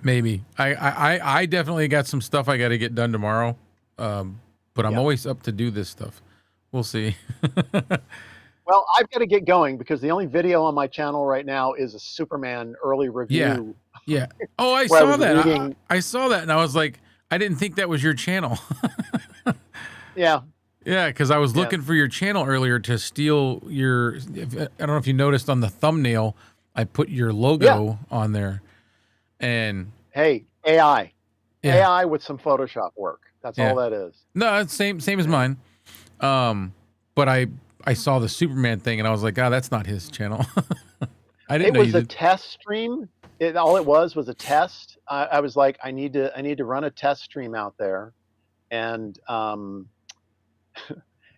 Maybe. I definitely got some stuff I got to get done tomorrow. But I'm Yeah. always up to do this stuff. We'll see. Well, I've got to get going because the only video on my channel right now is a Superman early review. Yeah. Oh, I Where I saw was that. reading- I saw that, and I was like, I didn't think that was your channel. Yeah. Yeah, because I was Yeah. looking for your channel earlier to steal your. I don't know if you noticed on the thumbnail, I put your logo on there, and Hey, AI. yeah, AI with some Photoshop work. That's Yeah. all that is. no, it's same as mine. But I saw the Superman thing, and I was like, oh, that's not his channel. I didn't It know was you a did. test stream. All it was a test. I was like, I need to run a test stream out there, and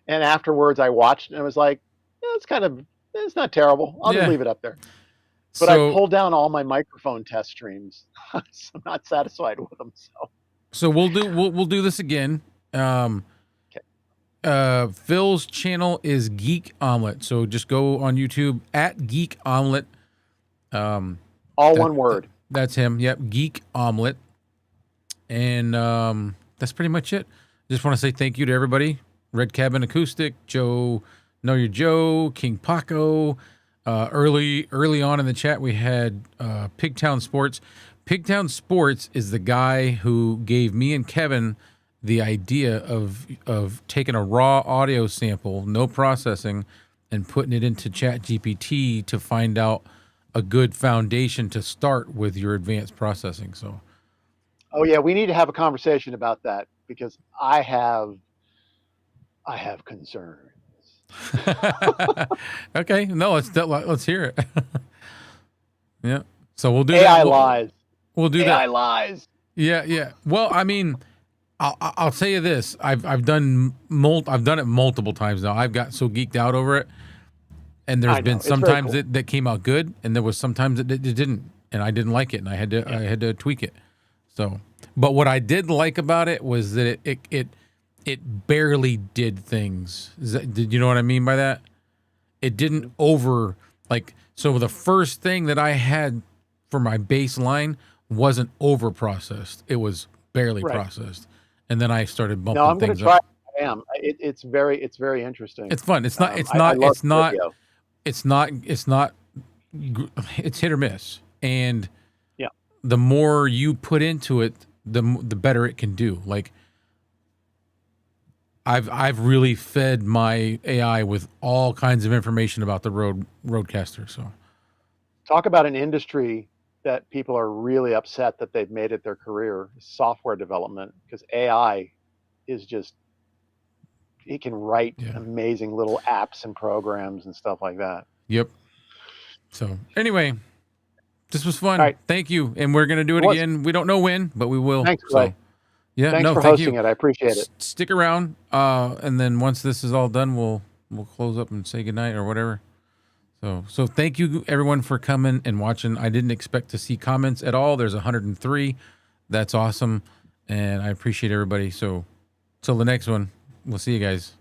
and afterwards I watched and I was like, yeah, it's not terrible. I'll just Yeah. leave it up there. But I So pulled down all my microphone test streams. So I'm not satisfied with them. So we'll do this again. Phil's channel is Geek Omelet, so just go on YouTube at Geek Omelet. all one word. That's him. Yep, Geek Omelet. And that's pretty much it. Just want to say thank you to everybody. Red Cabin Acoustic, Joe, Know Your Joe, King Paco. Early on in the chat, we had Pigtown Sports. Pigtown Sports is the guy who gave me and Kevin the idea of taking a raw audio sample, no processing, and putting it into ChatGPT to find out a good foundation to start with your advanced processing. So, Oh yeah, we need to have a conversation about that because I have concerns. okay, no, let's hear it. Yeah, so we'll do AI that. lies. We'll do AI that. lies. Yeah, yeah. Well, I mean, I'll tell you this. I've done it multiple times now. I've got so geeked out over it, and there's I know. been It's very sometimes cool. that came out good, and there was sometimes that it didn't, and I didn't like it, and I had to tweak it. So, but what I did like about it was that it barely did things. Did you know what I mean by that? It didn't over like so. The first thing that I had for my baseline wasn't over processed. It was barely Right. processed, and then I started No, bumping I'm going to things try. up. I am. It's very interesting. It's fun. It's not. It's I not. love It's not. video. It's not. It's not. It's hit or miss, and Yeah. the more you put into it, the better it can do. Like I've really fed my AI with all kinds of information about the roadcaster. So Talk about an industry that people are really upset that they've made it their career, software development, because AI is just it can write yeah. amazing little apps and programs and stuff like that. Yep. So anyway, this was fun. All right. Thank you, and we're gonna do it Well, again. We don't know when, but we will. thanks, So Clay. yeah, Thanks no, for thank hosting you. it. I appreciate it. Stick around, and then once this is all done, we'll close up and say goodnight or whatever. So thank you everyone for coming and watching. I didn't expect to see comments at all. There's 103. That's awesome, and I appreciate everybody. So till the next one, we'll see you guys.